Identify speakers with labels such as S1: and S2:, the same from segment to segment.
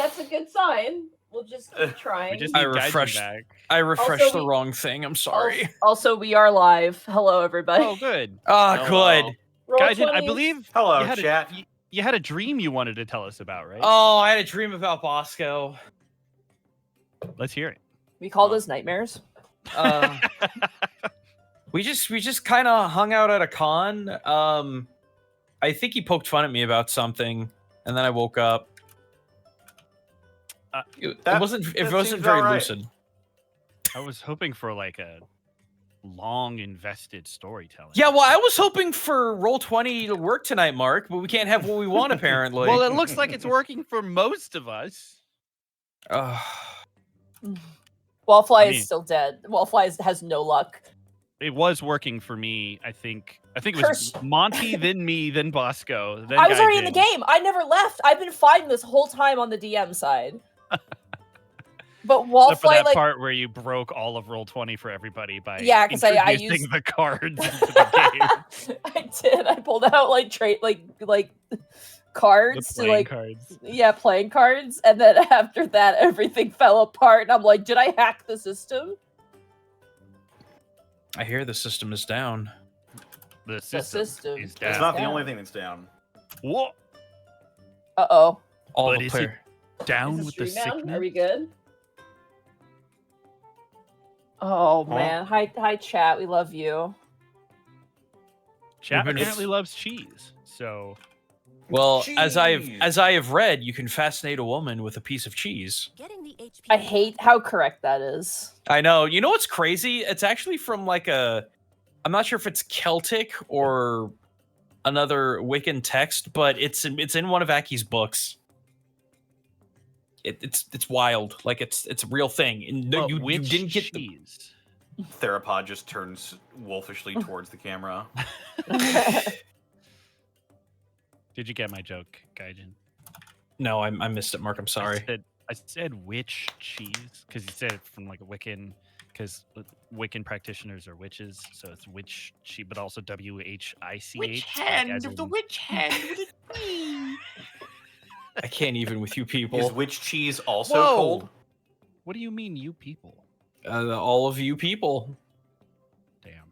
S1: that's a good sign. We'll just keep trying.
S2: We just need Gaijin back.
S3: I refreshed the wrong thing. I'm sorry.
S1: Also, we are live. Hello, everybody.
S2: Oh, good.
S3: Good.
S2: Gaijin, I believe
S4: Hello, chat.
S2: You had a dream you wanted to tell us about, right?
S3: Oh, I had a dream about Bosco.
S2: Let's hear it.
S1: We call those nightmares.
S3: We just kind of hung out at a con. I think he poked fun at me about something, and then I woke up. It wasn't very lucid.
S2: I was hoping for like a long invested storytelling.
S3: Yeah, well, I was hoping for Roll20 to work tonight, Mark, but we can't have what we want apparently.
S2: Well, it looks like it's working for most of us.
S1: Wallfly is still dead. Wallfly has no luck.
S2: It was working for me. I think it was Monty, then me, then Bosco. Then
S1: I was already in the game. I never left. I've been fighting this whole time on the DM side. But Wallfly,
S2: for that part where you broke all of Roll20 for everybody by
S1: because I used
S2: the cards into the game.
S1: I did. I pulled out like cards,
S2: cards.
S1: Yeah, playing cards, and then after that, everything fell apart. And I'm like, did I hack the system?
S3: I hear the system is down.
S2: The system is down.
S4: It's not the only thing that's down.
S2: What?
S1: Uh-oh.
S3: All
S2: the player down with the sickness?
S1: Are we good? Oh man, hi chat. We love you.
S2: Chat apparently loves cheese. So,
S3: well,
S4: cheese.
S3: as I have read, you can fascinate a woman with a piece of cheese.
S1: I hate how correct that is.
S3: I know. You know what's crazy? It's actually from like I'm not sure if it's Celtic or another Wiccan text, but it's in one of Aki's books. It's wild. Like it's a real thing. And you didn't get
S2: cheese.
S4: Therapod just turns wolfishly towards the camera.
S2: Did you get my joke, Gaijin?
S3: No, I missed it, Mark. I'm sorry.
S2: I said witch cheese because you said it from like a Wiccan, because Wiccan practitioners are witches, so it's witch cheese, but also WHICH.
S5: Which hand of the witch hand would it be?
S3: I can't even with you people.
S4: Is witch cheese also cold?
S2: What do you mean, you people?
S3: All of you people.
S2: Damn,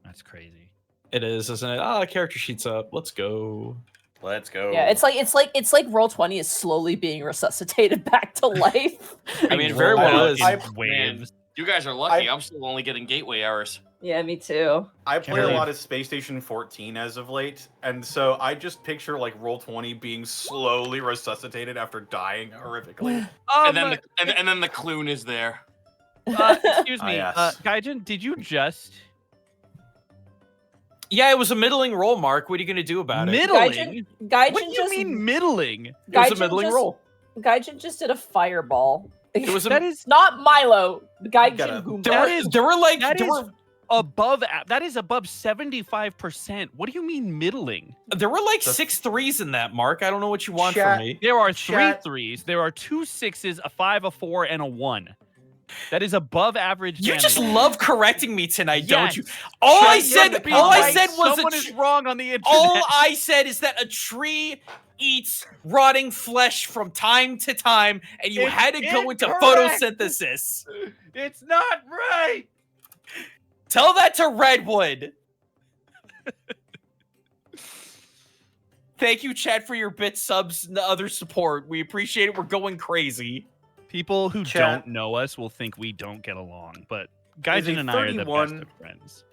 S2: that's crazy.
S3: It is, isn't it? Character sheet's up. Let's go.
S4: Let's go.
S1: Yeah, it's like Roll20 is slowly being resuscitated back to life.
S3: I mean, very well is.
S2: Waves.
S5: You guys are lucky. I'm still only getting gateway errors.
S1: Yeah, me too.
S4: I play a lot of Space Station 14 as of late, and so I just picture like Roll20 being slowly resuscitated after dying horrifically.
S5: And then the Clune is there.
S2: Excuse me,
S4: yes.
S2: Gaijin, did you just?
S3: Yeah, it was a middling roll, Mark. What are you going to do about it?
S2: Middling?
S1: Gaijin
S2: What do you mean middling?
S3: It was a middling roll.
S1: Gaijin just did a fireball.
S3: It was
S2: that is
S1: not Milo. Gaijin Goomba.
S2: That is above 75%. What do you mean middling?
S3: There were like 6 threes in that, Mark. I don't know what you want from me.
S2: There are 3 threes. There are 2 6s, a 5, a 4, and a 1. That is above average.
S3: You
S2: damage.
S3: just love correcting me tonight, don't you?
S2: All I
S3: said was
S2: someone is wrong on the internet.
S3: All I said is that a tree eats rotting flesh from time to time, and you had to go into photosynthesis.
S2: It's not right.
S3: Tell that to Redwood. Thank you, chat, for your bit subs and other support. We appreciate it. We're going crazy.
S2: People who don't know us will think we don't get along, but Gaijin and I are the best of friends.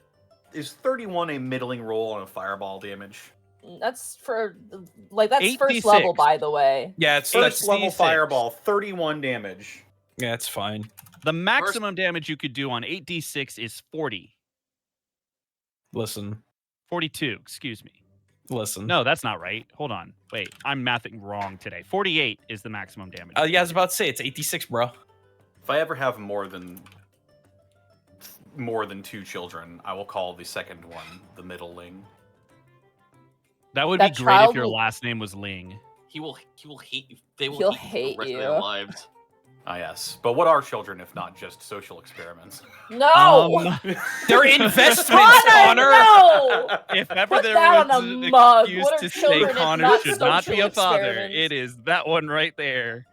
S4: Is 31 a middling roll on a fireball damage?
S1: That's that's first
S2: 8d6.
S1: level, by the way.
S3: Yeah, it's
S4: First level
S2: D6.
S4: fireball, 31 damage.
S3: Yeah, it's fine.
S2: The maximum damage you could do on 8d6 is 40.
S3: Listen.
S2: 42, excuse me.
S3: Listen.
S2: No, that's not right. Hold on. Wait, I'm mathing wrong today. 48 is the maximum damage.
S3: Yeah, I was about to say, it's 86, bro.
S4: If I ever have more than 2 children, I will call the second one the middling.
S2: That would be great if your last name was Ling.
S5: He will hate you. They will
S1: He'll
S5: hate you for the rest
S1: hate
S5: of their lives.
S4: Ah, yes. But what are children if not just social experiments?
S1: No!
S3: They're investments, Connor!
S1: No!
S2: If ever
S1: Put
S2: there
S1: that
S2: was
S1: on a
S2: an
S1: mug.
S2: excuse
S1: What are
S2: to say
S1: children if
S2: Connor
S1: not
S2: should not be a
S1: social
S2: father,
S1: experiments?
S2: it is that one right there.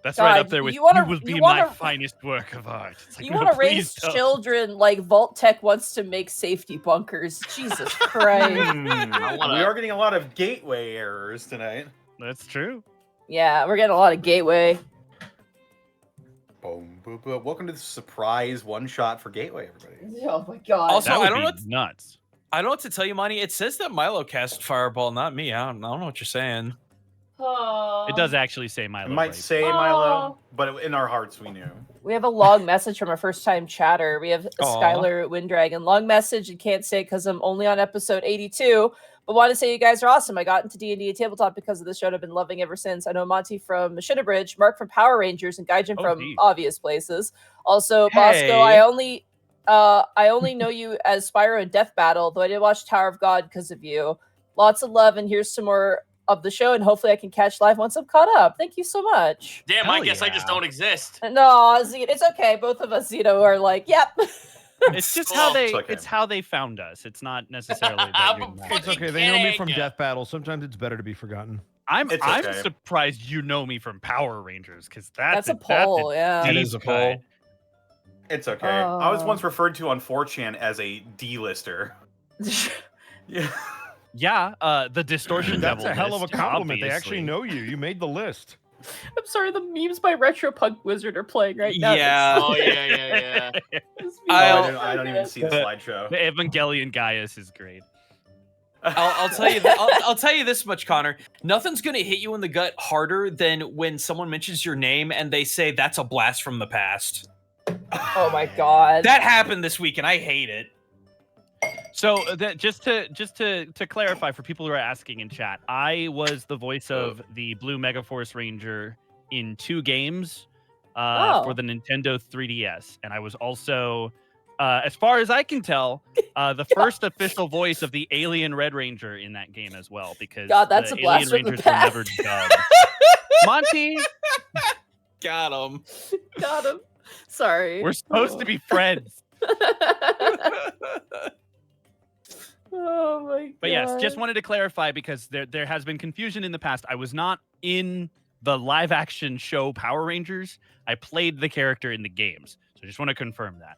S2: That's right up
S1: God,
S2: there with
S1: you wanna-
S2: you will be
S1: you
S2: my
S1: wanna-
S2: finest work of art. It's like,
S1: You
S2: no,
S1: want to
S2: please
S1: raise
S2: don't.
S1: children like Vault Tech wants to make safety bunkers. Jesus Christ.
S4: We are getting a lot of gateway errors tonight.
S2: That's true.
S1: Yeah, we're getting a lot of gateway.
S4: Boom, boom, boom. Welcome to the surprise one shot for gateway, everybody.
S1: Oh my god.
S3: Also,
S2: That would
S3: I don't
S2: be
S3: know.
S2: nuts.
S3: I don't know what to tell you, Monty. It says that Milo cast Fireball, not me. I don't know what you're saying.
S2: It does actually say
S4: It
S2: Milo.
S4: might
S2: right?
S4: say Milo, but in our hearts we knew.
S1: We have a long message from our first time chatter. We have
S3: Aw.
S1: Skylar Winddragon. Long message and can't say because I'm only on episode 82. But want to say you guys are awesome. I got into D&D at tabletop because of this show and I've been loving ever since. I know Monty from Machina Bridge, Mark from Power Rangers, and Gaijin from
S2: geez.
S1: obvious places. Also,
S3: Hey.
S1: Bosco, I only know you as Spyro in Death Battle, though I did watch Tower of God because of you. Lots of love, and here's some more of the show, and hopefully I can catch live once I'm caught up. Thank you so much.
S5: Damn,
S2: Hell
S5: I guess I just
S2: yeah.
S5: don't exist.
S1: No, it's okay. Both of us, are like, yep.
S2: It's just how they.
S4: It's okay.
S2: It's how they found us. It's not necessarily that
S5: I'm
S2: you're
S5: a
S2: not.
S6: It's
S5: fucking
S6: okay. They know me from
S5: kidding.
S6: Death Battle. Sometimes it's better to be forgotten.
S2: I'm
S4: It's okay.
S2: surprised you know me from Power Rangers because that's
S1: That's a poll, yeah.
S3: That is a
S2: deep
S3: poll.
S2: cut.
S4: It's okay. I was
S1: Oh.
S4: once referred to on 4chan as a D-lister. Yeah.
S2: Yeah, the distortion
S6: That's
S2: devil.
S6: a hell of a
S2: list,
S6: compliment. They actually
S2: obviously.
S6: know you. You made the list.
S1: I'm sorry, the memes by Retro Punk Wizard are playing right now.
S3: Yeah.
S5: Oh yeah.
S4: I don't even see the slideshow.
S2: The Evangelion Gaius is great.
S3: I'll tell you. I'll tell you this much, Connor. Nothing's gonna hit you in the gut harder than when someone mentions your name and they say that's a blast from the past.
S1: Oh my god.
S3: That happened this week, and I hate it.
S2: So just to clarify for people who are asking in chat, I was the voice of the Blue Megaforce Ranger in 2 games for the Nintendo 3DS, and I was also, as far as I can tell, the first official voice of the Alien Red Ranger in that game as well. Because
S1: God, that's
S2: the
S1: a blast
S2: Alien
S1: from the
S2: Rangers were
S1: past.
S2: never dubbed. Monty,
S3: Got him.
S1: Got him. Sorry.
S2: we're supposed to be friends.
S1: Oh my god.
S2: But yes, just wanted to clarify because there has been confusion in the past. I was not in the live action show Power Rangers. I played the character in the games. So I just want to confirm that.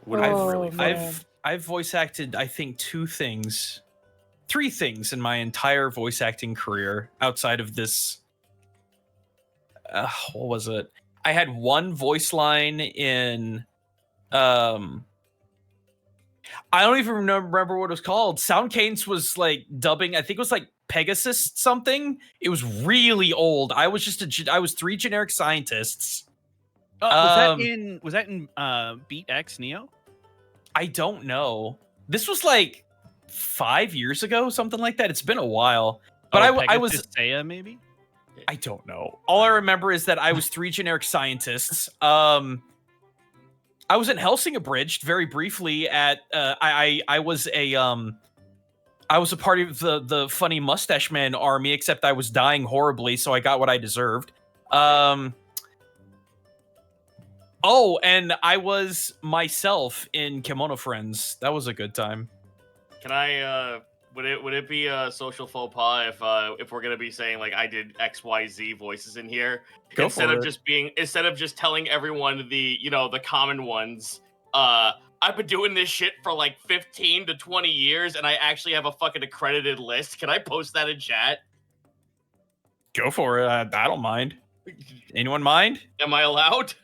S4: Would I
S1: Oh,
S4: really
S1: man.
S3: I've voice acted, I think, 3 things in my entire voice acting career outside of this. What was it? I had one voice line in I don't even remember what it was called. Sound Cadence was like dubbing, I think it was like Pegasus something. It was really old. I was 3 generic scientists.
S2: Was that in Beat X Neo?
S3: I don't know. This was like 5 years ago, something like that. It's been a while. But I was
S2: Pegasus Seiya, maybe?
S3: I don't know. All I remember is that I was 3 generic scientists. I was in Helsing Abridged very briefly at I was a part of the funny Mustache Man army, except I was dying horribly, so I got what I deserved. Oh, and I was myself in Kimono Friends. That was a good time.
S5: Can I? Would it be a social faux pas if we're gonna be saying like I did XYZ voices in here
S3: Go
S5: instead
S3: for
S5: of
S3: it.
S5: instead of just telling everyone the common ones? I've been doing this shit for like 15 to 20 years, and I actually have a fucking accredited list. Can I post that in chat?
S3: Go for it. I don't mind. Anyone mind?
S5: Am I allowed?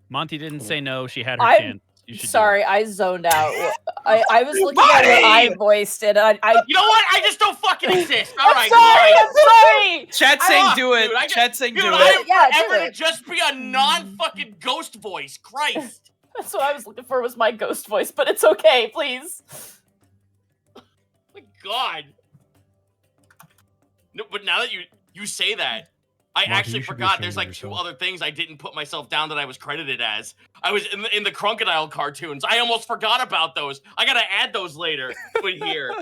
S2: Monty didn't say no. She had her
S1: I'm
S2: chance. You should do it.
S1: Sorry, I zoned out. I was looking at what I voiced it. I
S5: You know what? I just don't fucking exist. All right,
S1: I'm sorry.
S3: Chat
S5: I'm
S3: saying
S5: off,
S3: do it.
S5: dude. I
S3: Chat saying
S5: Dude,
S3: do
S5: I
S3: it.
S5: am
S1: Yeah, do
S5: forever to
S1: it.
S5: just be a non-fucking ghost voice. Christ.
S1: That's what I was looking for was my ghost voice, but it's okay, please.
S5: My God. No, but now that you say that, I
S6: Monty,
S5: actually
S6: you should be
S5: forgot
S6: ashamed
S5: there's
S6: of
S5: like 2
S6: yourself.
S5: other things I didn't put myself down that I was credited as. I was in the Crocodile cartoons. I almost forgot about those. I gotta add those later. But here,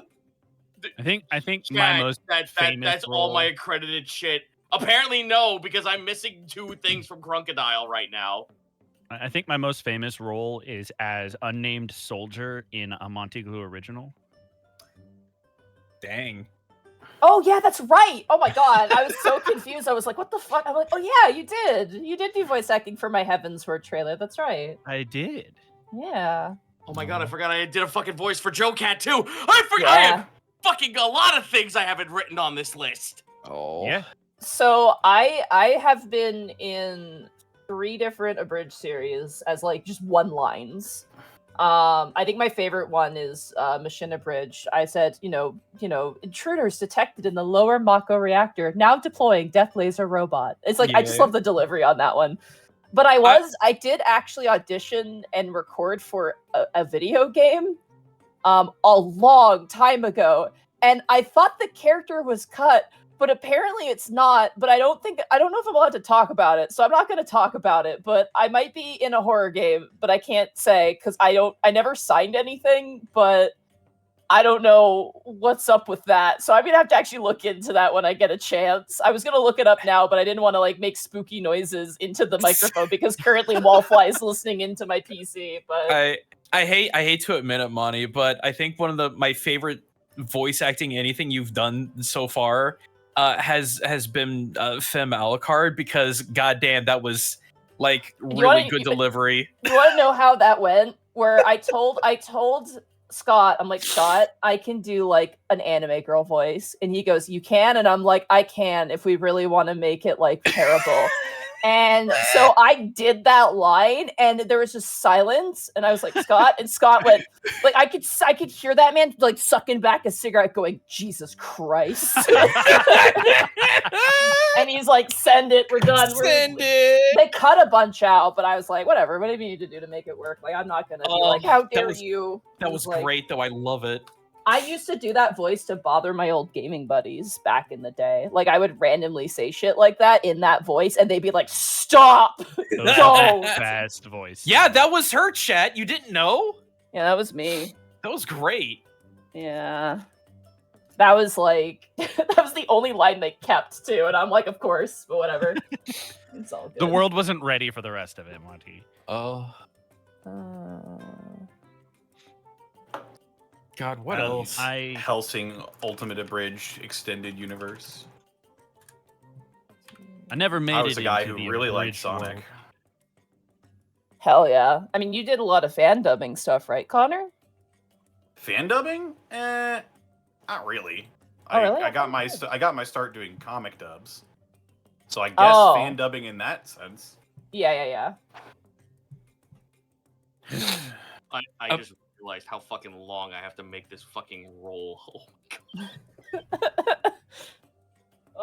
S2: I think my
S5: Chad,
S2: most
S5: that's
S2: famous
S5: all my
S2: role-
S5: accredited shit. Apparently no, because I'm missing 2 things from Crocodile right now.
S2: I think my most famous role is as unnamed soldier in a Monty Glue original.
S3: Dang.
S1: Oh yeah, that's right. Oh my god, I was so confused. I was like, "What the fuck?" I'm like, "Oh yeah, you did. You did do voice acting for my Heavensward trailer. That's right."
S2: I did.
S1: Yeah.
S5: Oh my god, I forgot I did a fucking voice for Joe Cat too. I forgot. I
S1: Yeah.
S5: have fucking a lot of things I haven't written on this list.
S3: Oh.
S2: Yeah.
S1: So I have been in 3 different abridged series as like just one lines. I think my favorite one is Machine Abridged. I said, intruders detected in the lower Mako reactor, now deploying death laser robot. It's like I just
S3: Yeah.
S1: love the delivery on that one. But I did actually audition and record for a video game a long time ago, and I thought the character was cut, but apparently it's not. But I don't know if I'm allowed to talk about it, so I'm not going to talk about it. But I might be in a horror game, but I can't say because I never signed anything, but I don't know what's up with that. So I'm gonna have to actually look into that when I get a chance. I was gonna look it up now, but I didn't want to like make spooky noises into the microphone because currently Wallfly is listening into my PC. But
S3: I hate to admit it, Monty, but I think one of my favorite voice acting anything you've done so far has been Femme Alucard, because goddamn, that was like really good delivery.
S1: You want to know how that went? Where I told Scott, I'm like, Scott, I can do like an anime girl voice, and he goes, "You can," and I'm like, "I can if we really want to make it like terrible." And so I did that line, and there was just silence, and I was like, "Scott," and Scott went, like, I could hear that man like sucking back a cigarette, going, "Jesus Christ!" And he's like, "Send it, we're done."
S3: Send it.
S1: They cut a bunch out, but I was like, "Whatever, whatever you need to do to make it work." Like, I'm not gonna be like, "How dare you?"
S3: That was
S1: like,
S3: great, though. I love it.
S1: I used to do that voice to bother my old gaming buddies back in the day. Like, I would randomly say shit like that in that voice, and they'd be like, "Stop! Don't!"
S2: Fast voice.
S3: Yeah, that was her, chat. You didn't know?
S1: Yeah, that was me.
S3: That was great.
S1: Yeah. That was like, that was the only line they kept too. And I'm like, of course, but whatever. It's all good.
S2: The world wasn't ready for the rest of it, Monty.
S3: Oh. God, what else?
S4: Helsing Ultimate Abridged Extended Universe.
S2: I never made it.
S4: I was a guy
S2: into
S4: who
S2: the
S4: really liked
S2: abridged
S4: Sonic.
S2: world.
S1: Hell yeah. I mean, you did a lot of fan dubbing stuff, right, Connor?
S4: Fan dubbing? Not really.
S1: Oh, really?
S4: I got my start doing comic dubs. So I guess fan dubbing in that sense.
S1: Yeah.
S5: I just realized how fucking long I have to make this fucking roll. Oh my god.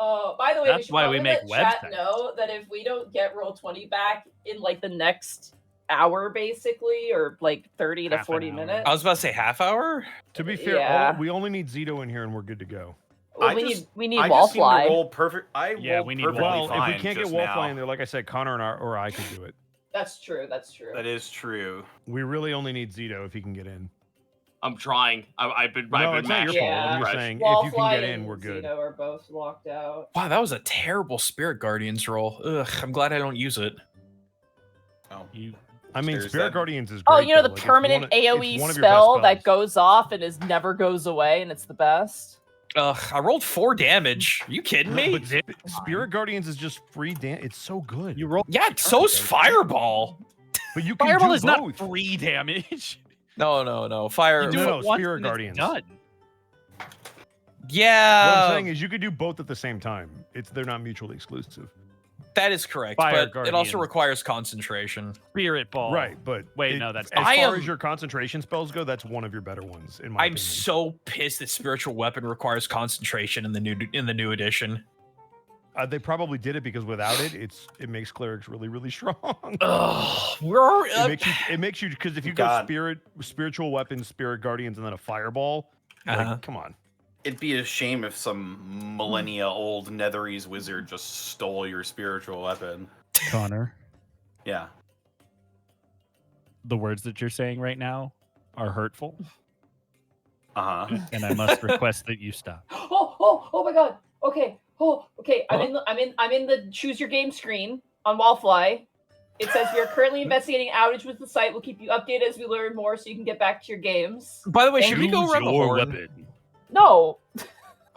S1: Oh, by the way,
S2: That's why we make
S1: chat
S2: websites.
S1: know that if we don't get Roll20 back in like the next hour, basically, or like 30 to
S2: Half an
S1: 40
S2: hour.
S1: minutes.
S3: I was about to say half hour.
S6: To be fair,
S1: Yeah.
S6: we only need Zito in here and we're good to go.
S1: Well,
S4: I
S1: we
S4: just
S1: need
S4: seem to
S1: Wallfly.
S4: roll perfect.
S2: Yeah,
S4: rolled
S2: we need
S4: perfectly
S6: Well, if
S4: fine
S6: we can't get
S4: just
S6: Wallfly
S4: now.
S6: in there, like I said, Connor or I could do it.
S1: That's true.
S4: That is true.
S6: We really only need Zito if he can get in.
S5: I'm trying. I've been
S6: No, it's not your
S5: mashing.
S6: fault. I'm just
S5: Fresh.
S6: saying, if
S1: Wallfly
S6: you can get in,
S1: and
S6: we're good.
S1: Zeno are both locked out.
S3: Wow, that was a terrible Spirit Guardians roll. Ugh, I'm glad I don't use it.
S4: Oh,
S6: I mean,
S4: There's
S6: Spirit
S4: that.
S6: Guardians is great.
S1: Oh, you know
S6: though.
S1: the
S6: Like, it's
S1: permanent
S6: one of- it's
S1: AoE
S6: one of your best
S1: spell that
S6: spells.
S1: goes off and is never goes away, and it's the best.
S3: Ugh, I rolled 4 damage. Are you kidding me?
S6: But Spirit Guardians is just free damage. It's so good.
S2: You roll.
S3: Yeah, so's Fireball.
S6: But you can
S2: Fireball
S6: do
S2: is
S6: both.
S2: not free damage.
S3: No. Fire.
S2: You do
S6: No,
S2: it once
S6: Spirit
S2: and it's
S6: Guardians.
S2: done.
S3: Yeah.
S6: What I'm saying is you could do both at the same time. They're not mutually exclusive.
S3: that is correct,
S2: Fire
S3: but it also
S2: Guardian.
S3: requires concentration.
S2: Spirit ball.
S6: Right, but
S2: Wait, no, that's
S6: as
S3: I
S6: far
S3: am-
S6: as your concentration spells go, that's one of your better ones in my
S3: I'm
S6: opinion.
S3: so pissed that Spiritual Weapon requires concentration in the new edition.
S6: They probably did it because without it, it makes clerics really, really strong.
S3: Ugh, we're
S6: It makes you because if you
S4: God.
S6: go spiritual weapons, spirit guardians, and then a fireball, like, come on.
S4: It'd be a shame if some millennia old Netherese wizard just stole your spiritual weapon.
S2: Connor,
S4: Yeah.
S2: the words that you're saying right now are hurtful,
S4: Uh huh.
S2: and I must request that you stop.
S1: Oh my god. Okay. Oh, okay. I'm in the choose your game screen on Wallfly. It says we are currently investigating outage with the site. We'll keep you updated as we learn more so you can get back to your games.
S3: By the way, should we
S2: Use
S3: go around the
S2: your
S3: horn?
S2: weapon.
S1: No.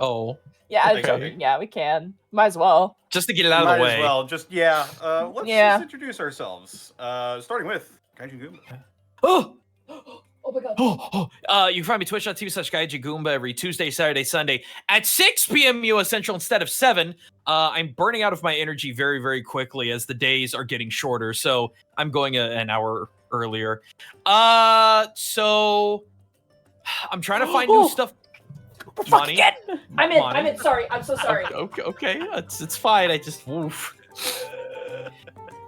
S3: Oh,
S1: Yeah,
S4: Okay.
S1: yeah, we can. Might as well.
S3: just to get it out of
S4: Might
S3: the way.
S4: as well. Just let's
S1: Yeah.
S4: just introduce ourselves. Starting with Kaiju Goomba.
S3: Oh.
S1: Oh my god.
S3: You can find me twitch.tv/GaijiGoomba every Tuesday, Saturday, Sunday at 6 p.m. US Central instead of 7. I'm burning out of my energy very, very quickly as the days are getting shorter, so I'm going an hour earlier. So I'm trying to find new stuff.
S1: Fuck again! I'm in.
S3: Monty?
S1: I'm in. Sorry. I'm so sorry.
S3: Okay, it's fine. I just woof.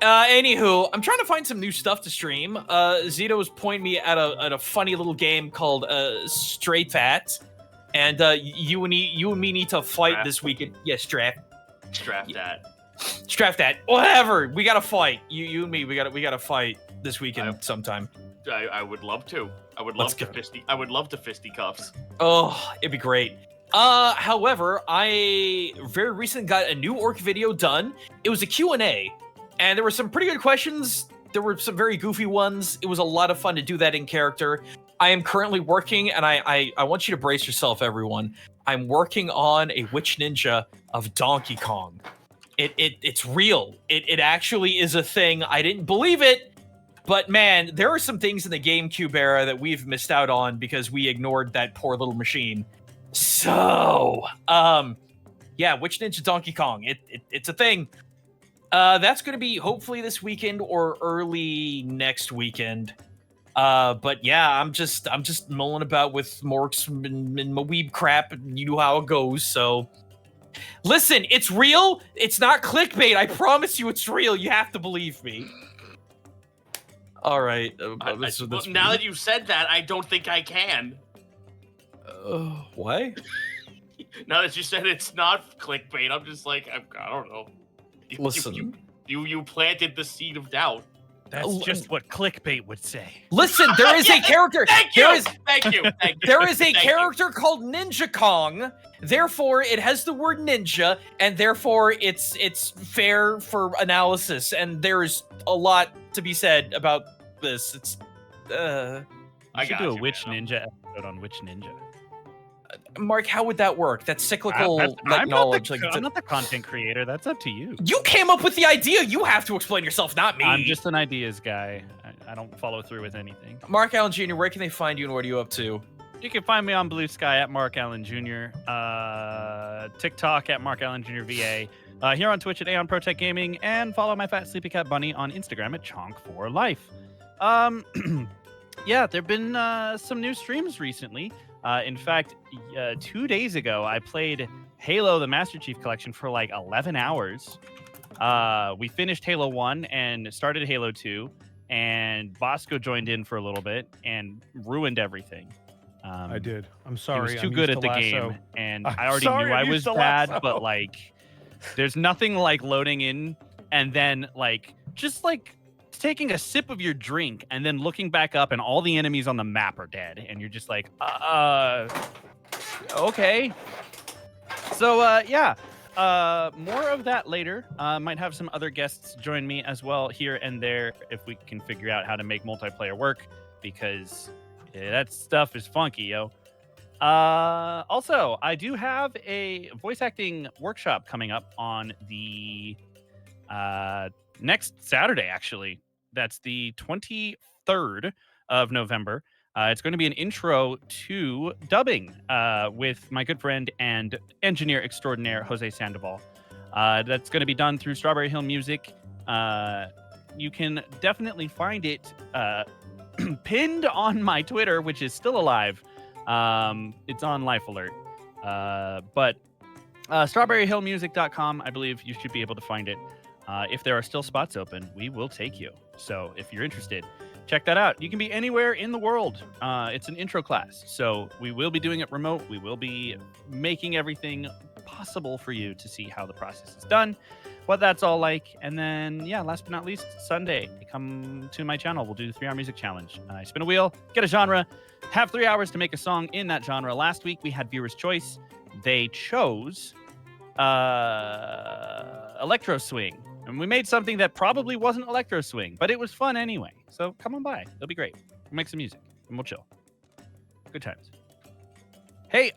S3: Anywho, I'm trying to find some new stuff to stream. Zito was pointing me at a funny little game called Stray Fat, and you and me need to fight
S5: Strap.
S3: this weekend. Yeah, Strap that. Whatever. We gotta fight. You and me. We gotta fight this weekend sometime.
S5: I would love to. I would
S3: Let's
S5: love to
S3: go.
S5: fisticuffs.
S3: Oh, it'd be great. However, I very recently got a new orc video done. It was a Q&A, and there were some pretty good questions. There were some very goofy ones. It was a lot of fun to do that in character. I am currently working, and I want you to brace yourself, everyone. I'm working on a Witch Ninja of Donkey Kong. It's real. It actually is a thing. I didn't believe it. But man, there are some things in the GameCube era that we've missed out on because we ignored that poor little machine. So, yeah, Witch Ninja Donkey Kong. It's a thing. That's going to be hopefully this weekend or early next weekend. But yeah, I'm just mulling about with Morks and my weeb crap, and you know how it goes. So, listen, it's real. It's not clickbait. I promise you, it's real. You have to believe me. All right.
S5: Well, now that you've said that, I don't think I can.
S3: What?
S5: Now that you said it's not clickbait, I'm just like, I don't know.
S3: Listen.
S5: You planted the seed of doubt.
S2: That's just what clickbait would say.
S3: Listen, there is a character.
S5: Thank you.
S3: There is
S5: Thank you.
S3: there is a
S5: Thank you.
S3: character called Ninja Kong. Therefore, it has the word ninja, and therefore it's fair for analysis. And there's a lot to be said about this. It's
S2: I should
S5: got
S2: do a
S5: you,
S2: Witch
S5: man.
S2: Ninja episode on Witch Ninja.
S3: Mark, how would that work? That's cyclical
S2: I'm
S3: knowledge.
S2: I'm not the content creator. That's up to you.
S3: You came up with the idea. You have to explain yourself, not me.
S2: I'm just an ideas guy. I don't follow through with anything.
S3: Mark Allen Jr., where can they find you and what are you up to?
S2: You can find me on Blue Sky at Mark Allen Jr., TikTok at Mark Allen Jr. VA, here on Twitch at Aeon Protect Gaming, and follow my fat sleepy cat bunny on Instagram at Chonk4Life. Yeah, there've been some new streams recently. In fact, 2 days ago, I played Halo: The Master Chief Collection for like 11 hours. We finished Halo 1 and started Halo 2, and Bosco joined in for a little bit and ruined everything.
S6: I did. I'm
S2: He
S6: sorry.
S2: was too
S6: I'm
S2: good
S6: used
S2: at the
S6: to
S2: game,
S6: lasso.
S2: and
S6: I'm
S2: I already
S6: sorry,
S2: knew
S6: I'm
S2: I was
S6: used to
S2: bad,
S6: lasso.
S2: but like, there's nothing like loading in and then like just like taking a sip of your drink and then looking back up and all the enemies on the map are dead, and you're just like, okay. So yeah, more of that later. Might have some other guests join me as well here and there if we can figure out how to make multiplayer work, because that stuff is funky, yo. Also, I do have a voice acting workshop coming up on the next Saturday, actually. That's the 23rd of November. It's going to be an intro to dubbing with my good friend and engineer extraordinaire, Jose Sandoval. That's going to be done through Strawberry Hill Music. You can definitely find it pinned on my Twitter, which is still alive. It's on Life Alert. But strawberryhillmusic.com, I believe you should be able to find it. If there are still spots open, we will take you. So if you're interested, check that out. You can be anywhere in the world. It's an intro class. So we will be doing it remote. We will be making everything possible for you to see how the process is done, what that's all like. And then, yeah, last but not least, Sunday, come to my channel. We'll do the 3-hour music challenge. I spin a wheel, get a genre, have 3 hours to make a song in that genre. Last week, we had viewer's choice. They chose Electro Swing. And we made something that probably wasn't Electro Swing, but it was fun anyway. So come on by. It'll be great. We'll make some music and we'll chill. Good times. Hey,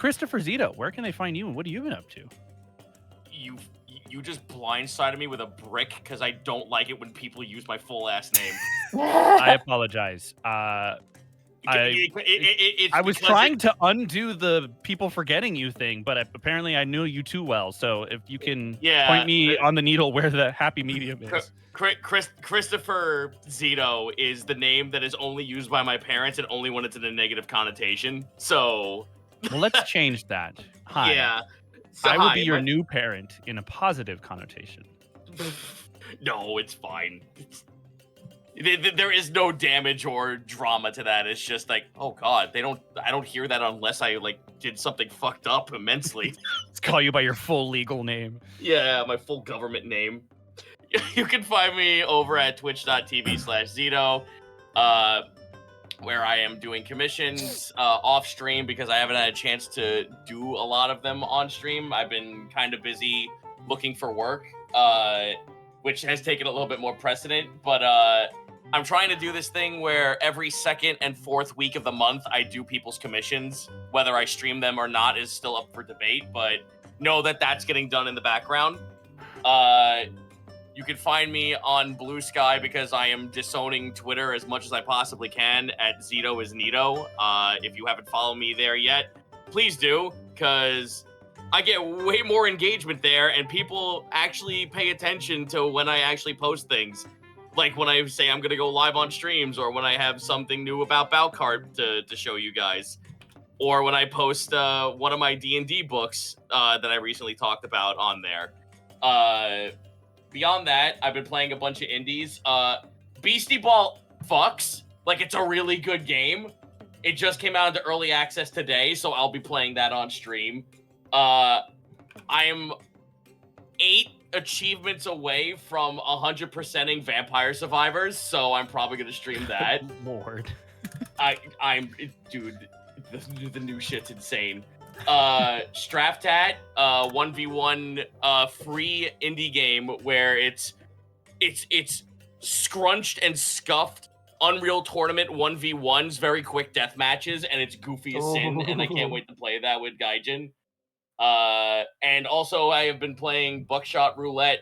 S2: Christopher Zito, where can they find you and what have you been up to?
S5: You just blindsided me with a brick because I don't like it when people use my full last name.
S2: I apologize. I was trying to undo the people forgetting you thing, but apparently I knew you too well. So if you can point me on the needle where the happy medium is.
S5: Christopher Zito is the name that is only used by my parents and only when it's in a negative connotation. So,
S2: well, let's change that. Hi.
S5: Yeah. So
S2: I will be your new parent in a positive connotation.
S5: No, it's fine. There is no damage or drama to that. It's just like, oh god, I don't hear that unless I like did something fucked up immensely.
S2: Let's call you by your full legal name.
S5: Yeah, my full government name. You can find me over at twitch.tv/Zito, where I am doing commissions off stream because I haven't had a chance to do a lot of them on stream. I've been kind of busy looking for work, which has taken a little bit more precedent, but I'm trying to do this thing where every second and fourth week of the month I do people's commissions. Whether I stream them or not is still up for debate, but know that that's getting done in the background. You can find me on Blue Sky because I am disowning Twitter as much as I possibly can at Zito is Nito. If you haven't followed me there yet, please do, because I get way more engagement there and people actually pay attention to when I actually post things. Like when I say I'm going to go live on streams, or when I have something new about Balcart to show you guys. Or when I post one of my D&D books that I recently talked about on there. Beyond that, I've been playing a bunch of indies. Beastie Ball fucks. Like, it's a really good game. It just came out into early access today, so I'll be playing that on stream. I am 8 achievements away from 100%ing Vampire Survivors, so I'm probably going to stream that.
S2: Lord.
S5: Dude, the new shit's insane. Straftat, 1v1 free indie game where it's scrunched and scuffed Unreal Tournament 1v1s, very quick death matches, and it's goofy as sin, and I can't wait to play that with Gaijin. And also I have been playing Buckshot Roulette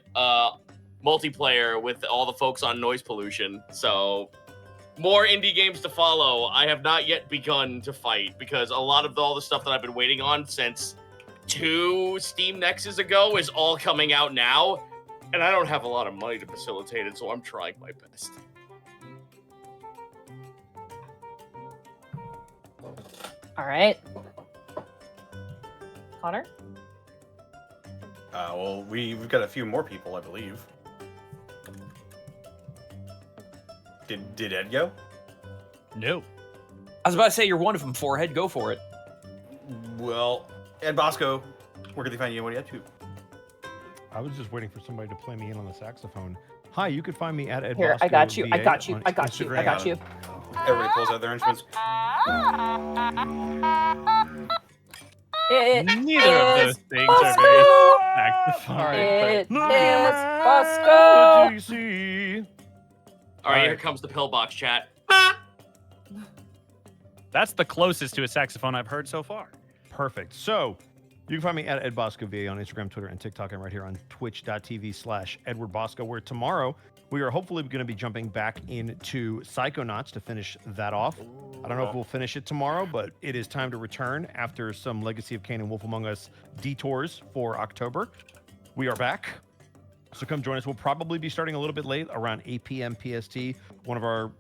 S5: multiplayer with all the folks on Noise Pollution, so more indie games to follow. I have not yet begun to fight because a lot of all the stuff that I've been waiting on since 2 Steam Nexus ago is all coming out now, and I don't have a lot of money to facilitate it, so I'm trying my best.
S1: All right. Connor?
S4: Well, we've got a few more people, I believe. Did Ed go?
S2: No.
S3: I was about to say you're one of them, Forehead. Go for it.
S4: Well, Ed Bosco, where can they find you? What are you up to?
S6: I was just waiting for somebody to play me in on the saxophone. Hi, you could find me at Ed
S1: Here,
S6: Bosco
S1: I got you. I
S6: VA
S1: got you.
S6: on
S1: I got you. I
S6: Instagram.
S1: got you.
S4: Everybody pulls out their instruments.
S2: Neither of those things are very saxophone.
S1: It
S6: Look
S1: is
S6: at
S1: Bosco.
S6: DC.
S5: All right,
S6: All
S5: here
S6: right.
S5: comes the pillbox chat.
S2: That's the closest to a saxophone I've heard so far.
S6: Perfect. So you can find me at Ed Bosco VA on Instagram, Twitter, and TikTok, and right here on twitch.tv/Edward Bosco, where tomorrow we are hopefully going to be jumping back into Psychonauts to finish that off. I don't know if we'll finish it tomorrow, but it is time to return after some Legacy of Kain and Wolf Among Us detours for October. We are back. So come join us. We'll probably be starting a little bit late, around 8 p.m. PST. One of our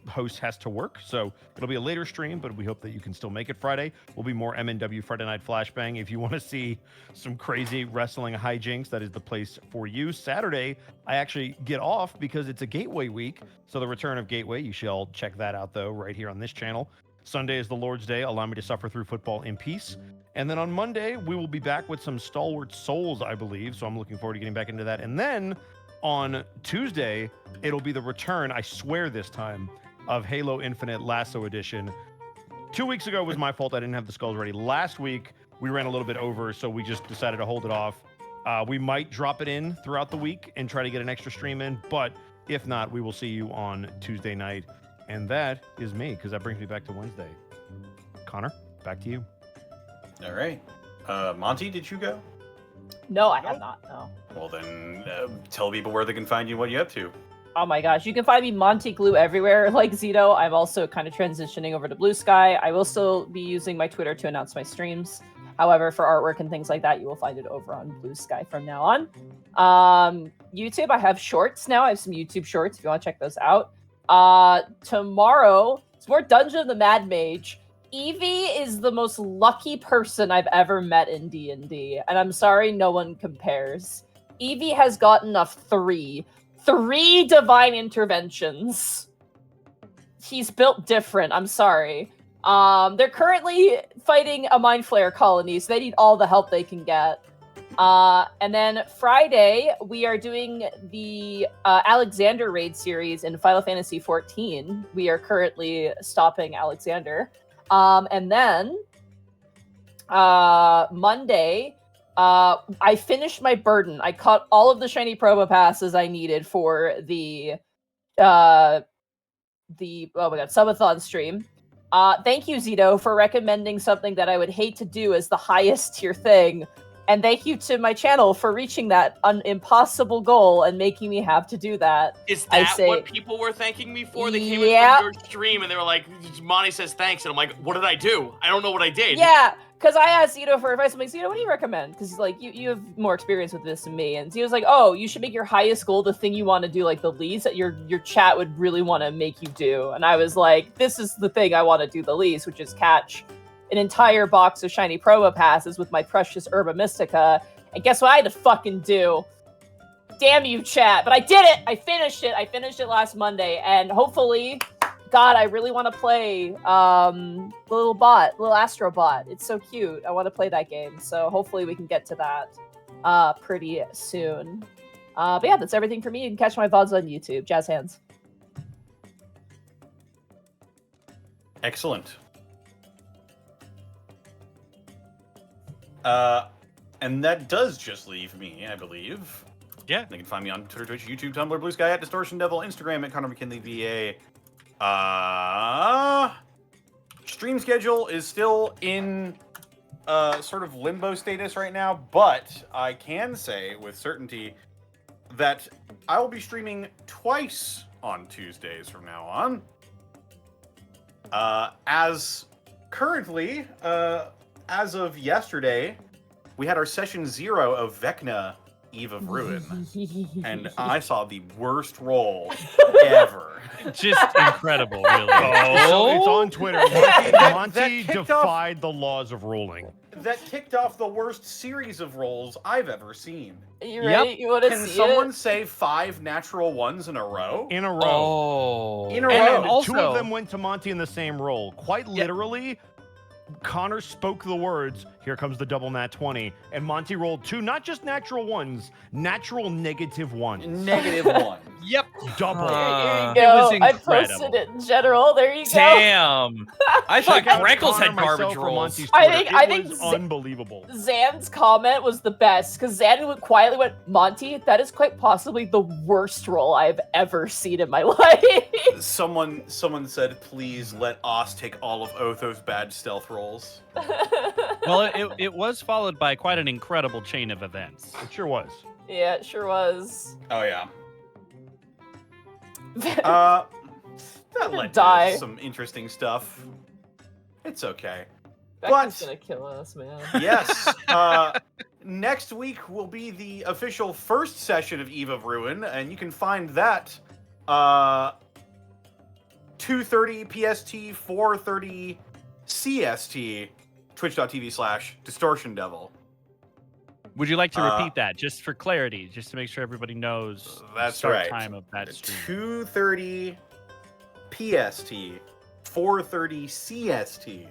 S6: host has to work, so it'll be a later stream, but we hope that you can still make it Friday. Will be more MNW Friday Night Flashbang. If you want to see some crazy wrestling hijinks, that is the place for you. Saturday, I actually get off because it's a Gateway week, so the return of Gateway. You should all check that out, though, right here on this channel. Sunday is the Lord's Day. Allow me to suffer through football in peace. And then on Monday, we will be back with some Stalwart Souls, I believe, so I'm looking forward to getting back into that. And then on Tuesday, it'll be the return, I swear this time, of Halo Infinite Lasso Edition. 2 weeks ago was my fault. I didn't have the skulls ready. Last week, we ran a little bit over, so we just decided to hold it off. We might drop it in throughout the week and try to get an extra stream in, but if not, we will see you on Tuesday night. And that is me, because that brings me back to Wednesday. Connor, back to you.
S4: All right. Monty, did you go?
S1: No, I have not. No.
S4: Well, then tell people where they can find you and what you're up to.
S1: Oh my gosh, you can find me Monty Glue everywhere like Zito. I'm also kind of transitioning over to Blue Sky. I will still be using my Twitter to announce my streams. However, for artwork and things like that, you will find it over on Blue Sky from now on. YouTube, I have shorts now. I have some YouTube shorts if you want to check those out. Tomorrow, it's more Dungeon of the Mad Mage. Evie is the most lucky person I've ever met in D&D, and I'm sorry no one compares. Evie has gotten a 3 divine interventions. He's built different. I'm sorry. They're currently fighting a mind flayer colony, so they need all the help they can get. And then Friday, we are doing the Alexander raid series in Final Fantasy XIV. We are currently stopping Alexander. And then Monday, I finished my burden. I caught all of the shiny promo passes I needed for the oh my god, subathon stream. Thank you, Zito, for recommending something that I would hate to do as the highest tier thing. And thank you to my channel for reaching that impossible goal and making me have to do that.
S5: Is that what people were thanking me for? They came in from your stream and they were like, Monty says thanks. And I'm like, what did I do? I don't know what I did.
S1: Yeah, because I asked Zito for advice. I'm like, Zito, what do you recommend? Because like you have more experience with this than me. And Zito's like, oh, you should make your highest goal the thing you want to do, like the least that your chat would really want to make you do. And I was like, this is the thing I want to do the least, which is catch an entire box of shiny promo passes with my precious Herba Mystica. And guess what I had to fucking do? Damn you, chat. But I did it! I finished it. I finished it last Monday. And hopefully, God, I really want to play the little Astro bot. It's so cute. I want to play that game. So hopefully we can get to that pretty soon. But yeah, that's everything for me. You can catch my VODs on YouTube. Jazz hands.
S4: Excellent. And that does just leave me, I believe.
S2: Yeah.
S4: They can find me on Twitter, Twitch, YouTube, Tumblr, Blue Sky, at Distortion Devil, Instagram, at Connor McKinley, VA. Stream schedule is still in sort of limbo status right now, but I can say with certainty that I will be streaming twice on Tuesdays from now on. As currently, as of yesterday, we had our session 0 of Vecna, Eve of Ruin, and I saw the worst roll ever.
S2: Just incredible, really.
S6: So it's on Twitter. Monty defied the laws of rolling.
S4: That kicked off the worst series of rolls I've ever seen.
S1: You ready? You want to
S4: Can
S1: see
S4: someone
S1: it?
S4: say 5 natural ones in a row?
S6: In a row.
S5: Oh.
S4: In a
S6: And
S4: row.
S6: two of them went to Monty in the same roll. Quite literally, Connor spoke the words, here comes the double nat 20, and Monty rolled 2, not just natural ones, natural negative ones.
S4: Negative 1.
S2: Yep.
S6: Double.
S1: Here you
S2: It
S1: go.
S2: was
S1: I
S2: incredible.
S1: posted it in general. There you go.
S3: Damn. I thought
S6: Check out
S3: Crankles
S6: Connor,
S3: had garbage
S6: myself, or
S3: rolls.
S6: Monty's
S1: I
S6: Twitter.
S1: think
S6: It was
S1: Z-
S6: unbelievable.
S1: Zan's comment was the best because Zan quietly went, Monty, that is quite possibly the worst roll I've ever seen in my life.
S4: Someone said, please let Oz take all of Otho's bad stealth rolls.
S2: Well, it was followed by quite an incredible chain of events.
S6: It sure was.
S1: Yeah, it sure was.
S4: Oh, yeah. That led
S1: Die.
S4: to some interesting stuff. It's okay.
S1: Becky's gonna kill us, man.
S4: Yes. Next week will be the official first session of Eve of Ruin, and you can find that 2:30 PST, 4:30 CST, twitch.tv/Distortion Devil.
S2: Would you like to repeat that just for clarity, just to make sure everybody knows
S4: That's
S2: the start
S4: right.
S2: time of that stream?
S4: 2:30 PST, 4:30 CST.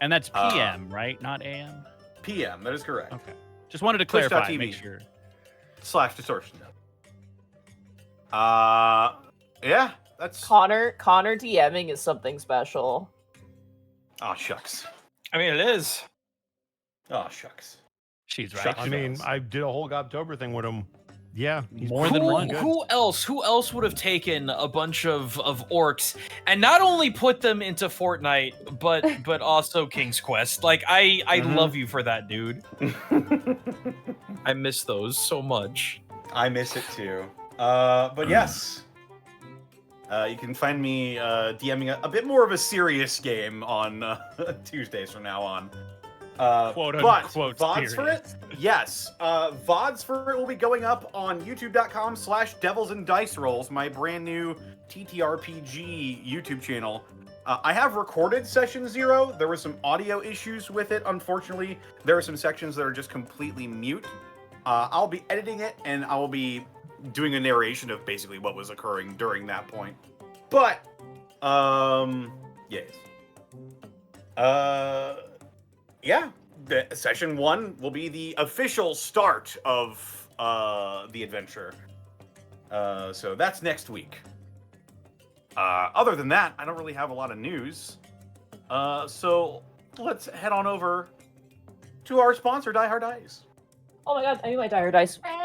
S2: And that's PM, right? Not AM?
S4: PM, that is correct.
S2: Okay. Just wanted to clarify,
S4: Twitch.tv.
S2: make sure.
S4: /Distortion Devil. Yeah, that's.
S1: Connor DMing is something special.
S4: Oh, shucks.
S3: I mean, it is.
S4: Oh, shucks.
S2: She's right.
S4: Shucks.
S6: I mean, I did a whole Gobtober thing with him Yeah, he's
S2: More than
S6: pretty
S2: one.
S6: good.
S3: Who else would have taken a bunch of orcs and not only put them into Fortnite, but also King's Quest? Like I
S4: Mhm.
S3: love you for that, dude. I miss those so much.
S4: I miss it too. But yes, you can find me DMing a bit more of a serious game on Tuesdays from now on.
S2: Quote
S4: but
S2: unquote
S4: VODs for it? Yes. VODs for it will be going up on youtube.com/Devils and Dice Rolls, my brand new TTRPG YouTube channel. I have recorded session 0. There were some audio issues with it, unfortunately. There are some sections that are just completely mute. I'll be editing it, and I will be doing a narration of basically what was occurring during that point. But, yes. Yeah, session 1 will be the official start of the adventure. So that's next week. Other than that, I don't really have a lot of news. So let's head on over to our sponsor, Die Hard Dice.
S1: Oh my god, I need my dire dice.
S4: That's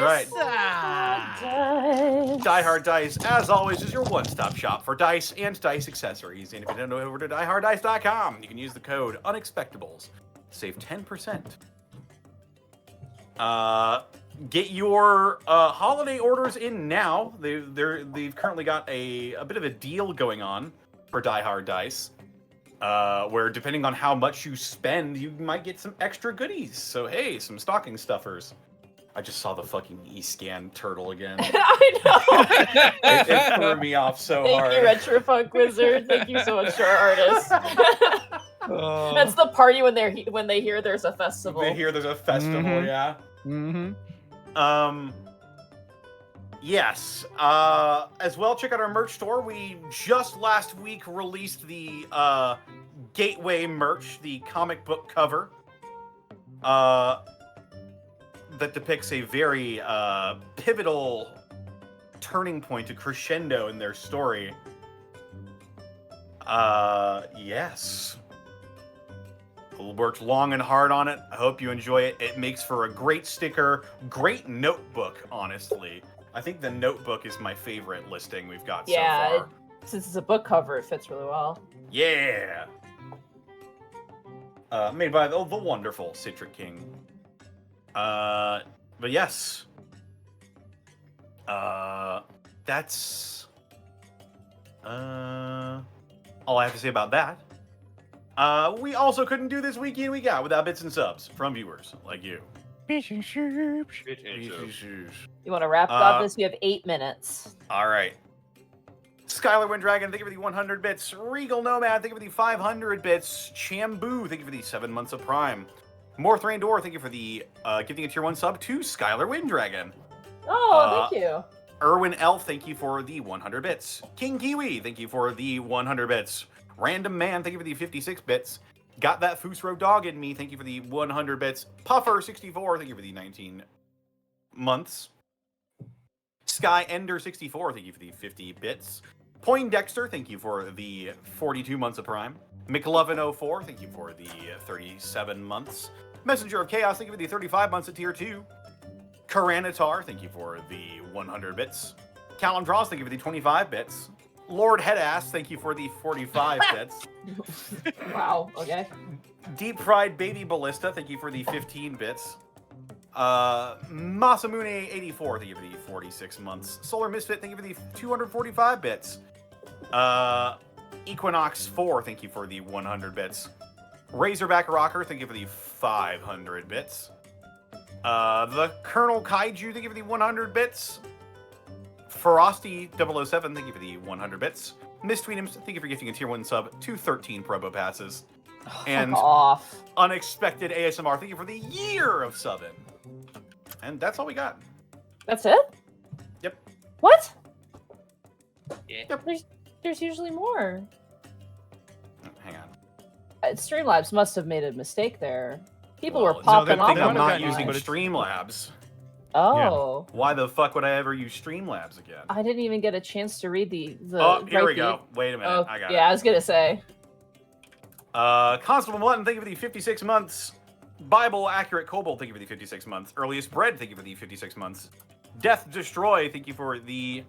S4: right.
S1: Dice.
S4: Die Hard Dice, as always, is your one-stop shop for dice and dice accessories. And if you don't know, over to dieharddice.com. You can use the code Unexpectables. Save 10%. Get your holiday orders in now. They've currently got a bit of a deal going on for Die Hard Dice, where depending on how much you spend, you might get some extra goodies. So hey, some stocking stuffers. I just saw the fucking E-scan turtle again.
S1: I know.
S4: It threw me off so hard.
S1: Thank you, Retrofunk Wizard. Thank you so much to our artists. That's the party when they hear there's a festival.
S4: They hear there's a festival,
S2: Mhm.
S4: yeah.
S2: Mm-hmm.
S4: Yes. As well, check out our merch store. We just last week released the Gateway merch, the comic book cover. That depicts a very pivotal turning point, a crescendo in their story. Yes. Worked long and hard on it. I hope you enjoy it. It makes for a great sticker, great notebook, honestly. I think the notebook is my favorite listing we've got so far.
S1: Since it's a book cover, it fits really well.
S4: Yeah. Made by the wonderful Citric King. But yes. That's all I have to say about that. We also couldn't do this week in, week out without bits and subs from viewers like you.
S1: You want to wrap up this? You have 8 minutes.
S4: All right. Skylar Windragon, thank you for the 100 bits. Regal Nomad, thank you for the 500 bits. Chamboo, thank you for the 7 months of Prime. Morthrain Door, thank you for the giving a tier 1 sub to Skylar Windragon.
S1: Oh, thank you.
S4: Erwin Elf, thank you for the 100 bits. King Kiwi, thank you for the 100 bits. Random Man, thank you for the 56 bits. Got That Fusro Dog in Me, thank you for the 100 bits. Puffer64, thank you for the 19 months. Sky Ender 64, thank you for the 50 bits. Poindexter, thank you for the 42 months of Prime. McLovin 04, thank you for the 37 months. Messenger of Chaos, thank you for the 35 months of Tier 2. Karanatar, thank you for the 100 bits. Callum Draws, thank you for the 25 bits. Lord Headass, thank you for the 45 bits.
S1: Wow, okay.
S4: Deep Fried Baby Ballista, thank you for the 15 bits. Masamune 84, thank you for the 46 months. Solar Misfit, thank you for the 245 bits. Equinox 4, thank you for the 100 bits. Razorback Rocker, thank you for the 500 bits. The Colonel Kaiju, thank you for the 100 bits. Frosty 007, thank you for the 100 bits. Miss Tweetums, thank you for gifting a tier 1 sub to 13 Probo passes. And
S1: Fuck off.
S4: Unexpected ASMR, thank you for the year of subbing. And that's all we got.
S1: That's it?
S4: Yep.
S1: What?
S5: Yeah.
S4: Yep.
S1: There's usually more.
S4: Hang on.
S1: Streamlabs must have made a mistake there. People
S4: Well,
S1: were
S4: it's
S1: popping
S4: a good
S1: off.
S4: thing I'm
S1: on
S4: not
S1: that
S4: using
S1: line.
S4: Streamlabs.
S1: Oh.
S4: Why the fuck would I ever use Streamlabs again?
S1: I didn't even get a chance to read the
S4: Oh, here we
S1: Reiki.
S4: go. Wait a minute.
S1: Oh,
S4: I got
S1: yeah,
S4: it.
S1: I was gonna say.
S4: Constable Mutton, thank you for the 56 months. Bible Accurate Kobold, thank you for the 56 months. Earliest Bread, thank you for the 56 months. Death Destroy, thank you for the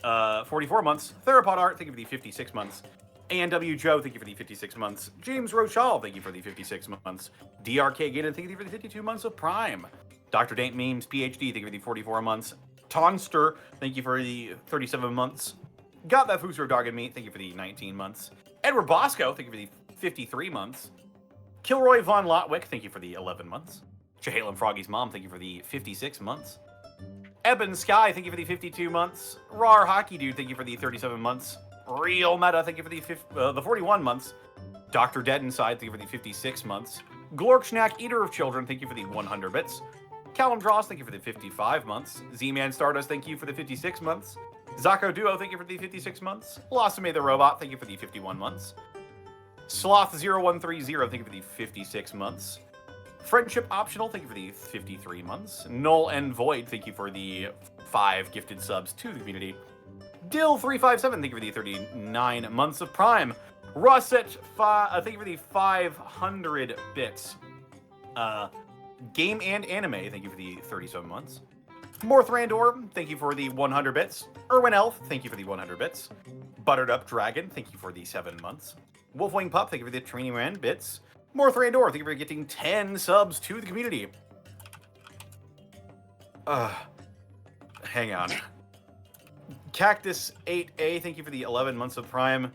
S4: 44 months. Theropod Art, thank you for the 56 months. ANW Joe, thank you for the 56 months. James Rochal, thank you for the 56 months. DRK Gaiden, thank you for the 52 months of Prime. Dr. Dant Memes, PhD, thank you for the 44 months. Tonster, thank you for the 37 months. Got That Fusro Dog and Meat, thank you for the 19 months. Edward Bosco, thank you for the 53 months. Kilroy Von Lotwick, thank you for the 11 months. Jehalem Froggy's Mom, thank you for the 56 months. Eben Sky, thank you for the 52 months. Rar Hockey Dude, thank you for the 37 months. Real Meta, thank you for the 41 months. Dr. Dead Inside, thank you for the 56 months. Glorkschnack, Eater of Children, thank you for the 100 bits. Callum Dross, thank you for the 55 months. Z-Man Stardust, thank you for the 56 months. Zako Duo, thank you for the 56 months. Lossame the Robot, thank you for the 51 months. Sloth0130, thank you for the 56 months. Friendship Optional, thank you for the 53 months. Null and Void, thank you for the 5 gifted subs to the community. Dill357, thank you for the 39 months of Prime. Russet, thank you for the 500 bits. Game and Anime, thank you for the 37 months. Morthrandor, thank you for the 100 bits. Erwin Elf, thank you for the 100 bits. Buttered Up Dragon, thank you for the 7 months. Wolfwing Pup, thank you for the 21 bits. Morthrandor, thank you for getting 10 subs to the community. Hang on. Cactus 8A, thank you for the 11 months of Prime.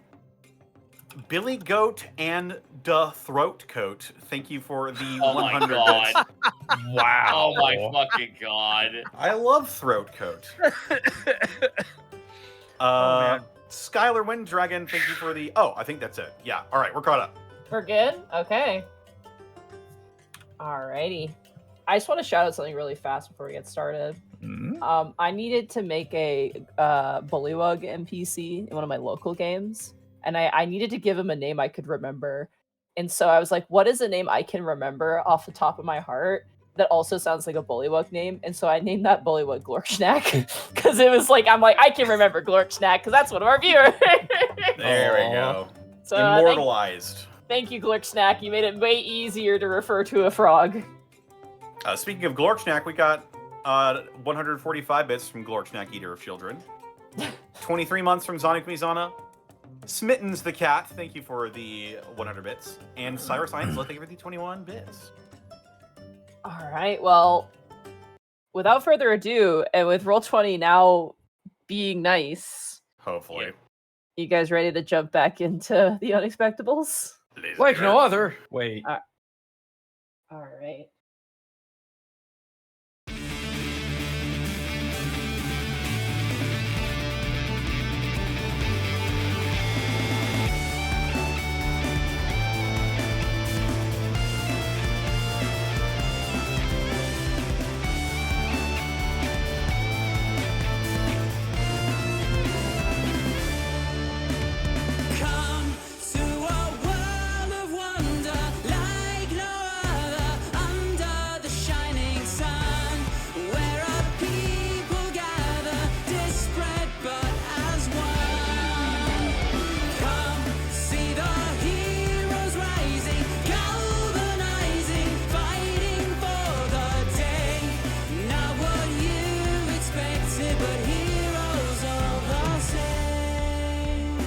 S4: Billy Goat and the Throat Coat, thank you for the
S5: Oh
S4: 100
S5: my god.
S4: bits.
S6: Wow.
S5: Oh my fucking god.
S4: I love Throat Coat.
S6: man.
S4: Skylar Wind Dragon, thank you for the... Oh, I think that's it. Yeah, all right, we're caught up.
S1: We're good? Okay. Alrighty. I just want to shout out something really fast before we get started. I needed to make a Bullywug NPC in one of my local games, and I needed to give him a name I could remember. And so I was like, what is a name I can remember off the top of my heart that also sounds like a Bullywug name? And so I named that Bullywug Glorkschnack, because it was like, I'm like, I can remember Glorkschnack, because that's one of our viewers.
S4: There we go.
S1: So,
S4: Immortalized.
S1: thank you, Glorkschnack. You made it way easier to refer to a frog.
S4: Speaking of Glorkschnack, we got 145 bits from Glorkschnack, Eater of Children. 23 months from Sonic Mizana. Smittens the Cat, thank you for the 100 bits. And Cyrus Ainslet, thank you for the 21 bits.
S1: All right, well, without further ado, and with Roll20 now being nice,
S4: Hopefully.
S1: you guys ready to jump back into the Unexpectables?
S3: Like no other. Wait.
S1: All right.
S7: Come to a world of wonder like no other, under the shining sun, where our people gather, disparate but as one. Come see the heroes rising, galvanizing, fighting for the day. Not what you expected, but heroes all the same.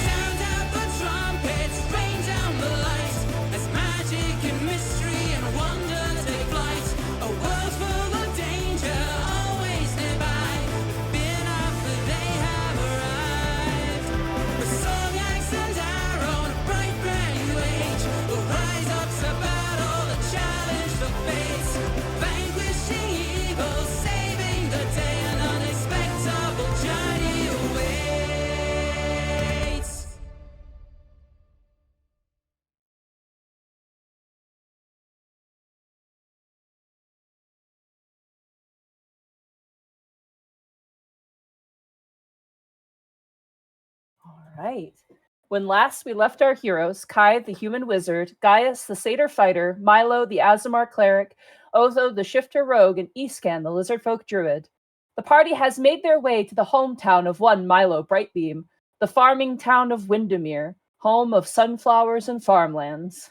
S7: Sound out the trumpets, rain down the lights, as magic and mystery and wonder take flight. A world full of danger, always nearby. Been after they have arrived. With song, axe, and arrow, and a bright brand new age, will rise up to battle and challenge the fates. Vanquishing evil, saving the day, an unexpectable journey awaits.
S1: All right. When last we left our heroes, Kai, the human wizard, Gaius, the satyr fighter, Milo, the Azamar cleric, Ozo, the shifter rogue, and Iscan, the lizard folk druid, the party has made their way to the hometown of one Milo Brightbeam, the farming town of Windermere, home of sunflowers and farmlands.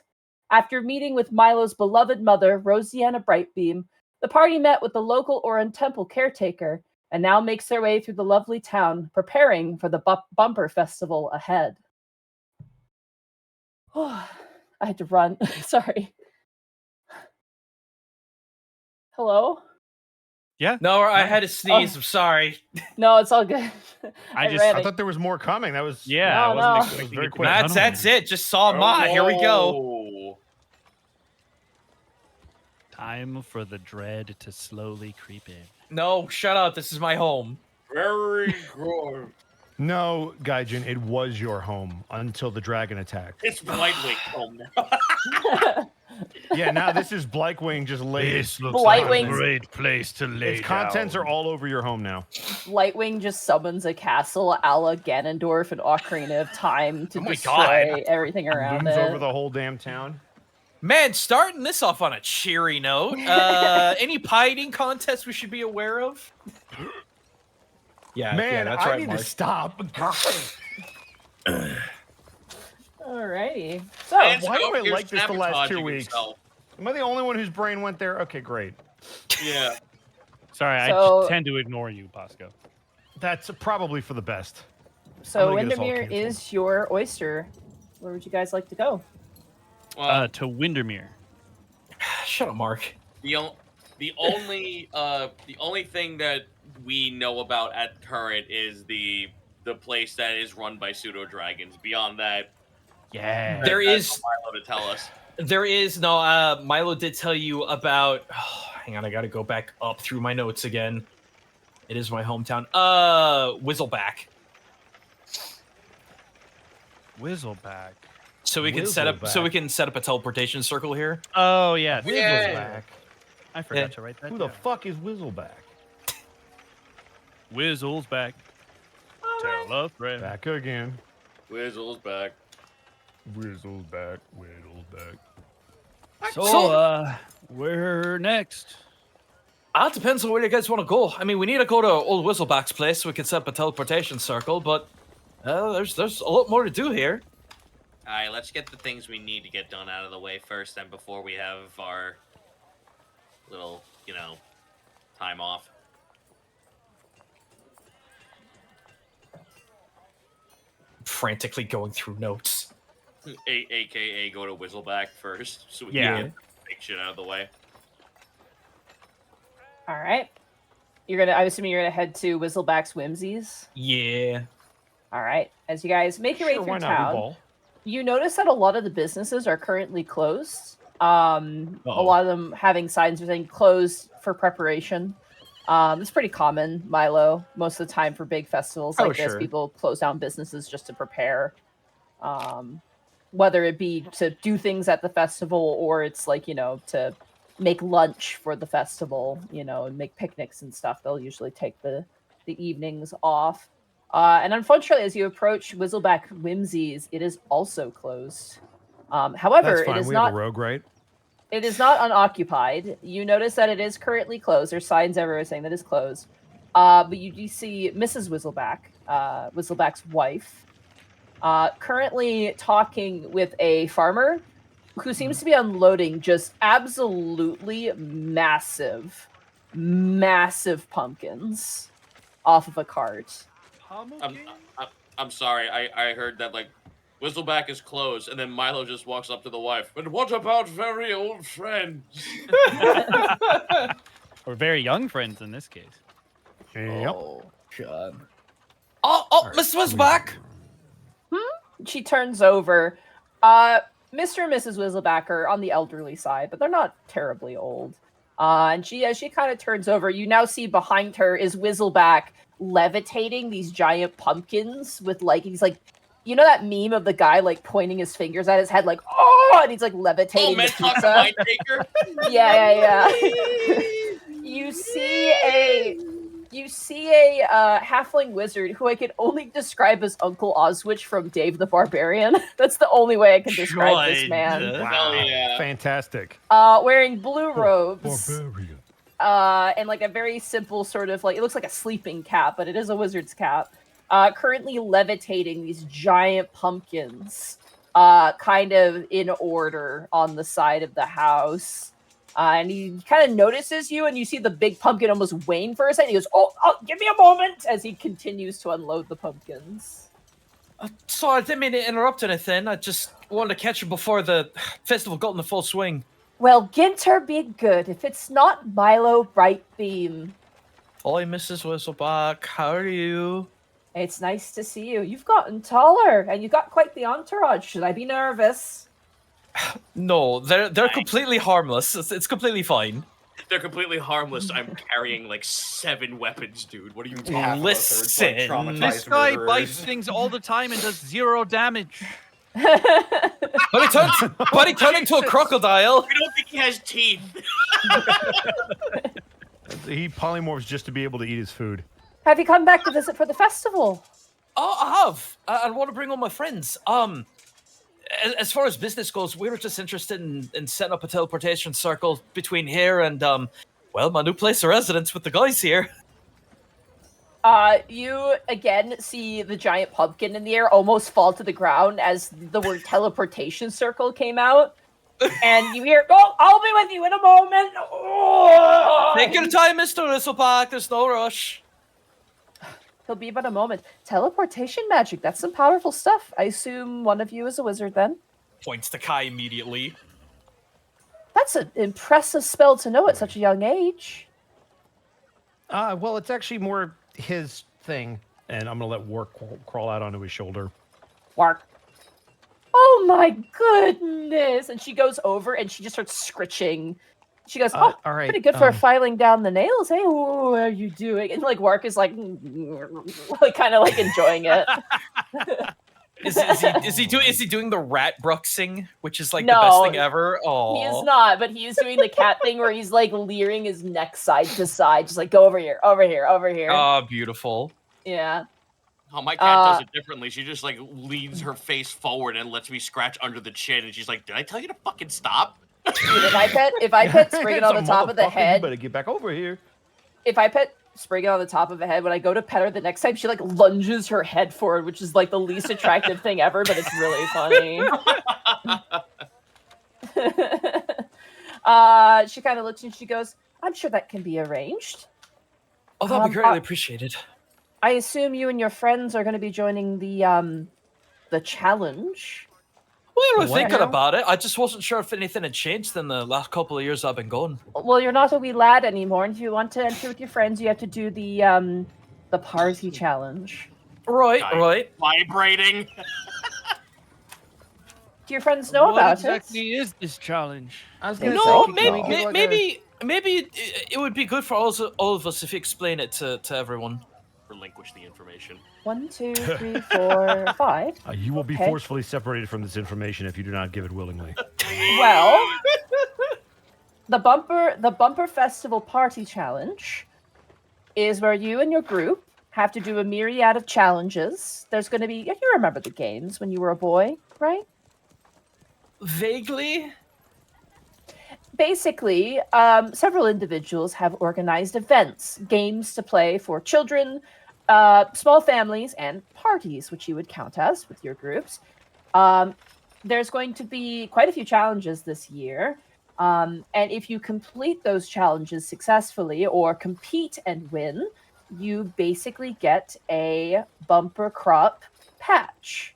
S1: After meeting with Milo's beloved mother, Rosianna Brightbeam, the party met with the local Oran Temple caretaker and now makes their way through the lovely town, preparing for the bumper festival ahead. I had to run. Sorry.
S2: No,
S3: No,
S1: Hello?
S3: I had to sneeze. I'm sorry.
S1: No, it's all good.
S2: I
S1: ran
S6: I
S1: it.
S6: thought there was more coming. That was
S2: Yeah,
S1: No,
S2: I wasn't
S1: no.
S2: expecting
S6: Very
S2: it to
S6: quick.
S2: be
S3: That's it. Just saw Ma. Here we go.
S5: Oh.
S2: Time for the dread to slowly creep in.
S3: No, shut up. This is my home.
S5: Very good.
S6: no, Gaijin. It was your home until the dragon attacked.
S5: It's Blightwing's home now.
S6: Yeah, now this is Blightwing just laid.
S2: This looks
S1: like a Blightwing's-
S2: great place to lay
S6: Its contents are all over your home now.
S1: Lightwing just summons a castle a la Ganondorf and Ocarina of Time to
S3: Oh my
S1: destroy everything around
S6: Looms
S1: it.
S6: over the whole damn town.
S3: Man, starting this off on a cheery note. Any pie eating contests we should be aware of? Yeah,
S6: Man,
S3: that's
S6: I
S3: right,
S6: need
S3: Mark.
S6: to stop.
S1: Alrighty. So,
S5: And
S6: why do I
S5: out here
S6: like this the last 2
S5: sabotaging
S6: weeks?
S5: himself.
S6: Am I the only one whose brain went there? Okay, great.
S5: Yeah.
S2: Sorry,
S1: So-
S2: I tend to ignore you, Bosco.
S6: That's probably for the best.
S1: so
S6: I'm gonna get us all
S1: Windermere
S6: canceled.
S1: is your oyster. Where would you guys like to go?
S5: Well,
S2: To Windermere.
S3: Shut up, Mark.
S5: the only thing that we know about at current is the place that is run by pseudo dragons. Beyond that,
S2: Yeah.
S3: There
S5: that's
S3: is,
S5: Milo to tell us.
S3: Milo did tell you about, hang on, I gotta go back up through my notes again. It is my hometown. Whistleback.
S2: Whistleback.
S3: So we can set up a teleportation circle here.
S2: Oh, yeah.
S6: Whistleback.
S2: I forgot
S3: Yeah.
S2: to write that
S6: Who
S2: down.
S6: the fuck is Whistleback?
S2: Whistle's back. Tell a friend.
S6: Back again.
S5: Whistle's back.
S6: Whistleback. Whistleback.
S2: So, where next?
S3: It depends on where you guys want to go. I mean, we need to go to old Whistleback's place so we can set up a teleportation circle, but there's a lot more to do here.
S5: All right, let's get the things we need to get done out of the way first, and before we have our little, time off.
S3: Frantically going through notes.
S5: AKA go to Whistleback first, so we
S2: Yeah.
S5: can get big shit out of the way.
S1: All right. I'm assuming you're gonna head to Whistleback's Whimsies.
S3: Yeah.
S1: All right. As you guys make your
S6: Sure,
S1: way
S6: why
S1: through
S6: not? We
S1: town,
S6: ball.
S1: you notice that a lot of the businesses are currently closed. A lot of them having signs saying closed for preparation. It's pretty common, Milo. Most of the time for big festivals like this,
S3: sure.
S1: people close down businesses just to prepare. Whether it be to do things at the festival or it's like, to make lunch for the festival, and make picnics and stuff. They'll usually take the evenings off. And unfortunately, as you approach Whistleback Whimsies, it is also closed. However,
S6: That's fine.
S1: it is
S6: We
S1: not
S6: have a rogue, right?
S1: it is not unoccupied. You notice that it is currently closed. There's signs everywhere saying that it's closed. But you do see Mrs. Whistleback, Whistleback's wife, currently talking with a farmer who seems to be unloading just absolutely massive pumpkins off of a cart.
S5: I'm sorry. I heard that Whistleback is closed, and then Milo just walks up to the wife. But what about very old friends?
S2: Or very young friends in this case.
S6: Yep.
S3: God.
S6: Right.
S3: Miss Whistleback.
S1: She turns over. Mr. and Mrs. Whistleback are on the elderly side, but they're not terribly old. And as she kind of turns over, you now see behind her is Whistleback levitating these giant pumpkins with he's like, that meme of the guy pointing his fingers at his head oh, and he's levitating the
S5: Mentalk
S1: pizza.
S5: Mind Taker.
S1: Yeah. You see a halfling wizard who I can only describe as Uncle Oswich from Dave the Barbarian. That's the only way I can describe this man.
S3: God.
S5: Hell yeah.
S6: Fantastic.
S1: Wearing blue robes,
S6: Barbarian.
S1: and like a very simple sort of like it looks like a sleeping cap, but it is a wizard's cap. Currently levitating these giant pumpkins, kind of in order on the side of the house. And he kind of notices you, and you see the big pumpkin almost wane for a second. He goes, "Oh, give me a moment," as he continues to unload the pumpkins.
S3: Sorry, I didn't mean to interrupt anything. I just wanted to catch you before the festival got in the full swing.
S1: Well, Ginter be good. If it's not Milo Brightbeam.
S3: Hi, Mrs. Whistleback. How are you?
S1: It's nice to see you. You've gotten taller, and you've got quite the entourage. Should I be nervous?
S3: No, they're completely harmless. It's completely fine.
S5: They're completely harmless. I'm carrying like 7 weapons, dude. What are you talking
S4: Half
S5: about?
S4: of us are,
S3: Listen,
S4: like, traumatized
S2: This guy
S4: murderers.
S2: bites things all the time and does 0 damage.
S3: But he turned into a crocodile.
S5: I don't think he has teeth.
S6: He polymorphs just to be able to eat his food.
S1: Have you come back to visit for the festival?
S3: Oh, I have. I want to bring all my friends. As far as business goes, we were just interested in setting up a teleportation circle between here and, well, my new place of residence with the guys here.
S1: You again see the giant pumpkin in the air almost fall to the ground as the word teleportation circle came out. And you hear, "Oh, I'll be with you in a moment." Oh!
S3: Take your time, Mr. Whistleback. There's no rush.
S1: He'll be but a moment. Teleportation magic, that's some powerful stuff. I assume one of you is a wizard then?
S3: Points to Kai immediately.
S1: That's an impressive spell to know at such a young age.
S6: Well, it's actually more his thing, and I'm gonna let Work crawl out onto his shoulder.
S1: Wark. Oh my goodness! And she goes over and she just starts scritching. She goes, "Oh,
S6: all right,
S1: pretty good for filing down the nails. Hey, what are you doing?" And like Wark is like kind of like enjoying it.
S3: Is he doing the rat bruxing, which is like the
S1: No,
S3: best thing ever? Oh,
S1: He is not, but he is doing the cat thing where he's like leering his neck side to side, just like go over here, over here, over here.
S3: Oh, beautiful.
S1: Yeah.
S5: Oh, my cat does it differently. She just like leans her face forward and lets me scratch under the chin, and she's like, "Did I tell you to fucking stop?"
S1: Dude, if I pet Spriggan on the top of the
S6: You
S1: head,
S6: better get back over here.
S1: if I pet Spriggan on the top of the head, when I go to pet her the next time, she like lunges her head forward, which is like the least attractive thing ever, but it's really funny. She kind of looks and she goes, "I'm sure that can be arranged.
S3: Oh, that'd be greatly appreciated.
S1: I assume you and your friends are going to be joining the challenge."
S3: We were thinking about it. I just wasn't sure if anything had changed in the last couple of years I've been gone.
S1: Well, you're not a wee lad anymore, and if you want to enter with your friends, you have to do the party challenge.
S3: Right,
S5: I'm
S3: right.
S5: Vibrating.
S1: Do your friends know
S2: What
S1: about
S2: exactly is this challenge?
S6: I was
S1: gonna
S6: gonna
S1: say,
S3: No,
S1: can
S3: maybe,
S1: we get
S3: maybe it would be good for all of us if you explain it to everyone.
S5: Relinquish the information.
S1: it? 1, 2, 3, 4, 5.
S6: You will be
S1: Okay.
S6: forcefully separated from this information if you do not give it willingly.
S1: Well, the bumper festival party challenge is where you and your group have to do a myriad of challenges. There's going to be, you remember the games when you were a boy, right?
S3: Vaguely.
S1: Basically, several individuals have organized events, games to play for children, small families, and parties, which you would count as with your groups. There's going to be quite a few challenges this year. And if you complete those challenges successfully or compete and win, you basically get a bumper crop patch.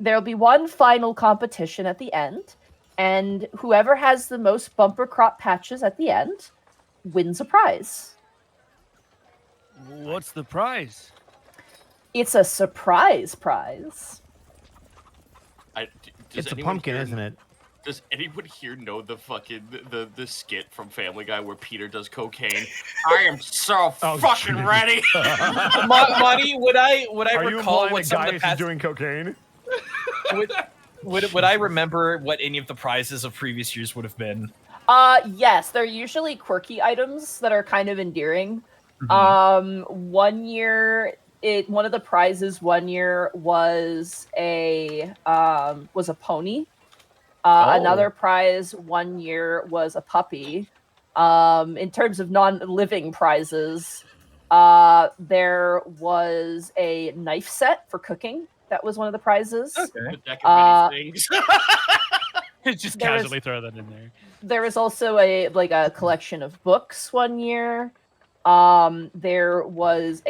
S1: There'll be one final competition at the end, and whoever has the most bumper crop patches at the end wins a prize.
S2: What's the prize?
S1: It's a surprise prize.
S6: It's a pumpkin, isn't it?
S5: Does anyone here know the fucking the skit from Family Guy where Peter does cocaine? I am so fucking
S6: Jesus.
S5: ready.
S3: Monty, would I
S6: Are you
S3: recall
S6: implying
S3: what
S6: that
S3: some of the
S6: Gaius is
S3: past
S6: doing cocaine?
S3: would I remember what any of the prizes of previous years would have been?
S1: Yes, they're usually quirky items that are kind of endearing. One year, one of the prizes one year was a pony. Another prize one year was a puppy. In terms of non-living prizes, there was a knife set for cooking. That was one of the prizes.
S5: A deck of many things.
S2: Just
S1: There was-
S2: casually throw that in there.
S1: There was also a collection of books one year. There was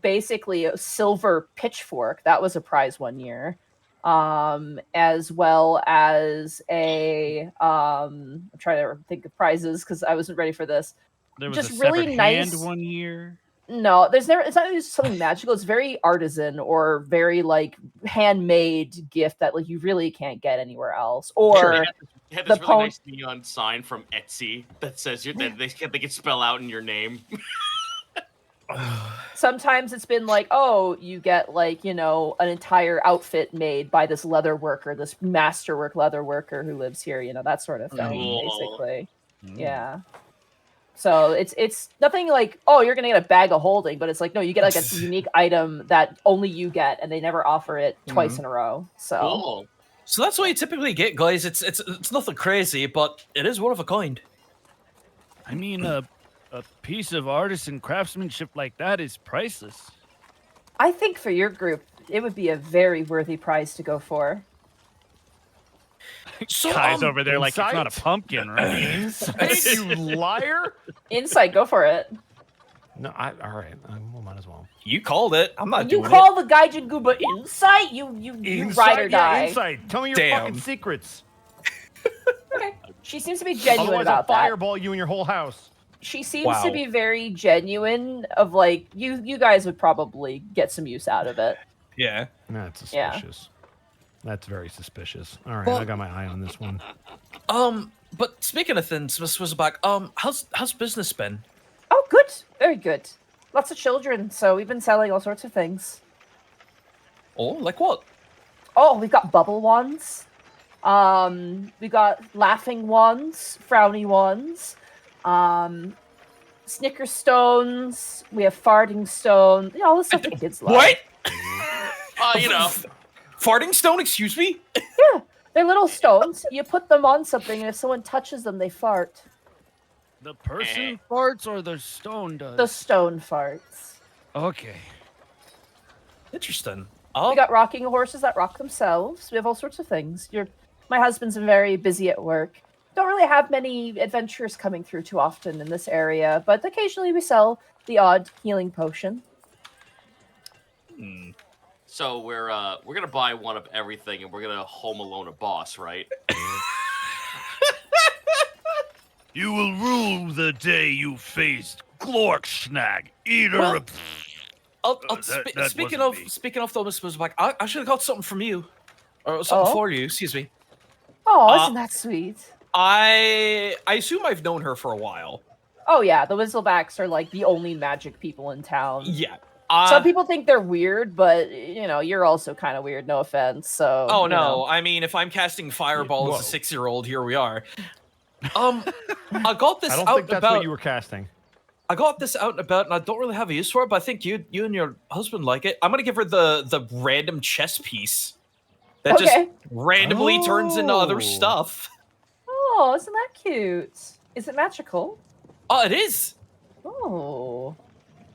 S1: basically a silver pitchfork. That was a prize one year. As well as I'm trying to think of prizes because I wasn't ready for this.
S2: There was
S1: Just
S2: a severed
S1: really nice-
S2: hand one year.
S1: No, it's not just something magical. It's very artisan or very handmade gift that you really can't get anywhere else. Or
S5: They had this
S1: the
S5: really nice neon sign from Etsy that says that they can spell out in your name.
S1: sometimes it's been you get an entire outfit made by this leather worker, this masterwork leather worker who lives here, that sort of thing,
S5: Cool.
S1: basically. Yeah. So it's nothing you're gonna get a bag of holding, but it's no, you get a unique item that only you get, and they never offer it twice in a row. So
S5: Cool.
S3: So that's what you typically get, guys. It's nothing crazy, but it is one of a kind.
S2: I mean, a piece of artisan craftsmanship like that is priceless.
S1: I think for your group, it would be a very worthy prize to go for.
S3: So,
S2: Guy's over there like it's not
S6: insight?
S2: a pumpkin, right?
S6: Insight, you liar!
S1: Insight, go for it.
S6: No, all right. We might as well.
S3: You called it. I'm not
S1: You
S3: doing
S1: call the Gaijin Gooba insight? You ride or
S6: Yeah,
S1: die.
S6: insight. Tell me your
S3: Damn.
S6: fucking secrets.
S1: Okay. She seems to be genuine
S6: Otherwise,
S1: about
S6: I'll
S1: that.
S6: fireball you and your whole house.
S1: She seems
S3: Wow.
S1: to be very genuine of you guys would probably get some use out of it.
S3: Yeah.
S6: That's
S1: Yeah.
S6: suspicious. That's very suspicious. All right,
S3: Well-
S6: I got my eye on this one.
S3: But speaking of things, Miss Swizzaback, how's business been?
S1: Oh, good. Very good. Lots of children, so we've been selling all sorts of things.
S3: Oh, like what?
S1: Oh, we've got bubble wands. We got laughing wands, frowny wands, snicker stones. We have farting stone. All the stuff the kids love.
S3: What?
S5: You know,
S3: Farting stone? Excuse me?
S1: Yeah, they're little stones. You put them on something, and if someone touches them, they fart.
S2: The person farts or the stone does?
S1: The stone farts.
S2: Okay.
S3: Interesting.
S1: We got rocking horses that rock themselves. We have all sorts of things. My husband's been very busy at work. Don't really have many adventurers coming through too often in this area, but occasionally we sell the odd healing potion.
S5: so we're gonna buy one of everything, and we're gonna home alone a boss, right?
S2: You will rue the day you faced Glorkschnag, eater
S3: Well,
S2: of... that
S3: speaking
S2: wasn't me.
S3: of though, Miss Swizzaback, I should have got something from you. Or something
S1: Oh?
S3: for you, excuse me.
S1: Oh, isn't that sweet?
S3: I assume I've known her for a while.
S1: Oh yeah, the Whistlerbacks are the only magic people in town.
S3: Yeah.
S1: Some people think they're weird, but you're also kind of weird. No offense. So.
S3: Oh
S1: you
S3: no!
S1: know.
S3: I mean, if I'm casting fireball
S6: Whoa.
S3: as a 6-year-old, here we are. I got this
S6: I don't
S3: out
S6: think
S3: and
S6: that's
S3: about.
S6: what you were casting.
S3: I got this out and about, and I don't really have a use for it. But I think you and your husband like it. I'm gonna give her the random chess piece that
S1: Okay.
S3: just randomly turns into other
S6: Oh.
S3: stuff.
S1: Oh, isn't that cute? Is it magical?
S3: Oh, it is.
S1: Oh.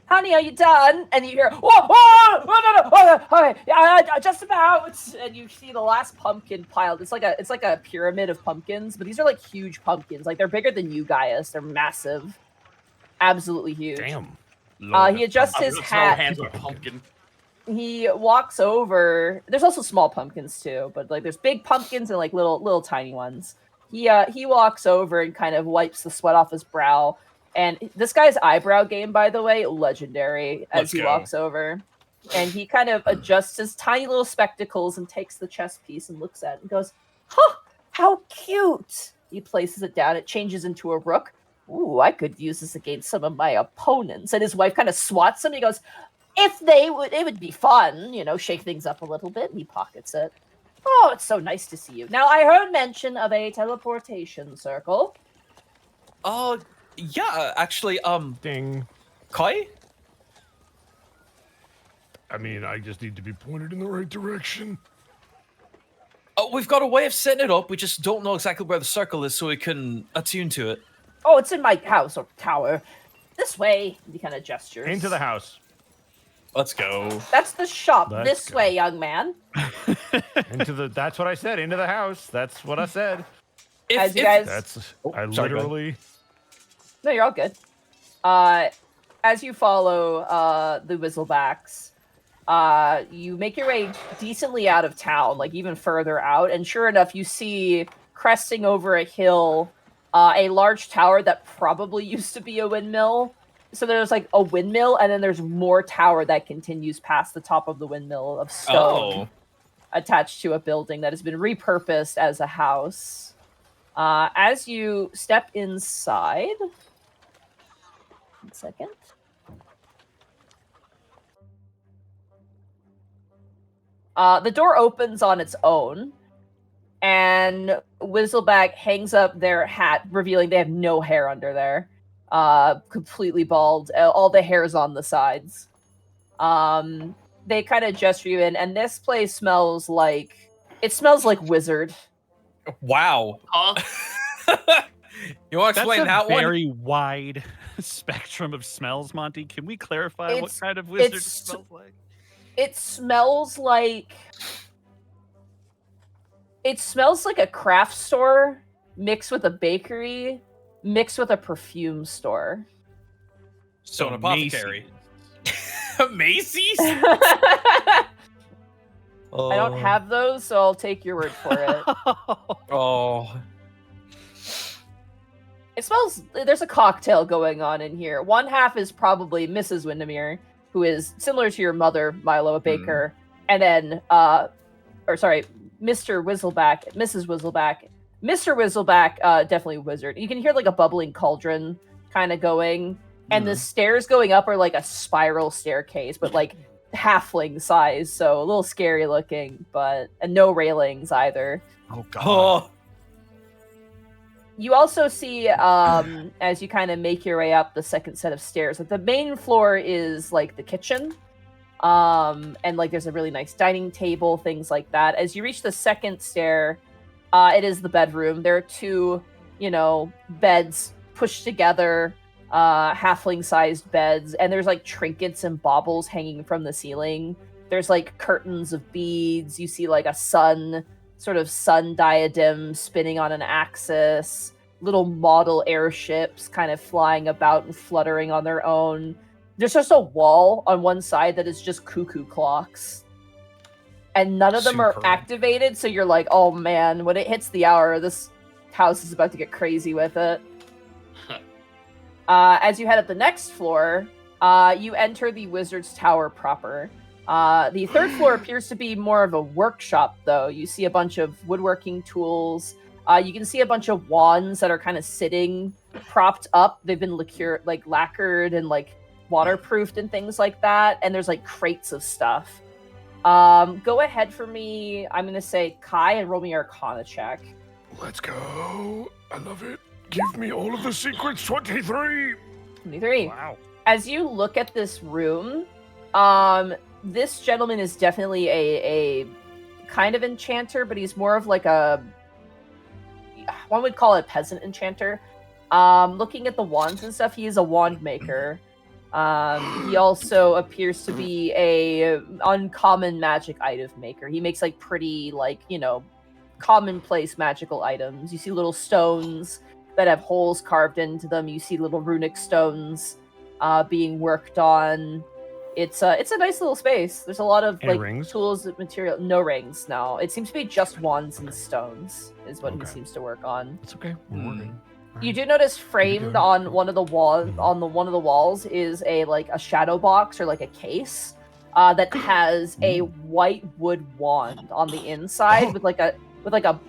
S1: Honey, are you done? And you hear, whoa, whoa, no, okay, yeah, just about. And you see the last pumpkin piled. It's like a pyramid of pumpkins, but these are huge pumpkins. They're bigger than you, Gaius. They're massive, absolutely huge.
S6: Damn.
S1: He adjusts
S5: I'm
S1: his
S5: gonna throw
S1: hat.
S5: hands on a pumpkin.
S1: He walks over. There's also small pumpkins too, but there's big pumpkins and little tiny ones. He walks over and kind of wipes the sweat off his brow. And this guy's eyebrow game, by the way, legendary as
S3: Let's
S1: he
S3: go.
S1: walks over. And he kind of adjusts his tiny little spectacles and takes the chess piece and looks at it and goes, huh, how cute. He places it down. It changes into a rook. Ooh, I could use this against some of my opponents. And his wife kind of swats him. He goes, if it would be fun, shake things up a little bit. And he pockets it. Oh, it's so nice to see you. Now, I heard mention of a teleportation circle.
S3: Yeah, actually,
S6: Ding.
S3: Kai?
S6: I mean, I just need to be pointed in the right direction.
S3: We've got a way of setting it up. We just don't know exactly where the circle is, so we can attune to it.
S1: Oh, it's in my house or tower. This way. He kind of gestures.
S6: Into the house.
S3: Let's go.
S1: That's the shop.
S6: Let's
S1: This
S6: go.
S1: way, young man.
S6: That's what I said. Into the house. That's what I said.
S1: As you guys...
S6: That's
S3: Oh,
S6: I
S3: sorry, go ahead.
S6: literally.
S1: No, you're all good. As you follow the Whistlerbacks, you make your way decently out of town, like even further out, and sure enough, you see cresting over a hill a large tower that probably used to be a windmill. So there's like a windmill, and then there's more tower that continues past the top of the windmill of stone attached to a building that has been repurposed as a house. As you step inside... 1 second. The door opens on its own, and Whistleback hangs up their hat, revealing they have no hair under there. Completely bald. All the hair's on the sides. They kind of gesture you in, and this place smells like... It smells like Wizard.
S3: Wow.
S5: Huh?
S3: You want to explain
S2: That's
S3: that
S2: a
S3: one?
S2: very wide spectrum of smells, Monty. Can we clarify what kind of wizard it smells like?
S1: It smells like... It smells like a craft store mixed with a bakery mixed with a perfume store.
S3: So an apothecary. Macy's?
S1: I don't have those, so I'll take your word for it.
S3: Oh.
S1: It smells... There's a cocktail going on in here. One half is probably Mrs. Windermere, who is similar to your mother, Milo, a baker. And then, Mr. Whistleback, Mrs. Whistleback. Mr. Whistleback, definitely wizard. You can hear like a bubbling cauldron kind of going. And the stairs going up are like a spiral staircase, but like halfling size. So a little scary looking, and no railings either.
S2: Oh, God.
S3: Oh.
S1: You also see, as you kind of make your way up the second set of stairs, that the main floor is like the kitchen. And like there's a really nice dining table, things like that. As you reach the second stair, it is the bedroom. There are two, beds pushed together, halfling-sized beds, and there's like trinkets and baubles hanging from the ceiling. There's like curtains of beads. You see like a sun diadem spinning on an axis, little model airships kind of flying about and fluttering on their own. There's just a wall on one side that is just cuckoo clocks. And none of them are
S3: Superb.
S1: activated, so you're like, oh man, when it hits the hour, this house is about to get crazy with it. As you head up the next floor, you enter the Wizard's Tower proper. The third floor appears to be more of a workshop, though. You see a bunch of woodworking tools. You can see a bunch of wands that are kind of sitting propped up. They've been lacquered and like waterproofed and things like that. And there's like crates of stuff. Go ahead for me. I'm going to say Kai and roll me your Arcana check.
S8: Let's go. I love it. Give me all of the secrets. 23.
S1: 23.
S6: Wow.
S1: As you look at this room, this gentleman is definitely a kind of enchanter, but he's more of like one would call it a peasant enchanter. Looking at the wands and stuff, he is a wand maker. He also appears to be a uncommon magic item maker. He makes like pretty commonplace magical items. You see little stones that have holes carved into them. You see little runic stones being worked on. It's a nice little space. There's a lot of
S6: Any
S1: like
S6: rings?
S1: tools and material. No rings, no. It seems to be just wands and stones is what he
S6: Okay.
S1: seems to work on.
S6: It's okay. We're working.
S1: You do notice framed on one of the walls is a shadow box or like a case that has a white wood wand on the inside with like a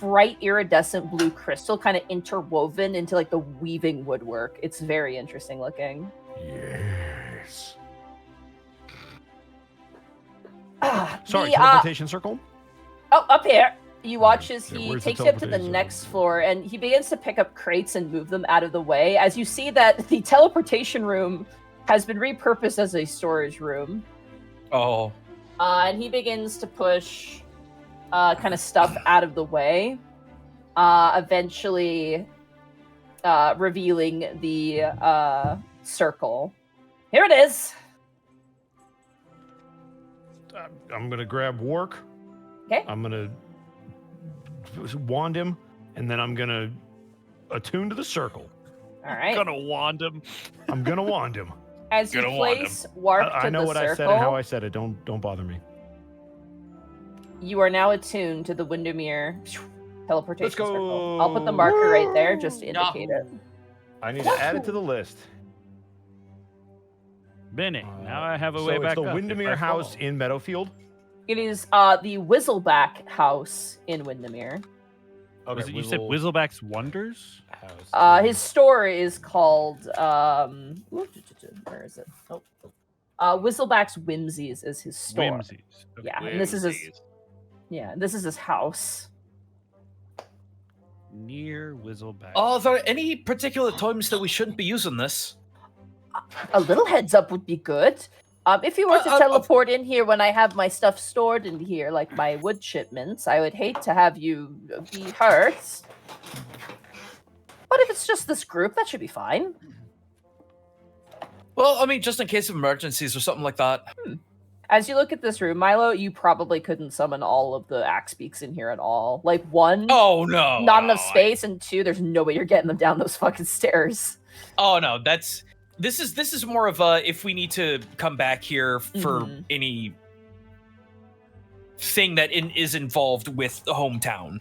S1: bright iridescent blue crystal kind of interwoven into like the weaving woodwork. It's very interesting looking.
S8: Yes.
S6: Sorry,
S1: The,
S6: teleportation circle?
S1: Oh, up here. You watch as
S8: Yeah,
S1: he
S8: where's the
S1: takes you up to the
S8: teleportation
S1: next
S8: zone?
S1: floor, and he begins to pick up crates and move them out of the way. As you see that the teleportation room has been repurposed as a storage room.
S3: Oh.
S1: And he begins to push kind of stuff out of the way. Eventually, revealing the circle. Here it is.
S6: I'm gonna grab Wark.
S1: Okay.
S6: I'm gonna wand him, and then I'm gonna attune to the circle.
S1: All right.
S2: Gonna wand him.
S6: I'm gonna wand him.
S1: As you
S2: Gonna wand
S1: place Warp to
S6: I know
S1: the
S6: what
S1: circle,
S6: I said and how I said it. Don't bother me.
S1: you are now attuned to the Windermere teleportation
S6: Let's go.
S1: circle. I'll put the marker right there just to indicate it.
S6: I need to add it to the list.
S2: Benny, now I have a way
S6: so
S2: back
S6: it's the
S2: up if
S6: Windermere
S2: I
S6: house
S2: fall.
S6: in Meadowfield.
S1: It is the Whistleback house in Windermere.
S2: Was it, you said Whistleback's Wonders?
S1: His store is called where is it? Oh. Whistleback's Whimsies is his store.
S2: Whimsies. Okay.
S1: Yeah, and this is his house.
S2: Near Whistleback.
S3: Are there any particular times that we shouldn't be using this?
S1: A little heads up would be good. If you were to teleport in here when I have my stuff stored in here, like my wood shipments, I would hate to have you be hurt. But if it's just this group, that should be fine.
S3: Well, I mean, just in case of emergencies or something like that.
S1: As you look at this room, Milo, you probably couldn't summon all of the axe beaks in here at all. Like, one,
S3: Oh no!
S1: not enough
S3: no,
S1: space, and two, there's no way you're getting them down those fucking stairs.
S3: Oh no, this is more of a if we need to come back here for
S1: Mhm.
S3: any thing that is involved with the hometown.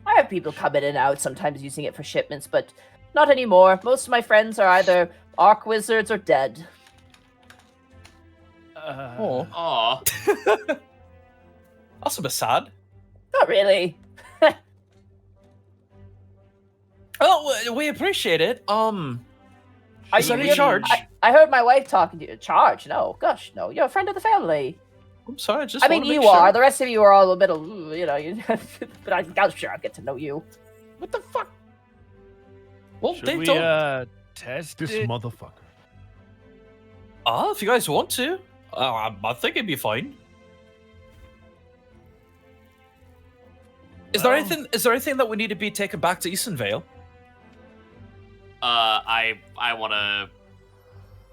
S1: I have people come in and out, sometimes using it for shipments, but not anymore. Most of my friends are either arc wizards or dead.
S5: Aw.
S3: Also, a sad.
S1: Not really.
S3: Oh, we appreciate it.
S1: Are
S3: Is there
S1: you
S3: any charge?
S1: I heard my wife talking to you. Charge? No, gosh, no. You're a friend of the family.
S3: I'm sorry, just.
S1: I mean,
S3: wanna
S1: you
S3: make
S1: are.
S3: sure.
S1: The rest of you are all a bit of, you know. But I'm sure I'll get to know you.
S3: What the fuck? Well,
S2: Should
S3: they
S2: we
S3: don't.
S2: test
S6: This
S2: it?
S6: motherfucker.
S3: If you guys want to, I think it'd be fine. Is there
S2: Well-
S3: anything? Is there anything that we need to be taken back to Eastonvale?
S5: I want to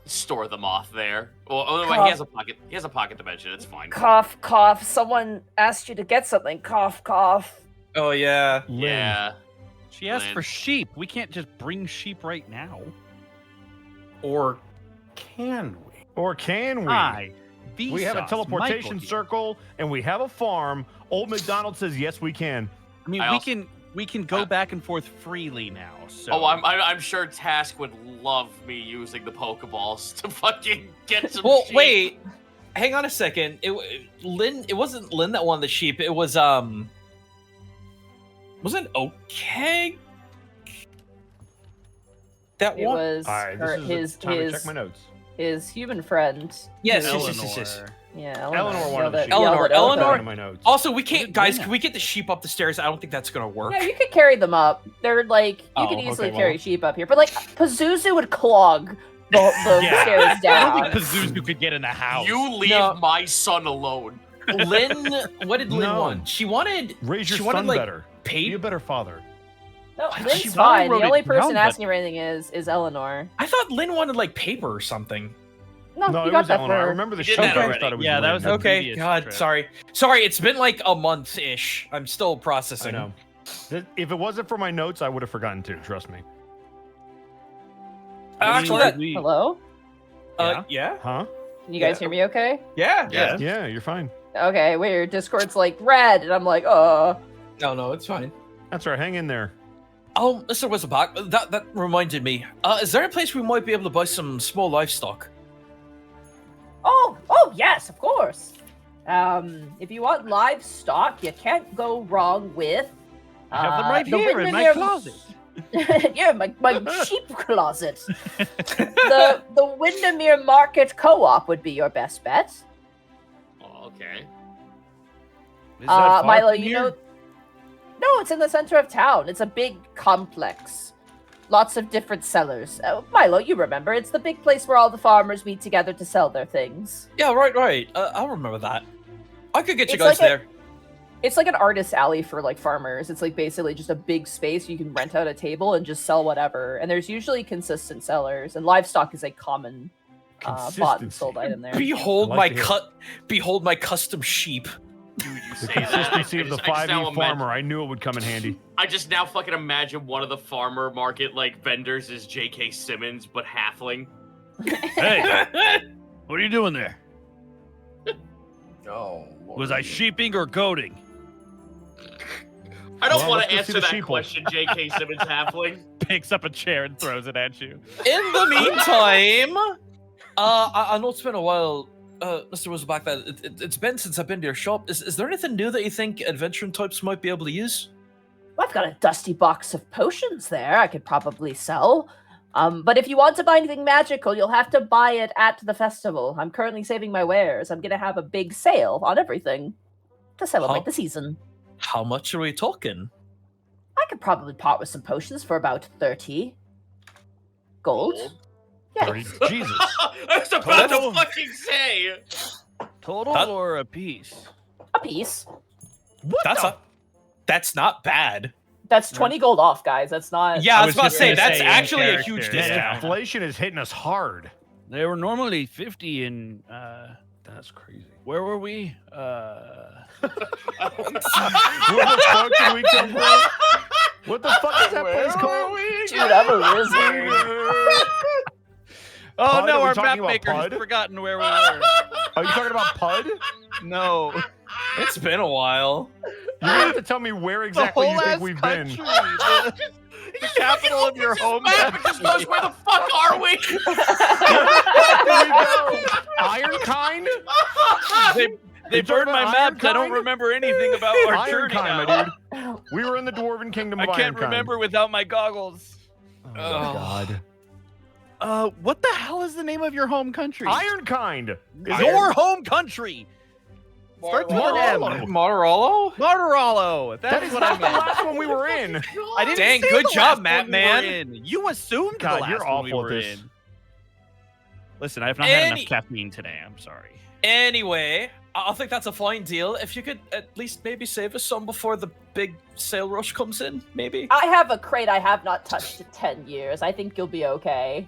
S5: store them off there. Well, oh, wait,
S1: Cough.
S5: he has a pocket dimension. It's fine.
S1: Cough, cough. Someone asked you to get something. Cough, cough.
S3: Oh yeah.
S5: Yeah.
S2: She asked for
S5: Lynn.
S2: sheep. We can't just bring sheep right now.
S4: Or can we?
S6: Or can we?
S2: Hi.
S6: We have a
S2: Vsauce,
S6: teleportation
S2: Michael here.
S6: circle, and we have a farm. Old McDonald says yes, we can.
S2: I mean,
S5: I
S2: we
S5: also-
S2: can go back and forth freely now. So.
S5: Oh, I'm sure Task would love me using the Pokeballs to fucking get some.
S3: Well,
S5: sheep.
S3: wait. Hang on a second. Lynn. It wasn't Lynn that wanted the sheep. It was Wasn't okay. That
S1: It
S3: one.
S1: was
S6: All right,
S1: her,
S6: this is the time to check my
S1: his
S6: notes.
S1: his human friend.
S3: Yes,
S1: who-
S3: yes, yes, yes.
S1: Yeah,
S6: Eleanor wanted the sheep.
S3: Eleanor,
S6: Put
S3: Eleanor-
S6: that in my notes.
S3: Also, we
S2: What
S3: can't,
S2: did
S3: guys.
S2: Lynn
S3: Can we get the sheep up the stairs? I don't think that's gonna work.
S1: Yeah, you could carry them up. They're like you
S3: Oh,
S1: can easily
S3: okay,
S1: carry
S3: well.
S1: sheep up here, but like Pazuzu would clog the
S2: Yeah.
S1: stairs
S2: I don't
S1: down.
S2: think Pazuzu could get in the house.
S5: You leave
S3: No.
S5: my son alone.
S3: Lynn, what did Lynn
S6: No.
S3: want? She wanted.
S6: Raise your
S3: she wanted
S6: son
S3: like
S6: better. Be
S3: paper.
S6: a better father.
S1: No,
S3: She
S1: Lynn's
S2: probably
S1: fine.
S2: wrote
S1: The only
S2: it down,
S1: person
S2: but-
S1: asking for anything is Eleanor.
S3: I thought Lynn wanted like paper or something.
S1: No,
S6: No,
S1: you
S6: it
S1: got
S6: was
S1: that
S6: Eleanor. I
S1: for
S6: remember the
S5: You did
S6: show.
S5: that
S6: I
S5: already.
S6: thought it was
S2: Yeah, that
S6: Lynn.
S2: was the
S3: Okay,
S2: previous
S3: God,
S2: trip.
S3: sorry. It's been like a month ish. I'm still
S6: I
S3: processing.
S6: know. If it wasn't for my notes, I would have forgotten too. Trust me.
S3: Actually,
S2: Did
S3: that,
S2: we-
S1: Hello?
S3: yeah,
S6: Huh?
S1: Can you guys
S3: Yeah.
S1: hear me okay?
S3: yeah.
S5: Yeah.
S6: Yeah, you're fine.
S1: Okay, weird. Discord's like red, and I'm like,
S3: No, it's fine.
S6: That's right. Hang in there.
S3: Oh, Mr. Whistleback, that reminded me. Is there a place we might be able to buy some small livestock?
S1: Oh, yes, of course. If you want livestock, you can't go wrong with.
S2: I have them right
S1: the
S2: here in my
S1: Windermere-
S2: closet.
S1: yeah, my sheep closet. the Windermere Market Co-op would be your best bet.
S5: Oh, okay.
S2: Is that far
S1: Milo,
S2: from
S1: you
S2: here?
S1: know. No, it's in the center of town. It's a big complex. Lots of different sellers. Milo, you remember, it's the big place where all the farmers meet together to sell their things.
S3: Yeah, right. I'll remember that. I could get you
S1: It's
S3: guys
S1: like a-
S3: there.
S1: It's like an artist alley for like farmers. It's like basically just a big space you can rent out a table and just sell whatever. And there's usually consistent sellers, and livestock is a common bought and sold item there.
S3: Behold
S6: I like
S3: behold my custom sheep.
S5: Dude, you
S6: The
S5: say that.
S6: consistency of the
S5: I just now
S6: 5e farmer. I knew it would come in handy.
S5: I just now fucking imagine one of the farmer market like vendors is J.K. Simmons, but halfling.
S2: Hey, what are you doing there?
S4: Oh.
S2: Was I sheeping or goading?
S5: I don't
S6: Well,
S5: want
S6: let's
S5: to
S6: go see
S5: answer
S6: the
S5: that
S6: sheeple.
S5: question, J.K. Simmons halfling.
S2: Picks up a chair and throws it at you.
S3: In the meantime, I know it's been a while, Mr. Whistleback, that it's been since I've been to your shop. Is there anything new that you think adventuring types might be able to use?
S1: I've got a dusty box of potions there I could probably sell. But if you want to buy anything magical, you'll have to buy it at the festival. I'm currently saving my wares. I'm going to have a big sale on everything to celebrate
S3: Huh?
S1: the season.
S3: How much are we talking?
S1: I could probably part with some potions for about 30 gold. Yeah.
S6: Jesus.
S5: I was about to fucking say.
S2: Total
S3: That-
S2: or a piece?
S1: A piece.
S3: That's not bad.
S1: That's 20 gold off, guys. That's not.
S3: Yeah, I was
S2: was
S3: about to
S2: just
S3: say
S2: gonna
S3: that's
S2: say in
S3: actually a
S2: character.
S3: huge
S2: Yeah.
S3: discount.
S6: Inflation is hitting us hard.
S2: They were normally 50 in
S6: That's crazy.
S2: where were we?
S6: Where the fuck did we come from? What the fuck is that place called?
S1: Dude, I'm a wizard.
S2: Oh
S6: Pud?
S2: no,
S6: Are we
S2: our
S6: talking
S2: map
S6: about
S2: maker has
S6: Pud?
S2: forgotten where we were.
S6: Are you talking about Pud?
S2: No.
S3: It's been a while.
S6: You have to tell me where exactly you think we've been.
S2: The capital of your home
S5: Map just goes, where the fuck are we?
S6: Where we go? Ironkind?
S2: They
S6: You
S2: burned
S6: talking
S2: my
S6: about
S2: maps. I don't
S6: Ironkind?
S2: remember anything about our journey
S6: Ironkind,
S2: now.
S6: my dude. We were in the Dwarven Kingdom
S2: I
S6: of
S2: can't
S6: Ironkind.
S2: remember without my goggles.
S6: Oh my god.
S2: What the hell is the name of your home country?
S6: Ironkind. Is
S2: Your home country. Starts with an M.
S3: Martarolo?
S2: Martarolo.
S6: That
S2: That's
S6: is
S2: what
S6: not
S2: I
S6: the
S2: meant.
S6: last one we were in.
S2: I didn't
S3: Dang,
S2: say
S3: good
S2: the
S3: job,
S2: last
S3: Matt,
S2: one we
S3: man.
S2: were in. You assumed
S6: God,
S2: the last
S6: you're
S2: one we
S6: awful at
S2: were
S6: this.
S2: in. Listen, I have not had enough
S3: Any-
S2: caffeine today. I'm sorry.
S3: Anyway, I think that's a fine deal. If you could at least maybe save us some before the big sale rush comes in, maybe?
S1: I have a crate I have not touched in 10 years. I think you'll be okay.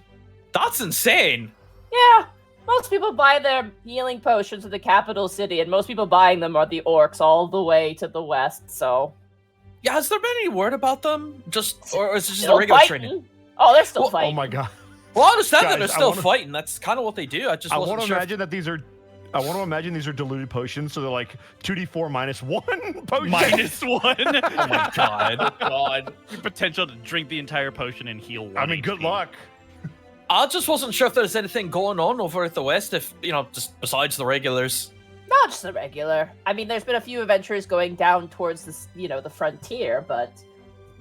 S3: That's insane.
S1: Yeah. Most people buy their healing potions in the capital city, and most people buying them are the orcs all the way to the west, so.
S3: Yeah, has there been any word about them? Or is it just a
S1: Still
S3: regular
S1: fighting.
S3: training?
S1: Oh, they're still
S3: Well,
S1: fighting.
S6: Oh my god.
S3: Well, I understand that
S6: Guys,
S3: they're
S6: I
S3: still
S6: wanna-
S3: fighting. That's kind of what they do. I just
S6: I
S3: wasn't
S6: want to
S3: sure.
S6: imagine that these are. I want to imagine these are diluted potions, so they're like 2d4 minus 1 potion.
S2: -1.
S3: Oh my god.
S5: God.
S2: Your potential to drink the entire potion and heal 1
S6: I mean, good
S2: HP.
S6: luck.
S3: I just wasn't sure if there's anything going on over at the west, if, just besides the regulars.
S1: Not just the regular. I mean, there's been a few adventurers going down towards this, the frontier, but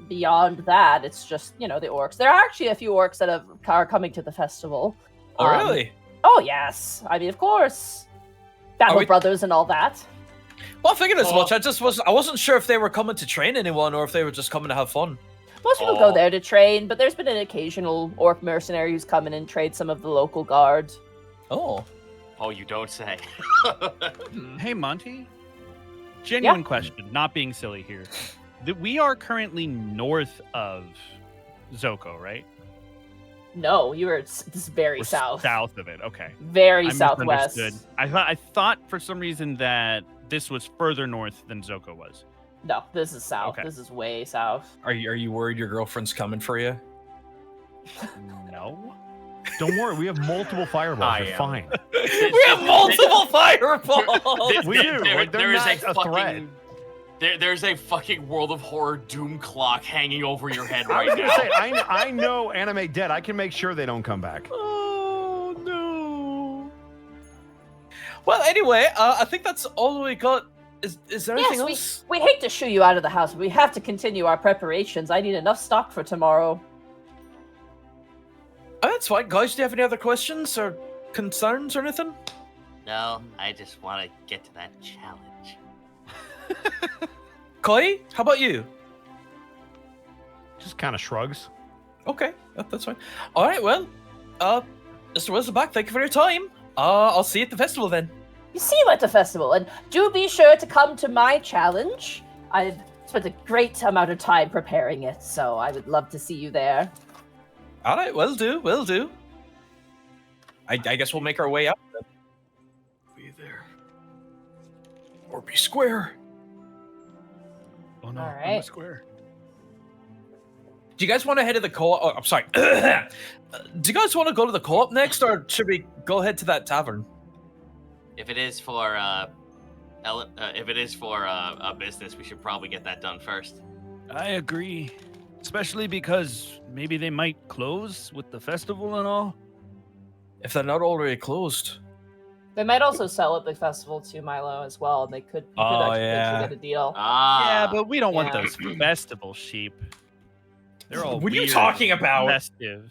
S1: beyond that, it's just, the orcs. There are actually a few orcs that are coming to the festival.
S3: Oh, really?
S1: Oh, yes. I mean, of course. Battle
S3: we-
S1: Brothers and all that.
S3: Well, I figured as
S5: Oh.
S3: much. I wasn't sure if they were coming to train anyone or if they were just coming to have fun.
S1: Most people go there to train, but there's been an occasional orc mercenary who's come in and trade some of the local guard.
S3: Oh.
S5: Oh, you don't say.
S2: Hey, Monty. Genuine question, not being silly here. We are currently north of Zoko, right?
S1: No, this is very
S2: We're
S1: south.
S2: South of it. Okay.
S1: Very
S2: I
S1: southwest.
S2: misunderstood. I thought for some reason that this was further north than Zoko was.
S1: No, this is south.
S2: Okay.
S1: This is way south.
S3: Are you worried your girlfriend's coming for you?
S2: No.
S6: Don't worry, we have multiple fireballs. You're fine.
S3: We have multiple fireballs!
S6: We do. Like, they're
S5: there is
S6: not
S5: a
S6: a
S5: fucking.
S6: threat.
S5: There's a fucking World of Horror doom clock hanging over your head
S6: I was
S5: right
S6: gonna
S5: now.
S6: say, I know Anime Dead. I can make sure they don't come back.
S3: Oh, no. Well, anyway, I think that's all we got. Is there anything
S1: Yes,
S3: else?
S1: we hate to shoo you out of the house, but we have to continue our preparations. I need enough stock for tomorrow.
S3: Oh, that's fine. Guys, do you have any other questions or concerns or anything?
S5: No, I just want to get to that challenge.
S3: Koi, how about you?
S6: Just kind of shrugs.
S3: Okay, that's fine. All right, well, Mr. Whistleback, thank you for your time. I'll see you at the festival then.
S1: you see you at the festival, and do be sure to come to my challenge. I've spent a great amount of time preparing it, so I would love to see you there.
S3: All right, will do. I guess we'll make our way up.
S8: Be there. Or be square.
S2: Oh no,
S1: All
S2: I'm a
S1: right.
S2: square.
S3: Do you guys want to head to the co-op? Oh, I'm sorry. Do you guys want to go to the co-op next, or should we go ahead to that tavern?
S5: If it is for a business, we should probably get that done first.
S2: I agree. Especially because maybe they might close with the festival and all.
S3: If they're not already closed.
S1: They might also sell at the festival to Milo as well, and you could actually get a deal.
S2: Yeah, but we don't want
S1: Yeah.
S2: those festival sheep. They're all
S3: What are you
S2: weird
S3: talking
S2: and
S3: about?
S2: Festive.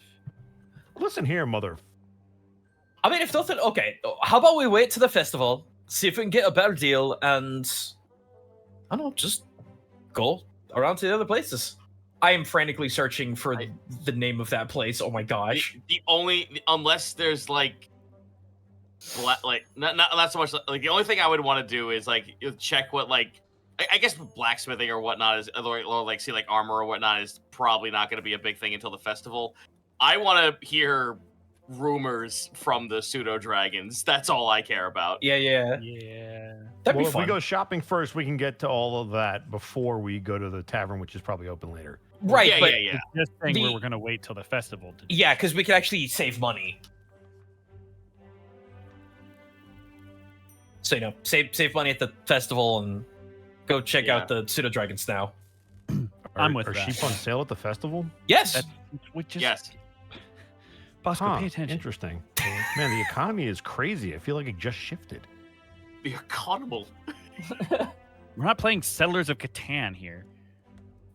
S6: Listen here, mother.
S3: I mean, if nothing, okay. How about we wait to the festival, see if we can get a better deal, and I don't know, just go around to the other places. I am frantically searching for the name of that place. Oh my gosh!
S5: The only unless there's like not so much like the only thing I would want to do is like check what like I guess blacksmithing or whatnot is or like see like armor or whatnot is probably not going to be a big thing until the festival. I want to hear rumors from the pseudo dragons. That's all I care about.
S3: Yeah.
S2: Yeah.
S3: That'd
S6: Well,
S3: be
S6: if
S3: fun.
S6: we go shopping first, we can get to all of that before we go to the tavern, which is probably open later.
S3: Right,
S5: Yeah,
S3: but
S5: yeah.
S2: Just saying
S3: The-
S2: we're going to wait till the festival. To
S3: yeah, because we could actually save money. So save money at the festival and go check out the pseudo dragons now.
S2: I'm with
S6: Are
S2: that.
S6: sheep on sale at the festival?
S3: Yes.
S2: That- we just,
S5: Yes.
S2: Bosco,
S6: Huh,
S2: pay attention.
S6: interesting. Man, the economy is crazy. I feel like it just shifted.
S5: The economy.
S2: We're not playing Settlers of Catan here.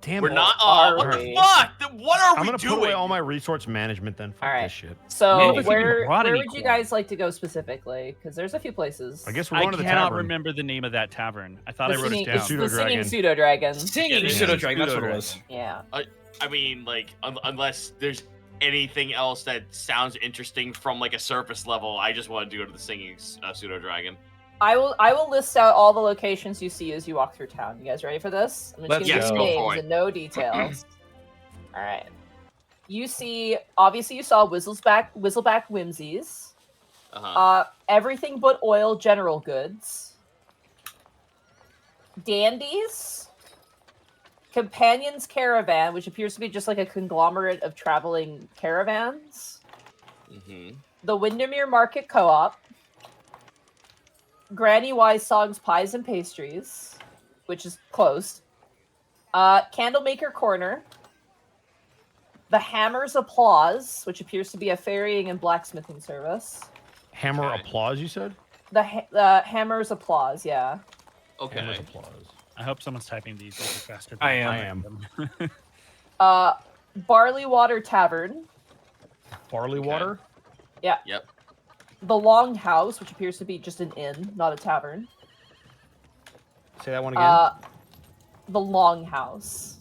S6: Damn
S5: We're
S6: it.
S5: not.
S1: are
S5: What
S1: we?
S5: the fuck? What are
S6: I'm
S5: we
S6: gonna
S5: doing?
S6: put away all my resource management then. Fuck
S1: All right.
S6: this shit.
S1: So
S2: None of us even
S1: where
S2: brought any
S1: would you
S2: corn.
S1: guys like to go specifically? Because there's a few places.
S6: I guess we're
S2: I
S6: going to the
S2: cannot
S6: tavern.
S2: remember the name of that tavern. I thought I wrote
S1: singing,
S2: it down.
S1: it's
S6: Pseudo
S1: the singing
S6: dragon.
S1: pseudo dragon.
S3: Singing
S2: Yeah,
S3: pseudo
S2: yeah,
S3: dragon. That's what it
S2: pseudo
S3: was.
S1: Yeah.
S5: I mean, like, unless there's anything else that sounds interesting from like a surface level, I just want to go to the singing pseudo dragon.
S1: I will list out all the locations you see as you walk through town. You guys ready for this? I'm
S3: Let's
S1: just
S5: go.
S1: gonna give
S5: Go
S1: you
S5: for
S1: names
S5: it.
S1: and no details. All right. You see, obviously, you saw Whistleback Whimsies. Everything but oil general goods. Dandies. Companions Caravan, which appears to be just like a conglomerate of traveling caravans.
S5: Mm-hmm.
S1: The Windermere Market Co-op. Granny Wise Song's Pies and Pastries, which is closed. Candlemaker Corner. The Hammer's Applause, which appears to be a ferrying and blacksmithing service.
S6: Hammer
S5: Okay.
S6: applause, you said?
S1: The Hammer's Applause, yeah.
S5: Okay.
S6: Hammer's applause.
S2: I hope someone's typing these a little faster.
S3: I
S2: than
S3: am.
S1: Barley Water Tavern.
S6: Barley
S5: Okay.
S6: water?
S5: Yep.
S1: The Long House, which appears to be just an inn, not a tavern.
S6: Say that one again.
S1: The Long House.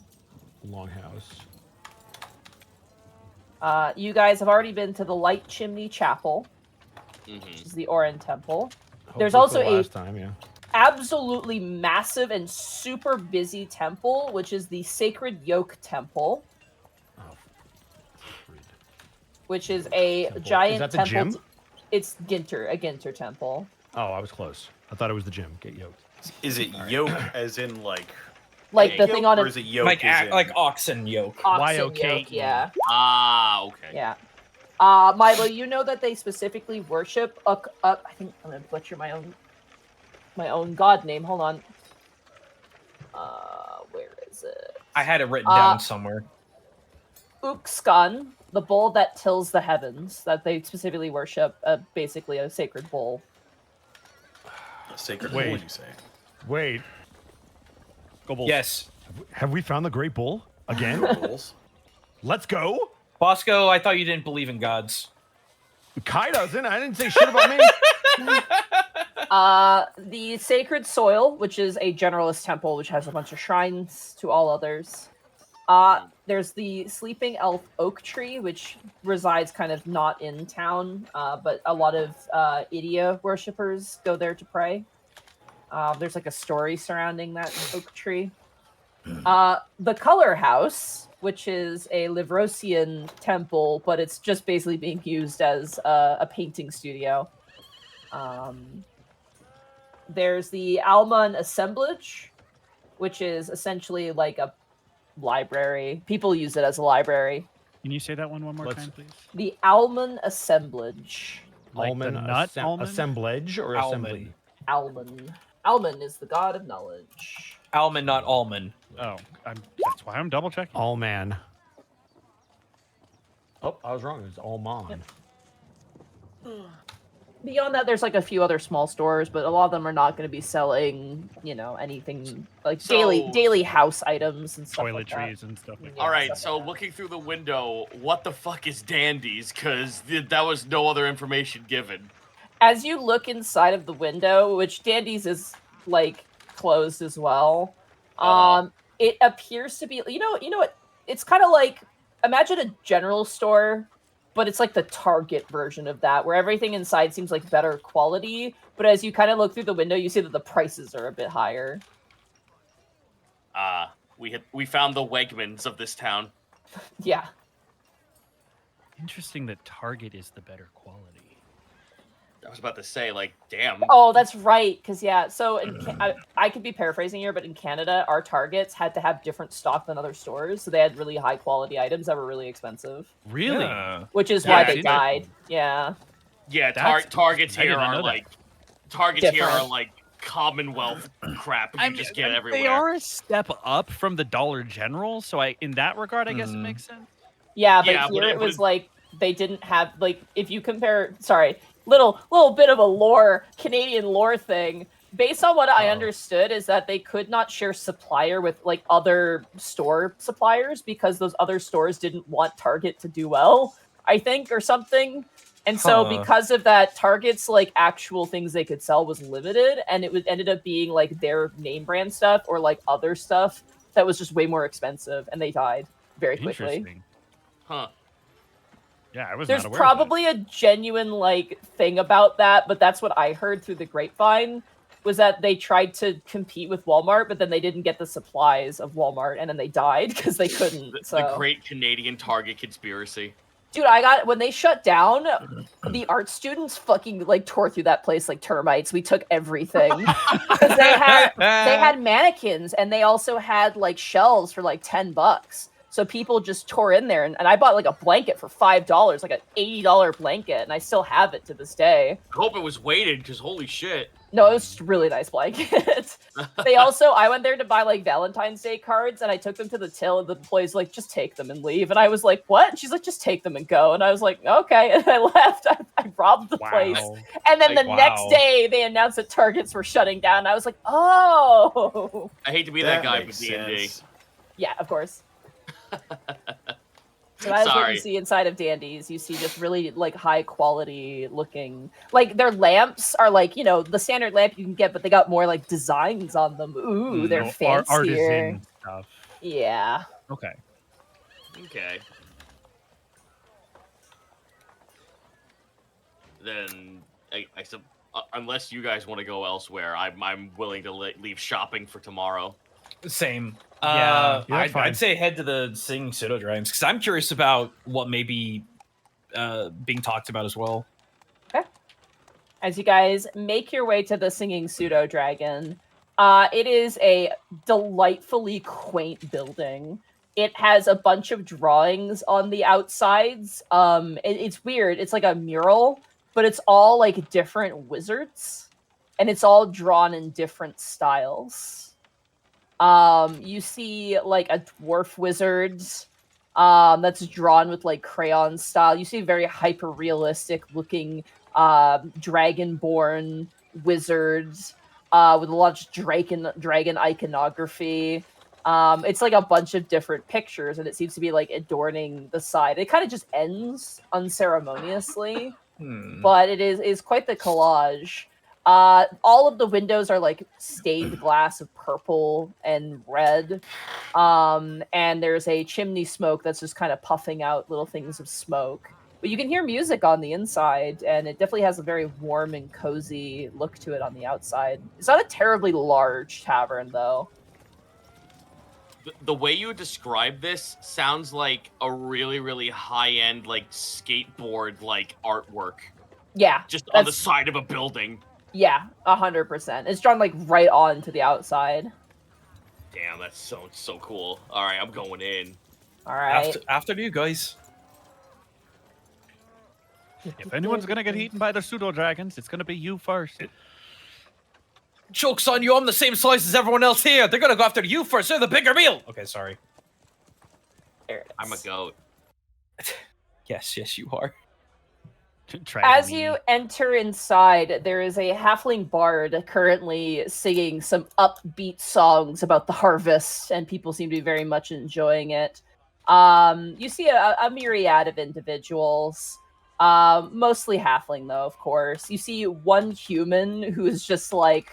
S6: Longhouse.
S1: You guys have already been to the Light Chimney Chapel,
S5: Mm-hmm.
S1: which is the Orin Temple.
S6: Hopefully
S1: There's
S6: for
S1: also
S6: the
S1: a-
S6: last time, yeah.
S1: Absolutely massive and super busy temple, which is the Sacred Yoke Temple,
S6: Oh, freak.
S1: which is a
S6: Temple.
S1: giant
S6: Is that the
S1: temple.
S6: gym?
S1: It's a Ginter temple.
S6: Oh, I was close. I thought it was the gym. Get yoked.
S4: Is it yoke as in like
S1: Like the
S4: yoke,
S1: thing on
S4: or
S1: a
S4: is it yoke
S3: Like
S4: as in
S3: like oxen yoke.
S1: oxen
S2: Y-O-K-E.
S1: yoke, yeah.
S5: Okay.
S1: Yeah. Milo, you know that they specifically worship I think I'm gonna butcher my own god name. Hold on. Where is it?
S3: I had it written down somewhere.
S1: Uxkan, the bull that tills the heavens, that they specifically worship, basically a sacred bull.
S4: a sacred
S6: Wait.
S4: bull, you say?
S6: Wait,
S3: Yes.
S6: have we found the Great Bull again?
S4: Bulls?
S6: Let's go.
S3: Bosco, I thought you didn't believe in gods.
S6: Kai doesn't. I didn't say shit about me.
S1: The Sacred Soil, which is a generalist temple which has a bunch of shrines to all others. There's the sleeping elf oak tree, which resides kind of not in town, but a lot of Idia worshippers go there to pray. There's like a story surrounding that oak tree. The Color House, which is a Livrosian temple, but it's just basically being used as a painting studio. There's the Alman Assemblage, which is essentially like a library. People use it as a library.
S2: Can you say that one more time, please?
S1: The Alman Assemblage.
S2: Like
S6: almond
S2: the nut almond?
S6: assemblage or assembly?
S1: Alman. Alman is the god of knowledge.
S3: Almond, not almond.
S2: Oh, that's why I'm double checking.
S6: All man. Oh, I was wrong. It's Alman.
S1: Beyond that, there's like a few other small stores, but a lot of them are not going to be selling, anything like daily house items and stuff like that.
S2: Toiletries and stuff like that.
S5: All right,
S1: stuff
S5: so
S1: like that.
S5: looking through the window, what the fuck is Dandy's? Because that was no other information given.
S1: As you look inside of the window, which Dandy's is like closed as well, it appears to be you know what? It's kind of like, imagine a general store, but it's like the Target version of that, where everything inside seems like better quality, but as you kind of look through the window, you see that the prices are a bit higher.
S5: We found the Wegmans of this town.
S1: Yeah.
S2: Interesting that Target is the better quality.
S5: I was about to say, like, damn.
S1: Oh, that's right. Because, so I could be paraphrasing here, but in Canada, our Targets had to have different stock than other stores. So they had really high quality items that were really expensive.
S2: Really?
S3: Yeah.
S1: Which is
S5: Yeah,
S1: why
S5: I
S1: they
S5: did.
S1: died. Yeah.
S5: Yeah,
S2: That's-
S5: Targets
S2: I did
S5: here
S2: not
S5: are
S2: know that.
S5: like Targets here are
S1: Different.
S5: like Commonwealth crap you just get everywhere.
S2: They are a step up from the Dollar General, so in that regard, I guess it
S3: Mhm.
S2: makes sense.
S1: Yeah, but
S5: Yeah,
S1: here
S5: but
S1: it
S5: it
S1: was
S5: was-
S1: like they didn't have if you compare little bit of a Canadian lore thing. Based on what I understood is that they could not share supplier with like other store suppliers because those other stores didn't want Target to do well, I think, or something. And so
S3: Huh.
S1: because of that, Target's like actual things they could sell was limited, and ended up being like their name brand stuff or like other stuff that was just way more expensive, and they died very quickly.
S2: Interesting.
S5: Huh.
S2: Yeah, I was
S1: There's
S2: not aware
S1: probably a genuine like thing about that, but that's what I heard through the grapevine, was that they tried to compete with Walmart, but then they didn't get the supplies of Walmart, and then they died because they couldn't.
S5: The great Canadian Target conspiracy.
S1: Dude, when they shut down, the art students fucking like tore through that place like termites. We took everything. 'Cause they had mannequins, and they also had like shelves for like $10. So people just tore in there, and I bought like a blanket for $5, like an $80 blanket, and I still have it to this day.
S5: I hope it was weighted, because holy shit.
S1: No, it was just a really nice blanket. I went there to buy like Valentine's Day cards, and I took them to the till, and the employee's like, just take them and leave. And I was like, what? And she's like, just take them and go. And I was like, okay. And I left. I robbed the
S2: that.
S1: place.
S2: Wow.
S1: And then
S3: Like,
S1: the next
S3: wow.
S1: day, they announced that Targets were shutting down. And I was like, oh.
S5: I hate to be that guy with D&D.
S1: Yeah, of course. So that is what
S5: Sorry.
S1: you see inside of Dandy's. You see just really like high quality looking, like their lamps are like, the standard lamp you can get, but they got more like designs on them. Ooh, they're
S2: No,
S1: fancier.
S2: artisan stuff.
S1: Yeah.
S2: Okay.
S5: Okay. Then, unless you guys want to go elsewhere, I'm willing to leave shopping for tomorrow.
S3: Same.
S6: Yeah, that's fine.
S3: I'd say head to the Singing Pseudo Dragons because I'm curious about what may be being talked about as well.
S1: As you guys make your way to the Singing Pseudo Dragon, it is a delightfully quaint building. It has a bunch of drawings on the outsides. It's weird. It's like a mural, but it's all like different wizards, and it's all drawn in different styles. You see like a dwarf wizard that's drawn with like crayon style. You see very hyper realistic looking dragonborn wizards with a lot of dragon iconography. It's like a bunch of different pictures, and it seems to be like adorning the side. It kind of just ends unceremoniously, but it is quite the collage. All of the windows are like stained glass of purple and red. And there's a chimney smoke that's just kind of puffing out little things of smoke. But you can hear music on the inside, and it definitely has a very warm and cozy look to it on the outside. It's not a terribly large tavern, though.
S5: The way you describe this sounds like a really, really high-end, like, skateboard, like, artwork.
S1: Yeah.
S5: Just on the side of a building.
S1: Yeah, 100%. It's drawn, like, right on to the outside.
S5: Damn, that sounds so cool. All right, I'm going in.
S1: All right.
S3: After you guys.
S2: If anyone's gonna get eaten by the pseudo dragons, it's gonna be you first.
S3: Joke's on you, I'm the same size as everyone else here. They're gonna go after you first. They're the bigger meal. Okay, sorry.
S1: There it is.
S5: I'm a goat.
S3: Yes, you are.
S1: As you enter inside, there is a halfling bard currently singing some upbeat songs about the harvest, and people seem to be very much enjoying it. You see a myriad of individuals. Mostly halfling, though, of course. You see one human who is just like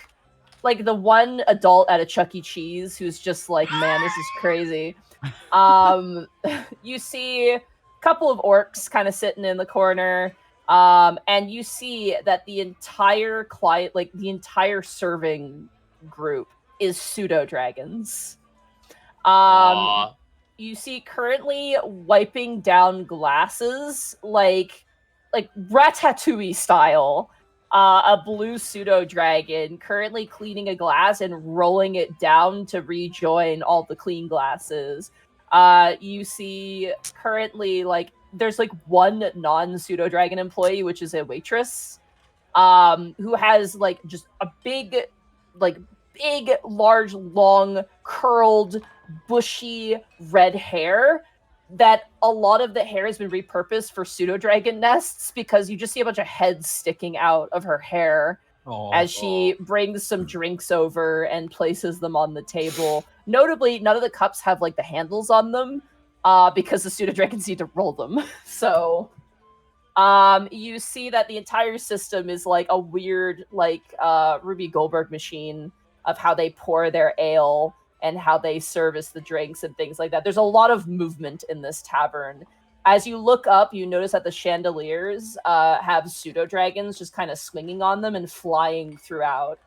S1: the one adult at a Chuck E. Cheese who's just like, man, this is crazy. You see a couple of orcs kind of sitting in the corner, and you see that the entire client, like the entire serving group, is pseudo dragons. You see currently wiping down glasses like Ratatouille style, a blue pseudo dragon currently cleaning a glass and rolling it down to rejoin all the clean glasses. You see currently there's one non pseudo dragon employee, which is a waitress, who has just a big, large, long, curled, bushy red hair. That a lot of the hair has been repurposed for pseudo dragon nests, because you just see a bunch of heads sticking out of her hair as she brings some drinks over and places them on the table. Notably, none of the cups have the handles on them, because the pseudo dragons need to roll them. So you see that the entire system is a weird Ruby Goldberg machine of how they pour their ale and how they service the drinks and things like that. There's a lot of movement in this tavern. As you look up, you notice that the chandeliers have pseudo dragons just kind of swinging on them and flying throughout.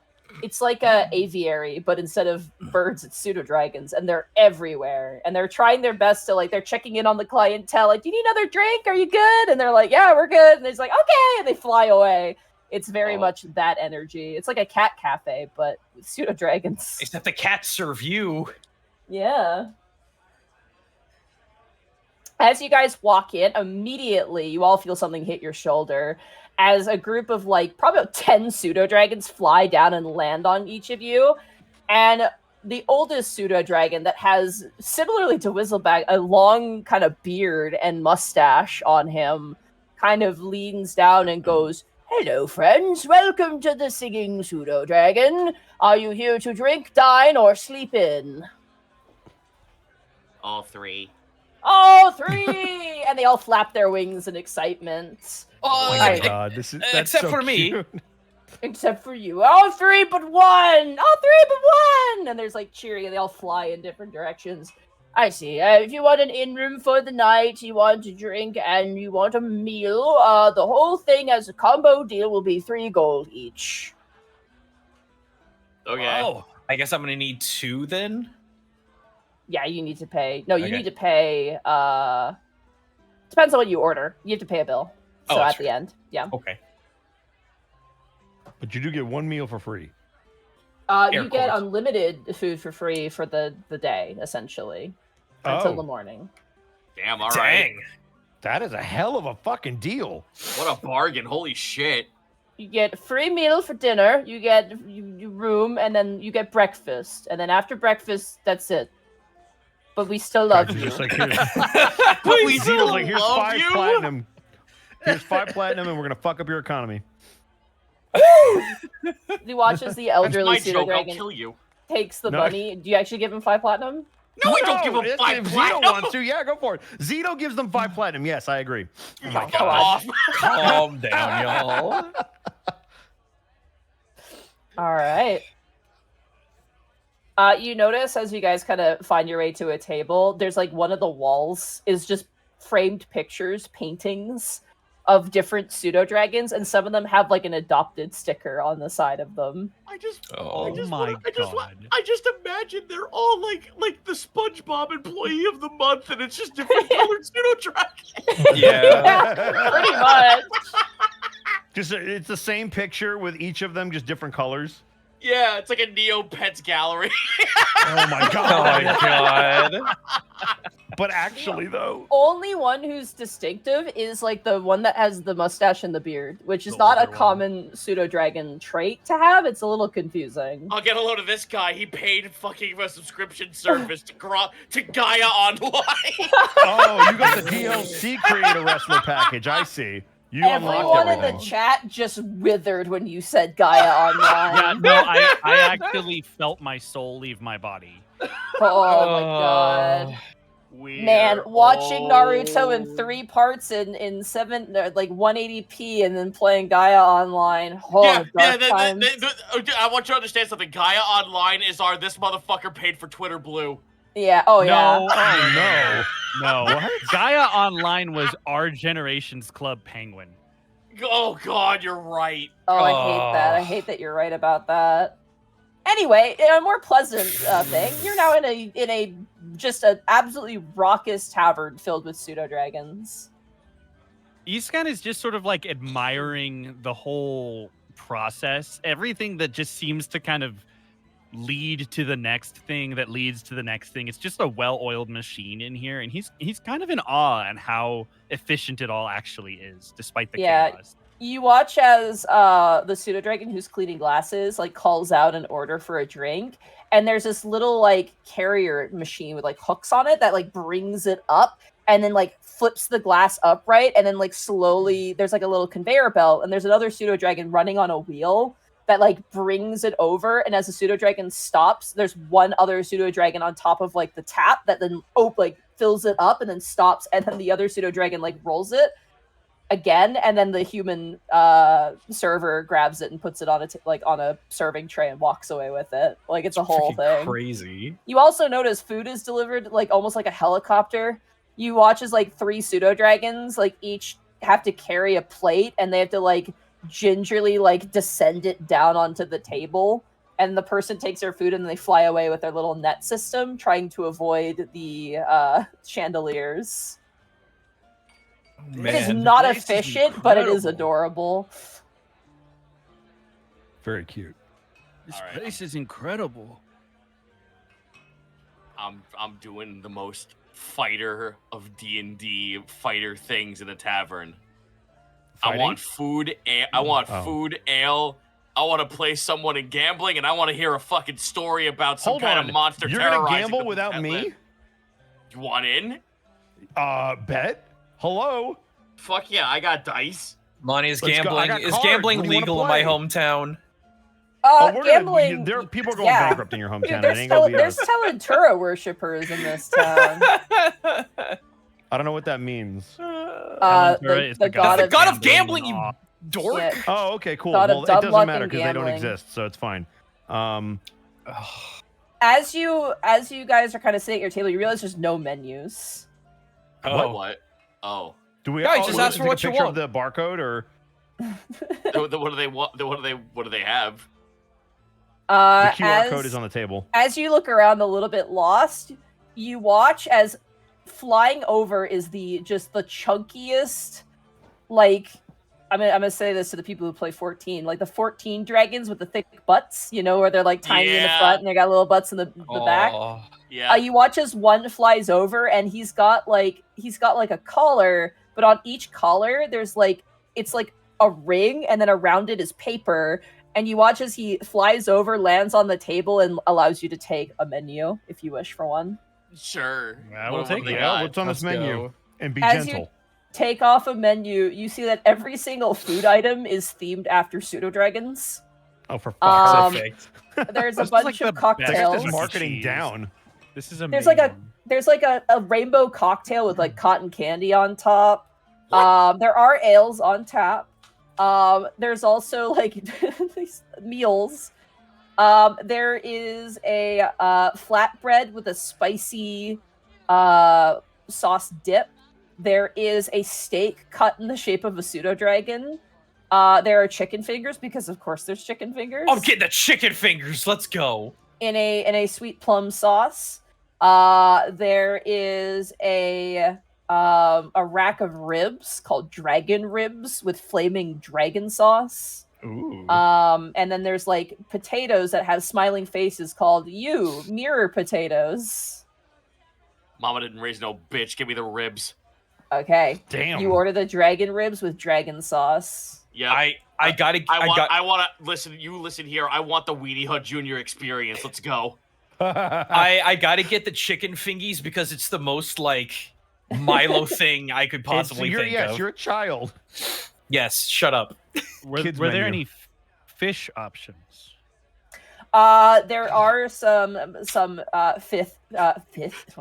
S1: It's like a aviary, but instead of birds, it's pseudo dragons, and they're everywhere. And they're trying their best to they're checking in on the clientele, do you need another drink? Are you good? And they're like, yeah, we're good. And it's okay, and they fly away. It's very much that energy. It's like a cat cafe, but with pseudo dragons.
S3: Except the cats serve you.
S1: Yeah. As you guys walk in, immediately you all feel something hit your shoulder as a group of probably about 10 pseudo dragons fly down and land on each of you. And the oldest pseudo dragon, that has, similarly to Whistleback, a long kind of beard and mustache on him, kind of leans down and goes, "Hello, friends. Welcome to the Singing Pseudo Dragon. Are you here to drink, dine, or sleep in?"
S5: All three.
S1: All three! And they all flap their wings in excitement.
S3: Oh
S6: my god, that's
S3: except
S6: so
S3: for me.
S6: cute.
S1: Except for you. All three but one! All three but one! And there's cheering, and they all fly in different directions. I see. If you want an in-room for the night, you want to drink, and you want a meal, the whole thing as a combo deal will be 3 gold each.
S5: Okay.
S3: Oh, I guess I'm gonna need 2 then.
S1: Yeah, you need to pay. No, you
S3: Okay.
S1: need to pay. Depends on what you order. You have to pay a bill. So
S3: Oh,
S1: at
S3: that's
S1: the
S3: right.
S1: end, yeah.
S3: Okay.
S6: But you do get 1 meal for free.
S1: You
S3: Air
S1: get
S3: quotes.
S1: unlimited food for free for the day, essentially, until the morning.
S5: Damn, all right.
S3: Dang.
S6: That is a hell of a fucking deal.
S5: What a bargain. Holy shit.
S1: You get a free meal for dinner. You get your room, and then you get breakfast. And then after breakfast, that's it. But we still love
S6: Guys are
S1: you.
S6: just here's,
S5: We
S6: Zeno's
S5: still
S6: here's
S5: love
S6: 5
S5: you.
S6: platinum. Here's 5 platinum, and we're gonna fuck up your economy.
S1: He watches the
S5: That's
S1: elderly
S5: my
S1: pseudo
S5: joke. I'll
S1: dragon
S5: kill you.
S1: takes the
S6: No.
S1: money. Do you actually give him 5 platinum?
S5: No, I don't give him
S6: if
S5: 5
S6: Zeno
S5: platinum.
S6: wants to, yeah, go for it. Zeno gives them 5 platinum. Yes, I agree.
S5: Oh my
S1: God.
S5: god.
S3: Calm down, y'all.
S1: All right. You notice as you guys kind of find your way to a table, there's like one of the walls is just framed pictures, paintings of different pseudo dragons, and some of them have like an adopted sticker on the side of them.
S5: I just
S2: my God.
S5: I just imagine they're all like the SpongeBob employee of the month, and it's just different colored pseudo dragons.
S3: Yeah.
S1: Pretty much.
S6: Just it's the same picture with each of them, just different colors.
S5: Yeah, it's like a Neopets gallery.
S6: Oh my
S3: Oh
S6: god!
S3: my god.
S6: But actually, though,
S1: Only one who's distinctive is like the one that has the mustache and the beard, which is
S2: The
S1: not a
S2: older one.
S1: common pseudo dragon trait to have. It's a little confusing.
S5: I'll get a load of this guy. He paid fucking a subscription service to Gaia Online.
S6: oh, you got the DLC creator wrestler package. I see. You unlocked
S1: Everyone in
S6: everything.
S1: the chat just withered when you said Gaia
S2: Yeah,
S1: Online.
S2: no, I actually felt my soul leave my body.
S1: Oh my god. Man, watching Naruto in 3 parts in 180p and then playing Gaia Online. Oh, dark times.
S5: I want you to understand something. Gaia Online is our this motherfucker paid for Twitter Blue.
S1: Yeah, oh yeah.
S2: No,
S6: Oh no!
S2: no.
S6: What?
S2: Gaia Online was our generation's Club Penguin.
S5: Oh god, you're right.
S1: Oh, I hate that. I hate that you're right about that. Anyway, in a more pleasant thing, you're now in a just an absolutely raucous tavern filled with pseudo dragons.
S2: Eastcan is just sort of like admiring the whole process, everything that just seems to kind of lead to the next thing that leads to the next thing. It's just a well-oiled machine in here, and he's kind of in awe at how efficient it all actually is, despite the chaos.
S1: You watch as the pseudo dragon who's cleaning glasses like calls out an order for a drink, and there's this little like carrier machine with like hooks on it that like brings it up and then like flips the glass upright, and then like slowly there's like a little conveyor belt, and there's another pseudo dragon running on a wheel that like brings it over, and as the pseudo dragon stops, there's one other pseudo dragon on top of like the tap that then fills it up and then stops, and then the other pseudo dragon like rolls it again, and then the human server grabs it and puts it on on a serving tray and walks away with it. Like it's a whole thing.
S3: Crazy.
S1: You also notice food is delivered like almost like a helicopter. You watch as like 3 pseudo dragons like each have to carry a plate, and they have to like gingerly like descend it down onto the table, and the person takes their food and they fly away with their little net system, trying to avoid the chandeliers.
S3: Man,
S1: it is not
S2: place is
S1: efficient, but it is
S2: incredible.
S1: adorable.
S6: Very cute.
S2: This
S5: All right,
S2: place is incredible.
S5: I'm doing the most fighter of D&D fighter things in the tavern.
S6: Fighting?
S5: I want food. I want
S6: Oh.
S5: food, ale. I want to play someone in gambling, and I want to hear a fucking story about some
S6: Hold
S5: kind
S6: on.
S5: of monster
S6: You're gonna
S5: terrorizing
S6: gamble
S5: the
S6: without
S5: pet
S6: me?
S5: land. You want in?
S6: Bet. Hello.
S5: Fuck yeah, I got dice.
S3: Money is
S6: Let's go. I
S3: gambling.
S6: got
S3: Is
S6: cards.
S3: gambling
S6: What do you wanna
S3: legal in my
S6: play?
S3: hometown?
S6: We're
S1: Gambling.
S6: Gonna, there are people going
S1: yeah.
S6: bankrupt in your hometown.
S1: Dude,
S6: It
S1: there's,
S6: ain't gonna be
S1: there's
S6: us.
S1: Talentura worshippers in this town.
S6: I don't know what that means.
S2: Talentura is
S1: the god
S3: the
S1: of
S3: god of gambling, you
S2: Aw.
S3: dork.
S1: Yeah.
S6: Oh, okay, cool.
S1: God of
S6: Well, it
S1: dumb
S6: doesn't
S1: luck
S6: matter
S1: and
S6: because they don't
S1: gambling.
S6: exist, so it's fine.
S1: As you guys are kind of sitting at your table, you realize there's no menus.
S5: What? Oh.
S6: Do we?
S3: Guys, just ask for
S6: take
S3: what
S6: a
S3: you
S6: picture
S3: want.
S6: of the barcode, or
S5: What do they want? What do they have?
S6: the QR
S1: As,
S6: code is on the table?
S1: as you look around a little bit lost, you watch as flying over is the chunkiest, like I'm gonna say this to the people who play 14, like the 14 dragons with the thick butts, you know, where they're like tiny in the
S5: Yeah.
S1: front and they got little butts in the back.
S3: Oh,
S5: Yeah.
S1: You watch as one flies over and he's got like a collar, but on each collar there's like it's like a ring, and then around it is paper. And you watch as he flies over, lands on the table, and allows you to take a menu if you wish for one.
S5: Sure.
S2: Yeah, we'll
S5: What
S2: take
S5: do they
S2: it.
S5: got?
S6: What's on this
S3: let's
S6: menu?
S3: go.
S6: And be
S1: As you-
S6: gentle.
S1: Take off a menu, you see that every single food item is themed after pseudo dragons.
S6: Oh, for fuck's sake!
S3: Perfect.
S1: There's a
S2: This is
S1: bunch
S2: like
S1: of
S2: the best
S6: They got
S1: cocktails.
S6: this marketing
S2: Cheese.
S6: down.
S2: This is
S1: There's
S2: amazing.
S1: like a rainbow cocktail with like cotton candy on top. There are ales on tap. There's also like these meals. There is a flatbread with a spicy sauce dip. There is a steak cut in the shape of a pseudo dragon. There are chicken fingers because, of course, there's chicken fingers.
S3: I'm getting the chicken fingers. Let's go.
S1: In a sweet plum sauce. There is a rack of ribs called dragon ribs with flaming dragon sauce.
S6: Ooh.
S1: And then there's like potatoes that have smiling faces called mirror potatoes.
S5: Mama didn't raise no bitch. Give me the ribs.
S1: Okay.
S6: Damn.
S1: You order the dragon ribs with dragon sauce.
S5: Yeah.
S3: I gotta.
S5: I want to listen. You listen here. I want the Weenie Hut Jr. experience. Let's go.
S3: I gotta get the chicken fingies because it's the most like Milo thing I could possibly think
S6: yes,
S3: of.
S6: you're a child.
S3: Yes, shut up.
S2: Were
S6: Kids
S2: there
S6: menu.
S2: any fish options?
S1: There are some fifth. Oh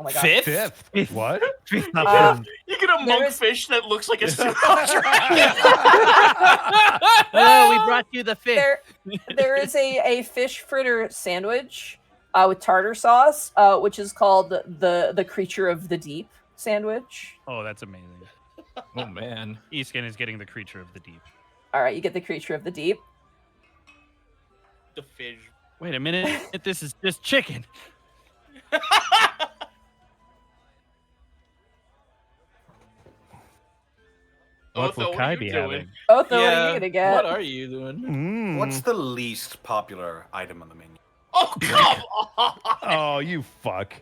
S1: my god.
S3: Fifth?
S6: What?
S5: You get a
S1: There is-
S5: monkfish that looks like a pseudo dragon.
S2: Oh, we brought you the fish.
S1: There is a fish fritter sandwich with tartar sauce, which is called the creature of the deep sandwich.
S2: Oh, that's amazing.
S3: Oh man.
S2: Easkin is getting the creature of the deep.
S1: All right, you get the creature of the deep.
S5: The fish.
S2: Wait a minute. This is just chicken. What will
S5: Otho,
S2: Kai
S5: are you
S2: be
S5: doing?
S2: having?
S1: Otho, what are you gonna get?
S3: What are you doing?
S6: Mm.
S4: What's the least popular item on the menu?
S5: Oh, come on!
S6: Oh, you fuck.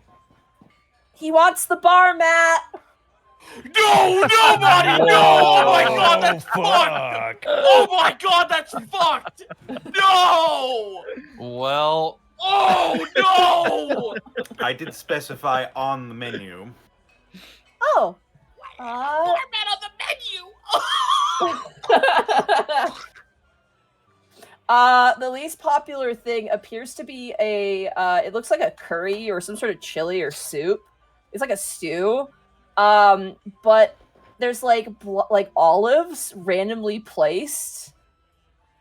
S1: He wants the bar mat.
S5: No, nobody! No! Oh my god, that's fucked!
S6: fuck.
S5: Oh my god, that's fucked! No!
S3: Well,
S5: Oh no!
S4: I did specify on the menu.
S1: Oh.
S5: Format on the menu!
S1: The least popular thing appears to be it looks like a curry or some sort of chili or soup. It's like a stew. But there's like olives randomly placed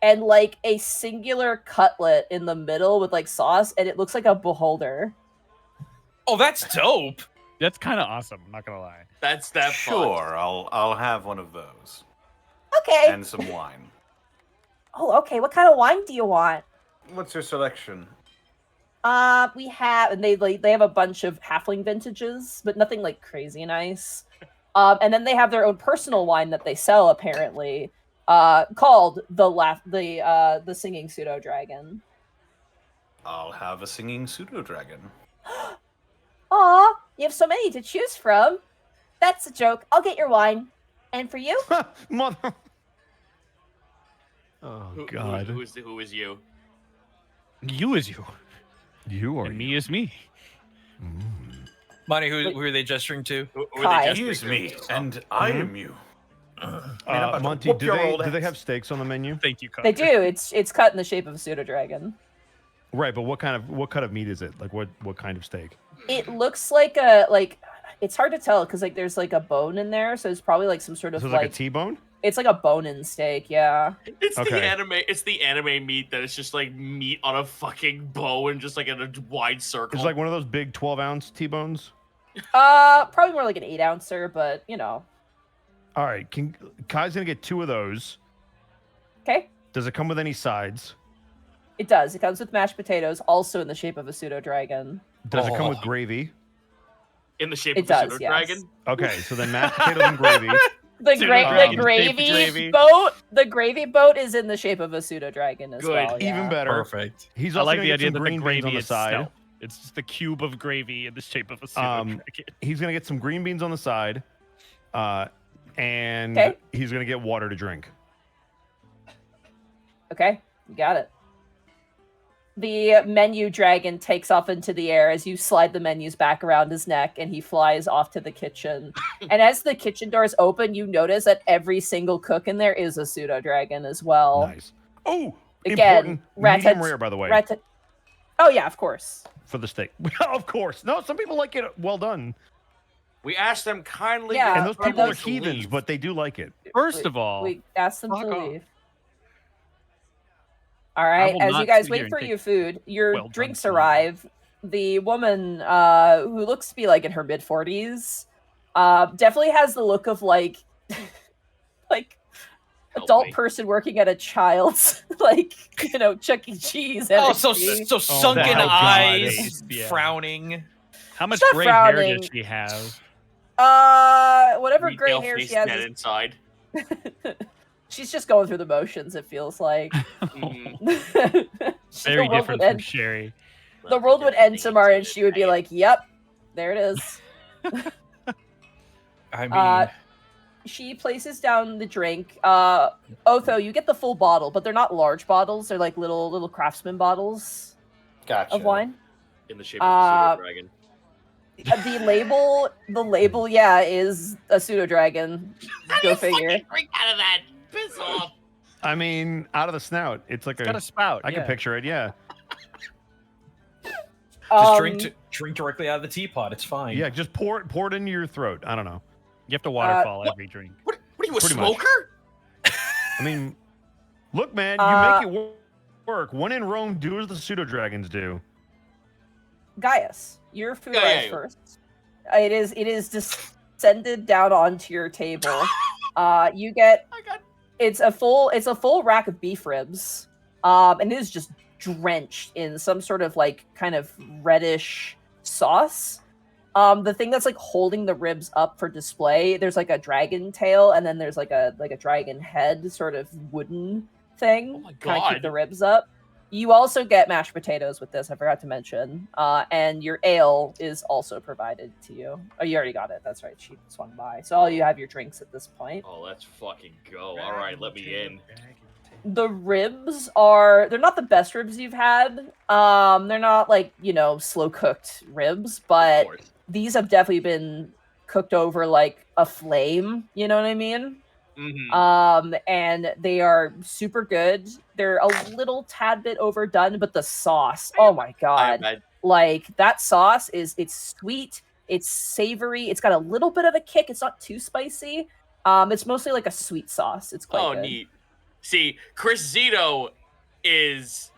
S1: and like a singular cutlet in the middle with like sauce, and it looks like a beholder.
S3: oh, that's dope.
S2: That's kind of awesome. I'm not gonna lie.
S5: That's that
S4: Sure, I'll have one of those
S1: Okay.
S4: and some wine.
S1: Oh, okay. What kind of wine do you want?
S4: What's your selection?
S1: We have, and they have a bunch of halfling vintages, but nothing like crazy nice. And then they have their own personal wine that they sell apparently, called the singing pseudo dragon.
S4: I'll have a singing pseudo dragon.
S1: Aw, you have so many to choose from. That's a joke. I'll get your wine. And for you?
S6: Mother. Oh
S5: Who
S6: God.
S5: is you?
S2: You is you,
S6: You are
S2: and me is me.
S3: Monty, who are they gesturing to?
S5: Who are
S1: Kai.
S5: they
S4: Excuse
S5: gesturing
S4: me,
S5: to?
S4: and I am you.
S6: Monty,
S4: whoop
S6: do
S4: your
S6: they
S4: old
S6: do they
S4: ass.
S6: have steaks on the menu?
S2: Thank you, Kai.
S1: They do. It's cut in the shape of a pseudo dragon.
S6: Right, but what cut of meat is it? Like what kind of steak?
S1: It looks like it's hard to tell because like there's like a bone in there, so it's probably like some sort of
S6: So it's
S1: like
S6: like a T-bone?
S1: it's like a bone-in steak, yeah.
S5: It's
S6: Okay.
S5: the anime meat that is just like meat on a fucking bow and just like in a wide circle.
S6: It's like one of those big 12-ounce T-bones.
S1: Probably more like an 8-ouncer, but you know.
S6: All right, Kai's gonna get 2 of those.
S1: Okay.
S6: Does it come with any sides?
S1: It does. It comes with mashed potatoes, also in the shape of a pseudo dragon.
S6: Does it come with
S3: Oh.
S6: gravy?
S5: in the shape
S1: It
S5: of a
S1: does,
S5: pseudo
S1: yes.
S5: dragon.
S6: Okay, so then mashed potatoes and gravy.
S1: The,
S2: Pseudo
S1: the
S2: dragon,
S1: gravy,
S2: gravy.
S1: boat. The gravy boat is in the shape of a pseudo dragon as
S5: Good.
S1: well. Yeah.
S6: Even better.
S3: Perfect.
S6: He's
S2: I
S6: also
S2: like
S6: gonna
S2: the
S6: get
S2: idea
S6: some
S2: that the
S6: green beans on
S2: gravy
S6: the side.
S2: itself. It's just the cube of gravy in the shape of a pseudo dragon.
S6: He's gonna get some green beans on the side, and
S1: Okay.
S6: he's gonna get water to drink.
S1: Okay, you got it. The menu dragon takes off into the air as you slide the menus back around his neck, and he flies off to the kitchen. And as the kitchen doors open, you notice that every single cook in there is a pseudo dragon as well.
S6: Nice. Oh,
S1: Again,
S6: important. Medium rare, by the way,
S1: Oh yeah, of course.
S6: for the steak. Of course. No, some people like it well done,
S5: We asked them kindly.
S1: Yeah,
S5: to
S6: and those
S1: and
S6: people are
S1: those-
S6: heathens, but they do like it.
S2: First of all,
S1: We asked them
S2: fuck
S1: to
S2: off.
S1: leave. All right,
S2: will
S1: as
S2: not
S1: you guys
S2: sit here
S1: wait
S2: and
S1: for
S2: take
S1: your food, your
S2: well done
S1: drinks
S2: food.
S1: arrive. The woman, who looks to be like in her mid-40s, definitely has the look of like, like
S5: Help
S1: adult
S5: me.
S1: person working at a child's, like, Chuck E. Cheese.
S3: Oh, so
S1: energy.
S3: sunken
S2: my God.
S3: eyes,
S2: Yeah.
S3: frowning.
S2: How much
S1: not
S2: gray hair
S1: frowning.
S2: does she have?
S1: Whatever gray
S5: Retail
S1: hair
S5: face
S1: she has,
S5: dead inside.
S1: she's just going through the motions. It feels like.
S5: Mhm.
S2: Very
S1: The world
S2: different
S1: would
S2: from
S1: end-
S2: Sherry.
S1: The world would end tomorrow, and she would be like, "Yep, there it is."
S3: I mean,
S1: She places down the drink. Otho, you get the full bottle, but they're not large bottles. They're like little craftsman bottles
S4: Gotcha.
S1: of wine.
S5: in the shape of a pseudo dragon.
S1: The label, yeah, is a pseudo dragon. Go figure.
S5: Drink out of that. Piss off.
S6: I mean, out of the snout, it's like
S2: It's got a spout.
S6: I can picture it. Yeah,
S3: just drink directly out of the teapot. It's fine.
S6: yeah. Just pour it into your throat. I don't know.
S2: You have to waterfall every drink.
S3: What are you, a
S6: Pretty much.
S3: smoker?
S6: I mean, look, man, you make it work. When in Rome, do as the pseudo dragons do.
S1: Gaius, your food
S5: Yeah,
S1: arrives
S5: yeah.
S1: first. It is descended down onto your table. You get
S5: I got
S1: it's a full rack of beef ribs. And it is just drenched in some sort of like kind of reddish sauce. The thing that's like holding the ribs up for display, there's like a dragon tail, and then there's like a dragon head, sort of wooden thing.
S5: Oh my
S1: Kind of keep
S5: God.
S1: the ribs up. You also get mashed potatoes with this. I forgot to mention. And your ale is also provided to you. Oh, you already got it. That's right. She swung by. So all you have your drinks at this point.
S5: Oh, let's fucking go. All right, let me in.
S1: The ribs they're not the best ribs you've had. They're not like, slow cooked ribs,
S5: Of
S1: but
S5: course.
S1: these have definitely been cooked over like a flame, you know what I mean?
S5: Mhm.
S1: And they are super good. They're a little tad bit overdone, but the sauce, oh my god. Like that sauce it's sweet, it's savory, it's got a little bit of a kick, it's not too spicy. It's mostly like a sweet sauce. It's quite good.
S5: Neat. See, Chris Zito is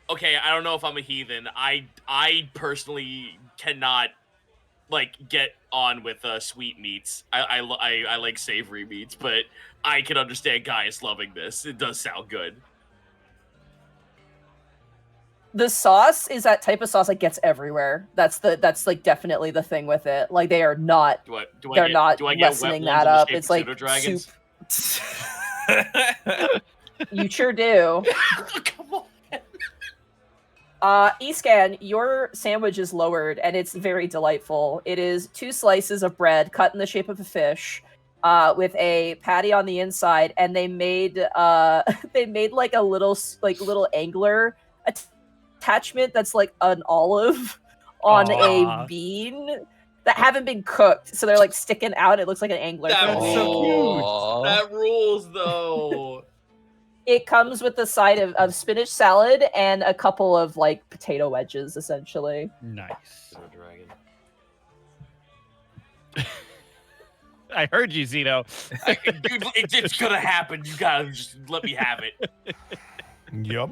S5: okay. I don't know if I'm a heathen. I personally cannot like get on with sweet meats. I like savory meats, but I can understand Gaius loving this. It does sound good.
S1: The sauce is that type of sauce that gets everywhere. That's like definitely the thing with it. Like they are not
S5: Do I
S1: they're
S5: get,
S1: not
S5: do I get
S1: lessening
S5: wet ones
S1: that
S5: in the
S1: up.
S5: shape
S1: It's
S5: of
S1: like
S5: pseudo-dragons?
S1: soup. You sure do.
S5: Come on.
S1: Escan, your sandwich is lowered and it's very delightful. It is 2 slices of bread cut in the shape of a fish, with a patty on the inside, and they made like a little angler attachment that's like an olive on
S2: Aw.
S1: a bean that haven't been cooked, so they're like sticking out. It looks like an angler.
S5: That
S1: fish.
S5: rules. That rules, though.
S1: It comes with a side of spinach salad and a couple of like potato wedges, essentially.
S2: Nice.
S5: Dragon.
S2: I heard you, Zito.
S5: Dude, it's gonna happen. You gotta just let me have it.
S6: Yep.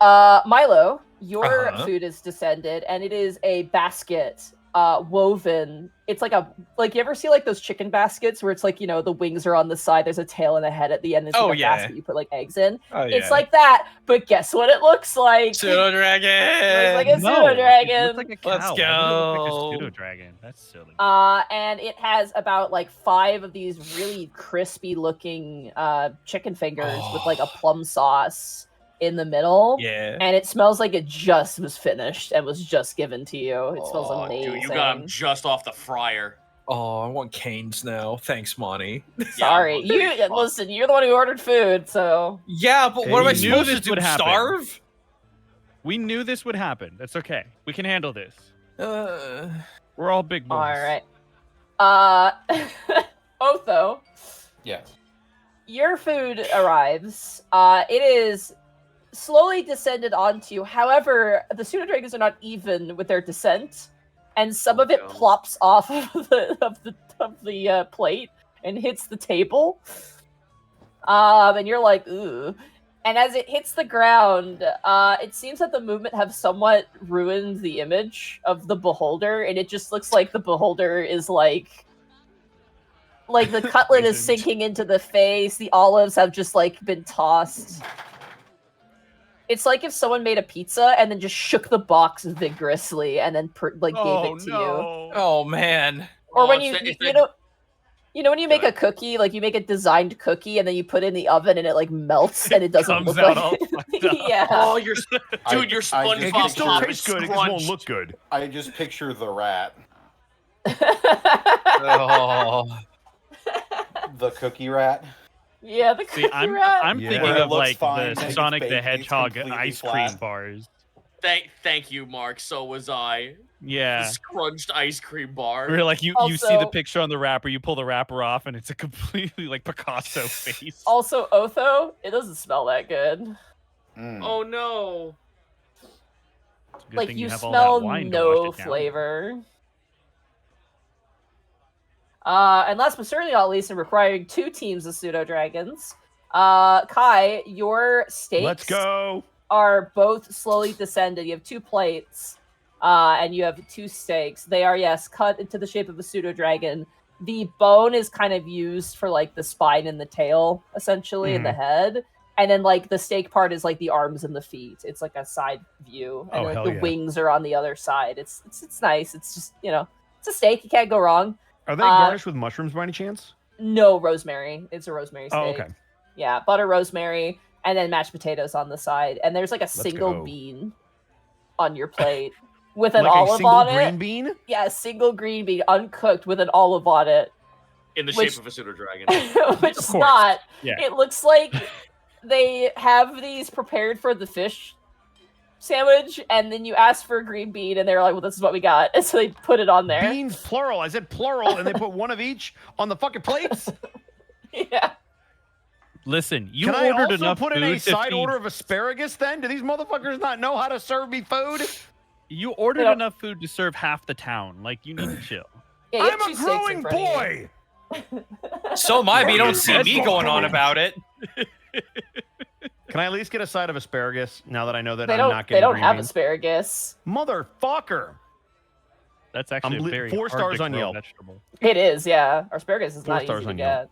S1: Milo, your
S3: Uh-huh.
S1: food is descended, and it is a basket woven. It's like you ever see like those chicken baskets where it's like, the wings are on the side, there's a tail and a head at the end. It's
S3: Oh,
S1: like a
S3: yeah.
S1: basket you put like eggs in.
S3: Oh,
S1: It's like that, but guess what it looks like?
S3: pseudo dragon.
S1: It's like a
S2: No,
S1: pseudo
S2: it
S1: dragon.
S2: looks like a cow.
S3: Let's
S2: Why would it look like a
S3: go.
S2: pseudo dragon. That's silly.
S1: And it has about like 5 of these really crispy looking chicken fingers with like a plum sauce in the middle.
S3: Yeah.
S1: And it smells like it just was finished and was just given to you. It smells
S3: Oh,
S1: amazing.
S5: Dude, you got him just off the fryer.
S3: Oh, I want canes now. Thanks, Monty.
S1: Sorry,
S5: Yeah,
S1: listen. You're the one who ordered food, so
S3: Yeah, but what am I
S6: Hey, you
S3: supposed
S2: knew
S3: to
S2: this
S3: do?
S2: would happen.
S3: Starve?
S2: We knew this would happen. That's okay. We can handle this.
S3: Uh,
S2: We're all big boys.
S1: all right. Otho,
S4: Yes.
S1: your food arrives. It is slowly descended onto you. However, the pseudo dragons are not even with their descent, and some of it
S5: No.
S1: plops off of the plate and hits the table. And you're like, ooh. And as it hits the ground, it seems that the movement have somewhat ruined the image of the beholder, and it just looks like the beholder is like the cutlet is
S2: Poisoned.
S1: sinking into the face. The olives have just like been tossed. It's like if someone made a pizza and then just shook the box vigorously and then gave it to you.
S3: Oh man.
S1: Or when
S5: it's
S1: you
S5: the-
S1: know. You know when you make
S5: Go
S1: a cookie, like you make a designed cookie and then you put it in the oven and it like melts and it doesn't
S2: Comes
S1: look
S2: out
S1: like
S2: all fucked up.
S1: yeah.
S5: Oh, your
S4: I-
S5: dude, your
S4: I
S6: It
S4: just-
S5: SpongeBob
S6: can still
S5: pop
S6: taste
S5: is
S6: good. It just won't
S5: scrunched.
S6: look good.
S4: I just picture the rat,
S3: Oh.
S4: the cookie rat.
S1: Yeah, the cookie
S2: See, I'm
S1: rat.
S2: I'm
S6: Yeah.
S2: thinking
S4: Where it
S2: of
S4: looks
S2: like
S4: fine,
S2: the
S4: and it's
S2: Sonic the
S4: baked, and it's
S2: Hedgehog
S4: completely
S2: ice cream
S4: flat.
S2: bars.
S5: Thank you, Mark. So was I.
S2: Yeah.
S5: The scrunched ice cream bar.
S2: Where like you see the
S1: Also-
S2: picture on the wrapper, you pull the wrapper off, and it's a completely like Picasso face.
S1: Also, Otho, it doesn't smell that good.
S4: Mm.
S5: Oh no.
S2: Good
S1: Like
S2: thing
S1: you
S2: have all
S1: smell
S2: that wine to
S1: no
S2: wash it down.
S1: flavor. And last but certainly not least, in requiring 2 teams of pseudo dragons, Kai, your stakes
S6: Let's go.
S1: are both slowly descended. You have 2 plates, and you have 2 stakes. They are, yes, cut into the shape of a pseudo dragon. The bone is kind of used for like the spine and the tail, essentially, and the head. And then like the stake part is like the arms and the feet. It's like a side view, and
S6: Oh,
S1: like
S6: hell
S1: the
S6: yeah.
S1: wings are on the other side. It's nice. It's just it's a steak. You can't go wrong.
S6: Are they garnished with mushrooms by any chance?
S1: No rosemary. It's a rosemary steak.
S6: Oh, okay.
S1: Yeah, butter, rosemary, and then mashed potatoes on the side. And there's like a single
S6: go.
S1: bean on your plate with an
S6: Like a
S1: olive
S6: single
S1: on
S6: green
S1: it.
S6: bean?
S1: Yeah, a single green bean, uncooked, with an olive on it.
S5: In the
S1: Which-
S5: shape of a pseudo dragon.
S1: Which
S2: Of
S1: is
S2: course.
S1: not.
S2: Yeah.
S1: It looks like they have these prepared for the fish sandwich, and then you ask for a green bean, and they're like, well, this is what we got. And so they put it on there.
S6: Beans plural. I said plural, and they put one of each on the fucking plates.
S1: Yeah.
S2: Listen, you
S6: Can I
S2: ordered
S6: also
S2: enough
S6: put in
S2: food
S6: a
S2: to
S6: side
S2: feed-
S6: order of asparagus then? Do these motherfuckers not know how to serve me food?
S2: You ordered
S1: don't-
S2: enough food to serve half the town. Like you need to chill.
S1: Yeah, you have
S6: I'm
S1: 2
S6: a
S1: steaks in
S6: growing
S1: front of you.
S6: boy.
S3: So am I, but you don't
S8: Yes,
S3: see
S8: yes,
S3: me
S8: yes.
S3: going on about it.
S6: Can I at least get a side of asparagus now that I know that
S1: They
S6: I'm
S1: don't.
S6: not
S1: They
S6: getting
S1: don't
S6: green
S1: have
S6: beans?
S1: asparagus.
S6: Motherfucker.
S2: That's actually
S6: I'm
S2: a very
S6: 4
S2: hard
S6: stars
S2: to
S6: on
S2: grow
S6: Yelp.
S2: vegetable.
S1: It is. Yeah, asparagus is
S6: 4
S1: not
S6: stars
S1: easy to
S6: on Yelp.
S1: get.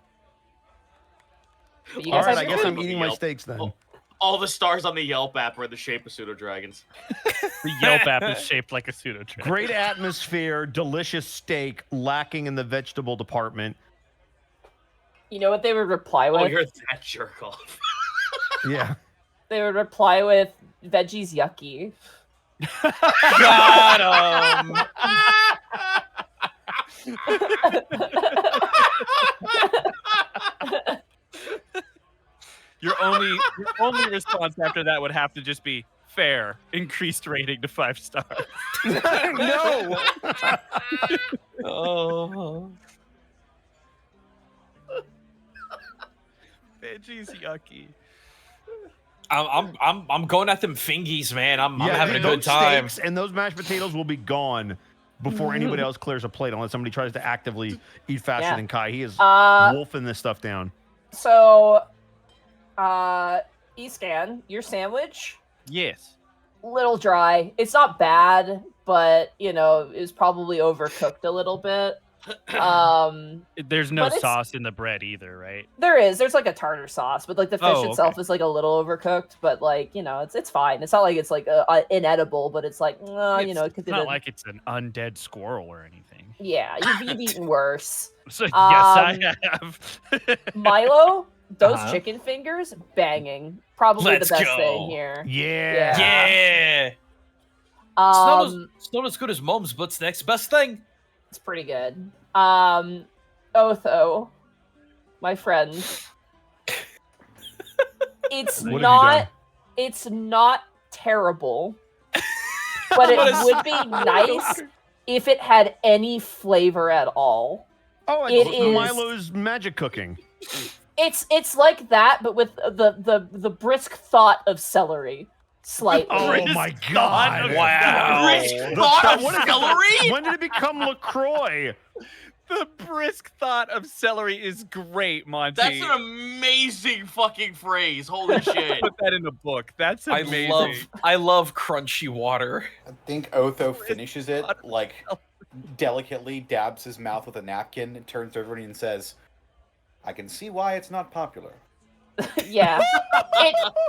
S1: But you
S6: All
S1: guys
S6: right,
S1: have
S6: I guess
S1: your
S6: I'm
S1: food.
S6: eating my
S5: Yelp.
S6: steaks then.
S5: Oh. All the stars on the Yelp app are in the shape of pseudo dragons.
S2: The Yelp app is shaped like a pseudo dragon.
S6: Great atmosphere, delicious steak, lacking in the vegetable department.
S1: You know what they would reply with?
S5: Oh, you're that jerk off.
S6: Yeah.
S1: They would reply with veggies yucky.
S3: Got him.
S2: Your only response after that would have to just be fair, increased rating to 5 stars.
S6: No.
S3: Oh.
S2: Veggies yucky.
S3: I'm going at them fingies, man. I'm having a
S6: those
S3: good time.
S6: Steaks and those mashed potatoes will be gone before anybody else clears a plate, unless somebody tries to actively eat faster
S1: Yeah.
S6: than Kai. He is
S1: Uh,
S6: wolfing this stuff down.
S1: So, Escan, your sandwich,
S2: Yes.
S1: little dry. It's not bad, but it's probably overcooked a little bit.
S2: There's no
S1: But it's-
S2: sauce in the bread either, right?
S1: There's like a tartar sauce, but like the fish
S2: Oh,
S1: itself
S2: okay.
S1: is like a little overcooked. But like it's fine. It's not like it's like inedible, but it's like
S2: It's not like it's an undead squirrel or anything.
S1: yeah, you've eaten worse.
S2: So yes, I have.
S1: Milo, those
S3: Uh-huh.
S1: chicken fingers, banging. Probably
S3: Let's
S1: the best
S3: go.
S1: thing here.
S6: Yeah.
S3: Yeah. It's not,
S1: Um,
S3: it's not as good as Mom's, but it's the next best thing.
S1: it's pretty good. Otho, my friend. It's
S6: What have you
S1: not.
S6: done?
S1: It's not terrible, but it
S3: What is-
S1: would be nice if it had any flavor at all.
S6: Oh,
S1: It
S6: it's
S1: is-
S6: Milo's magic cooking.
S1: It's like that, but with the brisk thought of celery, slightly.
S6: Oh my god!
S3: Wow.
S5: Rich thought of
S6: What is it?
S5: celery?
S6: When did it become LaCroix?
S2: The brisk thought of celery is great, Monty.
S5: That's an amazing fucking phrase. Holy shit.
S2: Put that in a book. That's amazing.
S3: I love crunchy water.
S4: I think Otho finishes it, like, delicately dabs his mouth with a napkin, and turns over and says, I can see why it's not popular.
S1: Yeah.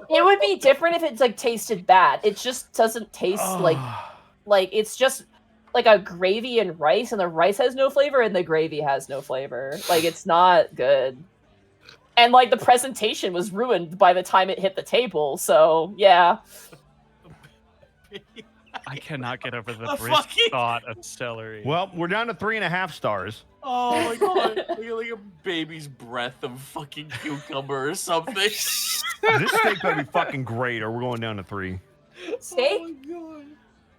S1: It would be different if it's like tasted bad. It just doesn't taste like it's just like a gravy and rice, and the rice has no flavor and the gravy has no flavor. Like, it's not good. And like the presentation was ruined by the time it hit the table, so yeah.
S2: I cannot get over the
S5: The
S2: brisk
S5: fucking-
S2: thought of celery.
S6: Well, we're down to 3.5 stars.
S5: Oh my god. Like a baby's breath of fucking cucumber or something.
S6: This steak better be fucking great, or we're going down to 3.
S1: Steak?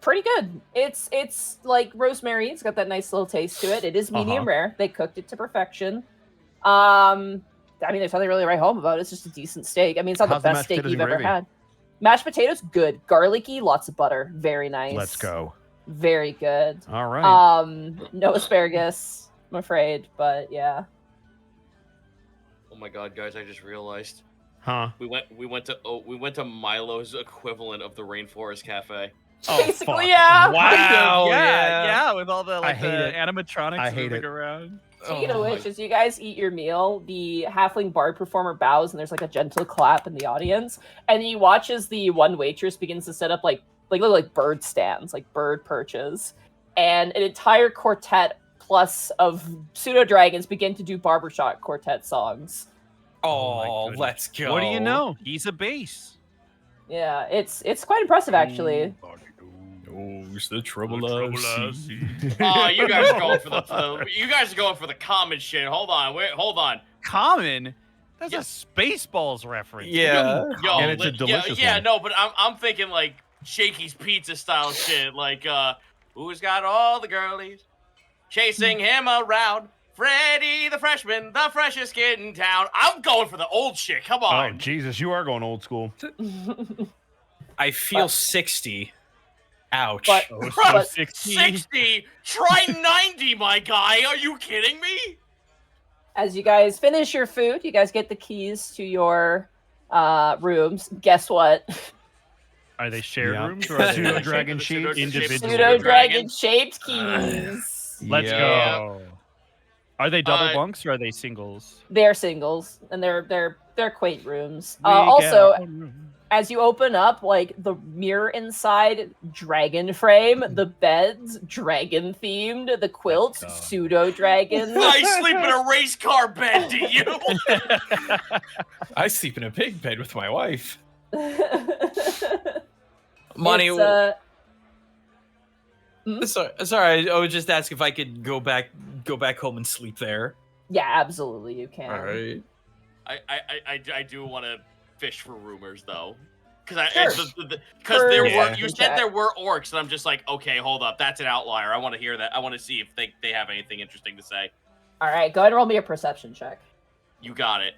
S1: Pretty good. It's like rosemary. It's got that nice little taste to it. It is medium rare. They cooked it to perfection. I mean, there's nothing really to write home about it. It's just a decent steak. I mean, it's not
S6: How's
S1: the
S6: the
S1: best
S6: mashed
S1: steak
S6: potatoes
S1: you've
S6: and
S1: ever
S6: gravy?
S1: had. Mashed potatoes, good. Garlicky, lots of butter. Very nice.
S6: Let's go.
S1: Very good.
S6: All right.
S1: No asparagus, I'm afraid, but yeah.
S5: Oh my god, guys, I just realized.
S6: Huh?
S5: We went to Milo's equivalent of the Rainforest Cafe.
S6: Oh,
S1: Basically,
S6: fuck.
S1: yeah.
S3: Wow.
S2: yeah, with all the
S6: I
S2: like
S6: hate
S2: the
S6: it.
S2: animatronics
S6: I hate
S2: moving
S6: it.
S2: around.
S1: Speaking of which, as you guys eat your meal, the halfling bard performer bows, and there's like a gentle clap in the audience, and you watch as the one waitress begins to set up like bird stands, like bird perches, and an entire quartet plus of pseudo dragons begin to do barbershop quartet songs.
S3: Oh,
S2: goodness.
S3: let's go.
S2: What do you know? He's a bass.
S1: Yeah, it's quite impressive actually.
S3: Knows the trouble
S2: I see.
S5: Oh, you guys are going for the common shit. Hold on.
S2: Common? That's
S5: Yeah.
S2: a Spaceballs reference.
S3: Yeah.
S5: Yo,
S6: And it's a delicious
S5: yeah,
S6: one.
S5: no, but I'm thinking like Shakey's Pizza style shit. Like, who's got all the girlies chasing him around? Freddie the freshman, the freshest kid in town. I'm going for the old shit. Come
S6: Oh,
S5: on.
S6: Jesus, you are going old school.
S3: I feel 60. Ouch.
S1: But-
S2: Oh, so
S1: But
S5: 60? Try 90, my guy. Are you kidding me?
S1: As you guys finish your food, you guys get the keys to your rooms. Guess what?
S2: Are they shared
S6: Yeah.
S2: rooms or are they
S6: Pseudo
S2: like
S6: dragon
S5: Pseudo-
S6: sheets.
S2: individual?
S1: Pseudo dragon shaped keys.
S2: Let's
S6: Yeah.
S2: go. Are they double
S5: Uh,
S2: bunks or are they singles?
S1: They're singles, and they're quaint rooms.
S2: We
S1: Also,
S2: got one room.
S1: as you open up, like the mirror inside, dragon frame, the beds, dragon themed, the quilts,
S2: Let's go.
S1: pseudo dragons.
S5: I sleep in a race car bed, do you?
S3: I sleep in a big bed with my wife.
S1: It's,
S3: Money.
S1: Hmm?
S3: Sorry, I would just ask if I could go back home and sleep there.
S1: yeah, absolutely, you can.
S3: All right.
S5: I do want to fish for rumors though, because
S1: Sure.
S5: there were
S1: Yeah.
S5: you said there were orcs, and I'm just like, okay, hold up, that's an outlier. I want to hear that. I want to see if they have anything interesting to say.
S1: All right, go ahead and roll me a perception check.
S5: You got it.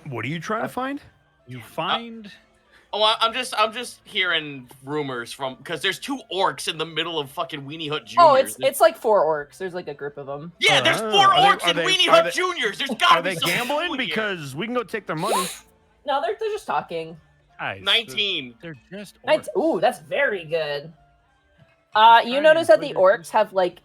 S6: What are you trying to find?
S2: You find
S5: Oh, I'm just hearing rumors from because there's 2 orcs in the middle of fucking Weenie Hut Juniors.
S1: Oh, it's like 4 orcs. There's like a group of them.
S5: yeah, there's 4
S6: Are they-
S5: orcs
S6: are
S5: in
S6: they-
S5: Weenie
S6: are
S5: Hut
S6: they-
S5: Juniors. There's gotta
S6: Are
S5: be
S6: they
S5: something
S6: gambling?
S5: to it here.
S6: Because we can go take their money.
S1: No, they're just talking.
S2: guys,
S5: 19.
S2: They're just
S1: Nice.
S2: orcs.
S1: Ooh, that's very good. You
S2: trying
S1: notice
S2: to
S1: that the
S2: put it-
S1: orcs have like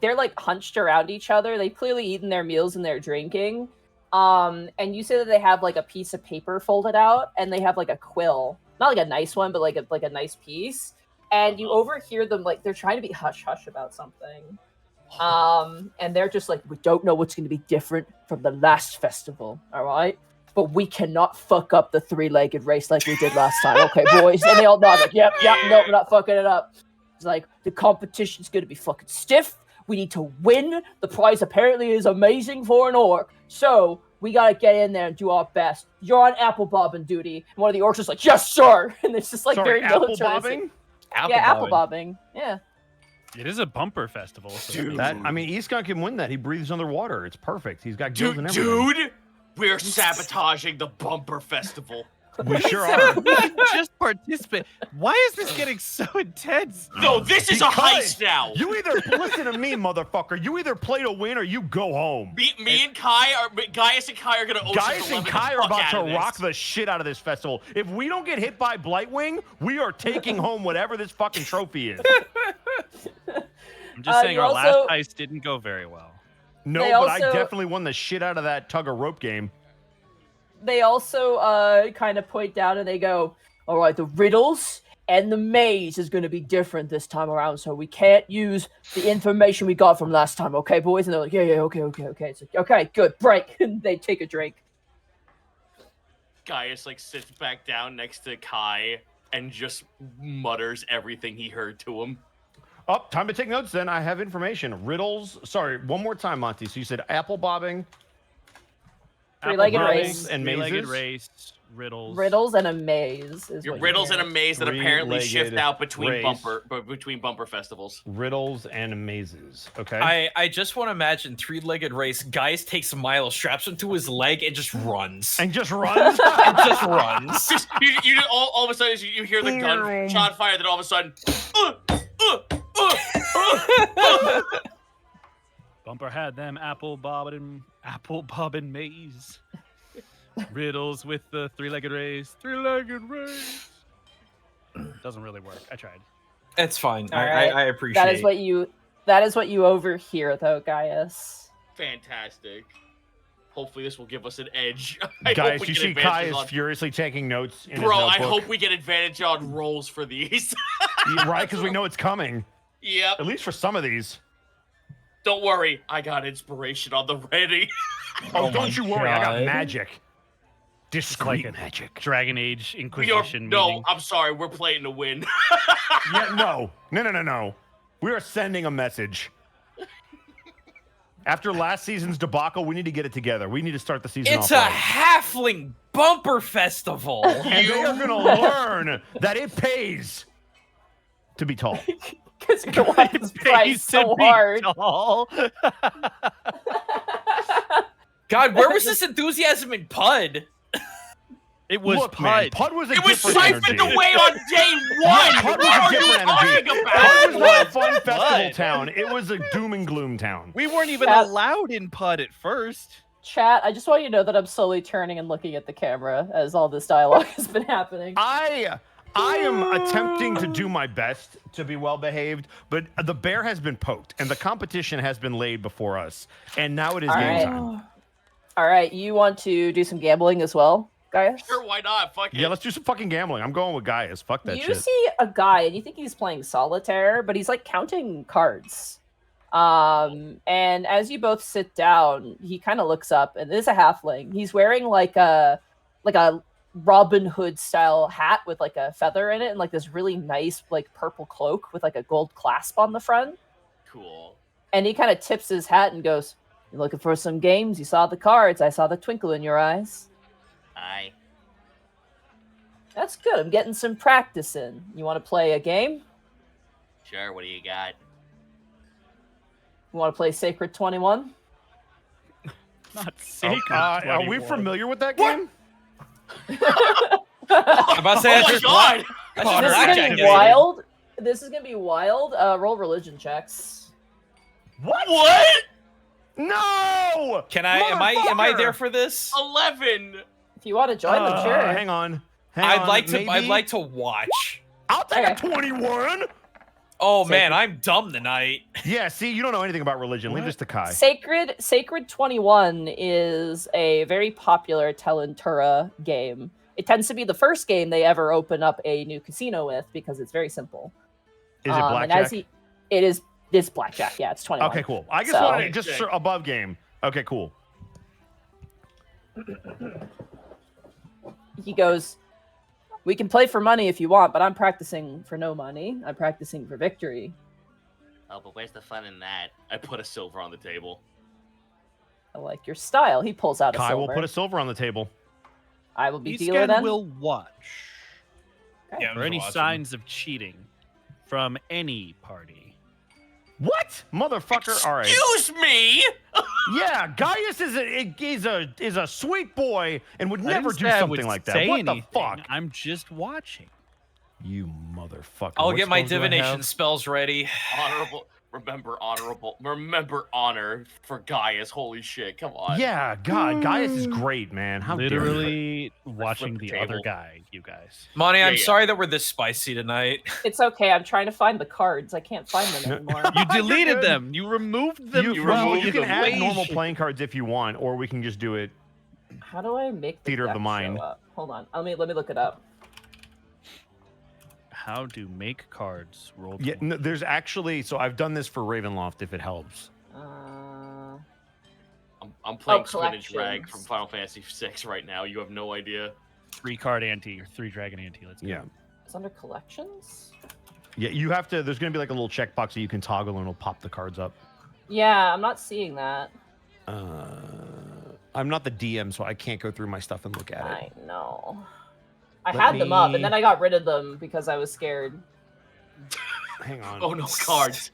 S1: they're like hunched around each other. They've clearly eaten their meals and they're drinking. And you say that they have like a piece of paper folded out, and they have like a quill, not like a nice one, but like a nice piece. And you overhear them like they're trying to be hush hush about something. And they're just like, we don't know what's going to be different from the last festival, all right? But we cannot fuck up the 3-legged race like we did last time, okay, boys? And they all nod like, yep, no, we're not fucking it up. It's like, the competition's going to be fucking stiff. We need to win. The prize apparently is amazing for an orc. So we got to get in there and do our best. You're on apple bobbing duty. And one of the orcs is like, yes, sir. And it's just like
S6: Sorry,
S1: very
S6: apple
S1: militaristic.
S6: bobbing?
S1: Apple bobbing. Yeah.
S2: It is a bumper festival. So
S3: Dude.
S6: That I mean, Eastcon can win that. He breathes underwater. It's perfect. He's got gills and everything.
S5: Dude, we're sabotaging the bumper festival.
S6: We sure are.
S2: We can just participate. Why is this getting so intense?
S5: No, this is a
S6: Because
S5: heist now.
S6: You either listen to me, motherfucker. You either play to win or you go home.
S5: Me and Kai are Gaius and Kai are gonna Ocean's
S6: Gaius and
S5: 11
S6: Kai
S5: the
S6: are
S5: fuck
S6: about
S5: out
S6: to
S5: of this.
S6: rock the shit out of this festival. If we don't get hit by Blightwing, we are taking home whatever this fucking trophy is.
S2: I'm just saying
S1: you
S2: our
S1: also-
S2: last heist didn't go very well.
S6: No,
S1: They
S6: but I
S1: also-
S6: definitely won the shit out of that tug of rope game.
S1: They also kind of point down and they go, all right, the riddles and the maze is going to be different this time around, so we can't use the information we got from last time, okay, boys? And they're like, yeah, okay. It's like, okay, good, break. And they take a drink.
S5: Gaius like sits back down next to Kai and just mutters everything he heard to him.
S6: Oh, time to take notes then. I have information. Riddles. Sorry, one more time, Monty. So you said apple bobbing,
S1: Three-legged
S6: Apple
S1: race.
S6: riddles and
S2: Three-legged
S6: mazes?
S2: race, riddles.
S1: Riddles and a maze. Is
S5: Your
S1: what
S5: riddles
S1: you
S5: and a
S1: hear.
S5: maze that apparently shift
S6: Three-legged
S5: out between
S6: race.
S5: between bumper festivals.
S6: riddles, and mazes. Okay.
S3: I just want to imagine three-legged race. Gaius takes Milo, straps him to his leg, and just runs.
S6: And just runs.
S3: And just runs.
S5: Just you all of a sudden you hear the gunshot fire, then all of a sudden,
S2: Bumper had them apple bobbing maze. Riddles with the three-legged race. Doesn't really work. I tried.
S3: It's fine.
S1: All right.
S3: I appreciate.
S1: That is what you overhear, though, Gaius.
S5: fantastic. Hopefully this will give us an edge. I hope
S6: Guys,
S5: we
S6: you
S5: get
S6: see
S5: advantage
S6: Kai is
S5: on-
S6: furiously taking notes in
S5: Bro,
S6: his
S5: I
S6: notebook.
S5: hope we get advantage on rolls for these.
S6: Right, because we know it's coming.
S5: Yep.
S6: At least for some of these.
S5: Don't worry, I got inspiration on the ready.
S6: Oh, don't you worry, I got
S3: God.
S6: magic. Discreet
S2: like a-
S6: magic.
S2: Dragon Age
S5: We are,
S2: Inquisition
S5: no,
S2: meeting.
S5: I'm sorry, we're playing to win.
S6: Yeah, no. We are sending a message. After last season's debacle, we need to get it together. We need to start the season
S3: It's
S6: off
S3: a
S6: right.
S3: halfling bumper festival.
S6: And they are going to learn that it pays to be tall.
S1: Because you don't want this price
S2: Pays to
S1: so
S2: be
S1: hard.
S2: tall.
S3: God, where was this enthusiasm in Pud?
S2: It was
S6: Look, man,
S2: Pud.
S6: Pud was a
S5: It was
S6: different
S5: siphoned
S6: energy.
S5: away on day one.
S6: Pud was
S5: What
S6: a
S5: are you
S6: different energy.
S5: talking
S6: Pud
S5: about?
S6: was not a fun festival
S2: Pud.
S6: town. It was a doom and gloom town.
S2: We weren't even
S1: Chat.
S2: allowed in Pud at first.
S1: Chat, I just want you to know that I'm slowly turning and looking at the camera as all this dialogue has been happening.
S6: I am attempting to do my best to be well behaved, but the bear has been poked and the competition has been laid before us. And now it is
S1: All
S6: game
S1: right.
S6: time.
S1: All right, you want to do some gambling as well, Gaius?
S5: Sure, why not? Fuck it.
S6: Yeah, let's do some fucking gambling. I'm going with Gaius. Fuck that
S1: You
S6: shit.
S1: see a guy and you think he's playing solitaire, but he's like counting cards. And as you both sit down, he kind of looks up, and there's a halfling. He's wearing like a Robin Hood style hat with like a feather in it, and like this really nice like purple cloak with like a gold clasp on the front.
S5: Cool.
S1: And he kind of tips his hat and goes, "You looking for some games? You saw the cards. I saw the twinkle in your eyes.
S5: Aye.
S1: That's good. I'm getting some practice in. You want to play a game?
S5: Sure, what do you got?
S1: You want to play Sacred 21?
S2: Not sacred.
S6: Are we
S2: 21.
S6: familiar with that game?
S3: I'm about to say
S5: Oh my
S3: that's
S5: god!
S3: That's
S1: This
S3: just
S1: is
S3: blackjack
S1: gonna be
S3: game.
S1: wild. This is gonna be wild. Roll religion checks.
S5: What?
S6: No!
S3: Can I? Am I there
S6: Motherfucker!
S3: for this?
S5: 11.
S1: If you want to join them, sure.
S6: Hang on.
S3: I'd like to. I'd
S6: maybe?
S3: like to watch.
S6: I'll take a
S1: Okay.
S6: 21.
S3: Oh
S1: Sacred.
S3: man, I'm dumb tonight.
S6: Yeah, see, you don't know anything about religion. Leave this to Kai.
S1: Sacred 21 is a very popular Telentura game. It tends to be the first game they ever open up a new casino with because it's very simple.
S6: Is it
S1: And
S6: blackjack?
S1: it's blackjack. Yeah, it's 21.
S6: Okay, cool. I just
S1: So-
S6: wanted just
S5: Okay.
S6: above game. Okay, cool.
S1: He goes, "We can play for money if you want, but I'm practicing for no money. I'm practicing for victory.
S5: Oh, but where's the fun in that? I put a silver on the table.
S1: I like your style." He pulls out a
S6: Kai
S1: silver.
S6: will put a silver on the table.
S1: I will be dealer
S2: Eastgen
S1: then.
S2: will watch
S1: Okay.
S3: Yeah,
S2: for any
S3: awesome.
S2: signs of cheating from any party.
S6: What, motherfucker? All right.
S5: Excuse me.
S6: Yeah, Gaius is a sweet boy and would
S2: I
S6: never
S2: didn't
S6: do
S2: say I
S6: something
S2: would
S6: like that.
S2: say
S6: What the
S2: anything.
S6: fuck?
S2: I'm just watching.
S6: You motherfucker.
S3: I'll
S6: What
S3: get my
S6: spells do I
S3: divination
S6: have?
S3: spells ready.
S5: Remember honor for Gaius. Holy shit! Come on.
S6: Yeah, God, Gaius is great, man. How dare you?
S2: Literally watching
S5: flip
S2: the
S5: the
S2: other
S5: table.
S2: guy, you guys.
S3: Monty, I'm
S5: Yeah.
S3: sorry that we're this spicy tonight.
S1: It's okay. I'm trying to find the cards. I can't find them anymore.
S2: You deleted them. You removed them.
S6: You
S5: removed
S6: can
S5: them.
S6: add
S2: Wait.
S6: normal playing cards if you want, or we can just do it.
S1: How do I make the
S6: Theater of the
S1: deck
S6: mind.
S1: show up? Hold on. Let me look it up.
S2: How to make cards. Roll.
S6: Yeah,
S2: 20.
S6: no, there's actually. So I've done this for Ravenloft, if it helps.
S5: I'm playing
S1: Oh,
S5: Spinach Rag
S1: collections.
S5: from Final Fantasy VI right now. You have no idea.
S2: 3-card ante or 3-dragon ante. Let's go.
S6: Yeah,
S1: It's under collections.
S6: yeah. You have to. There's gonna be like a little checkbox that you can toggle, and it'll pop the cards up.
S1: Yeah, I'm not seeing that.
S6: I'm not the DM, so I can't go through my stuff and look at it.
S1: I know. I
S6: Let
S1: had them up,
S6: me-
S1: and then I got rid of them because I was scared.
S6: Hang on.
S5: Oh no, cards.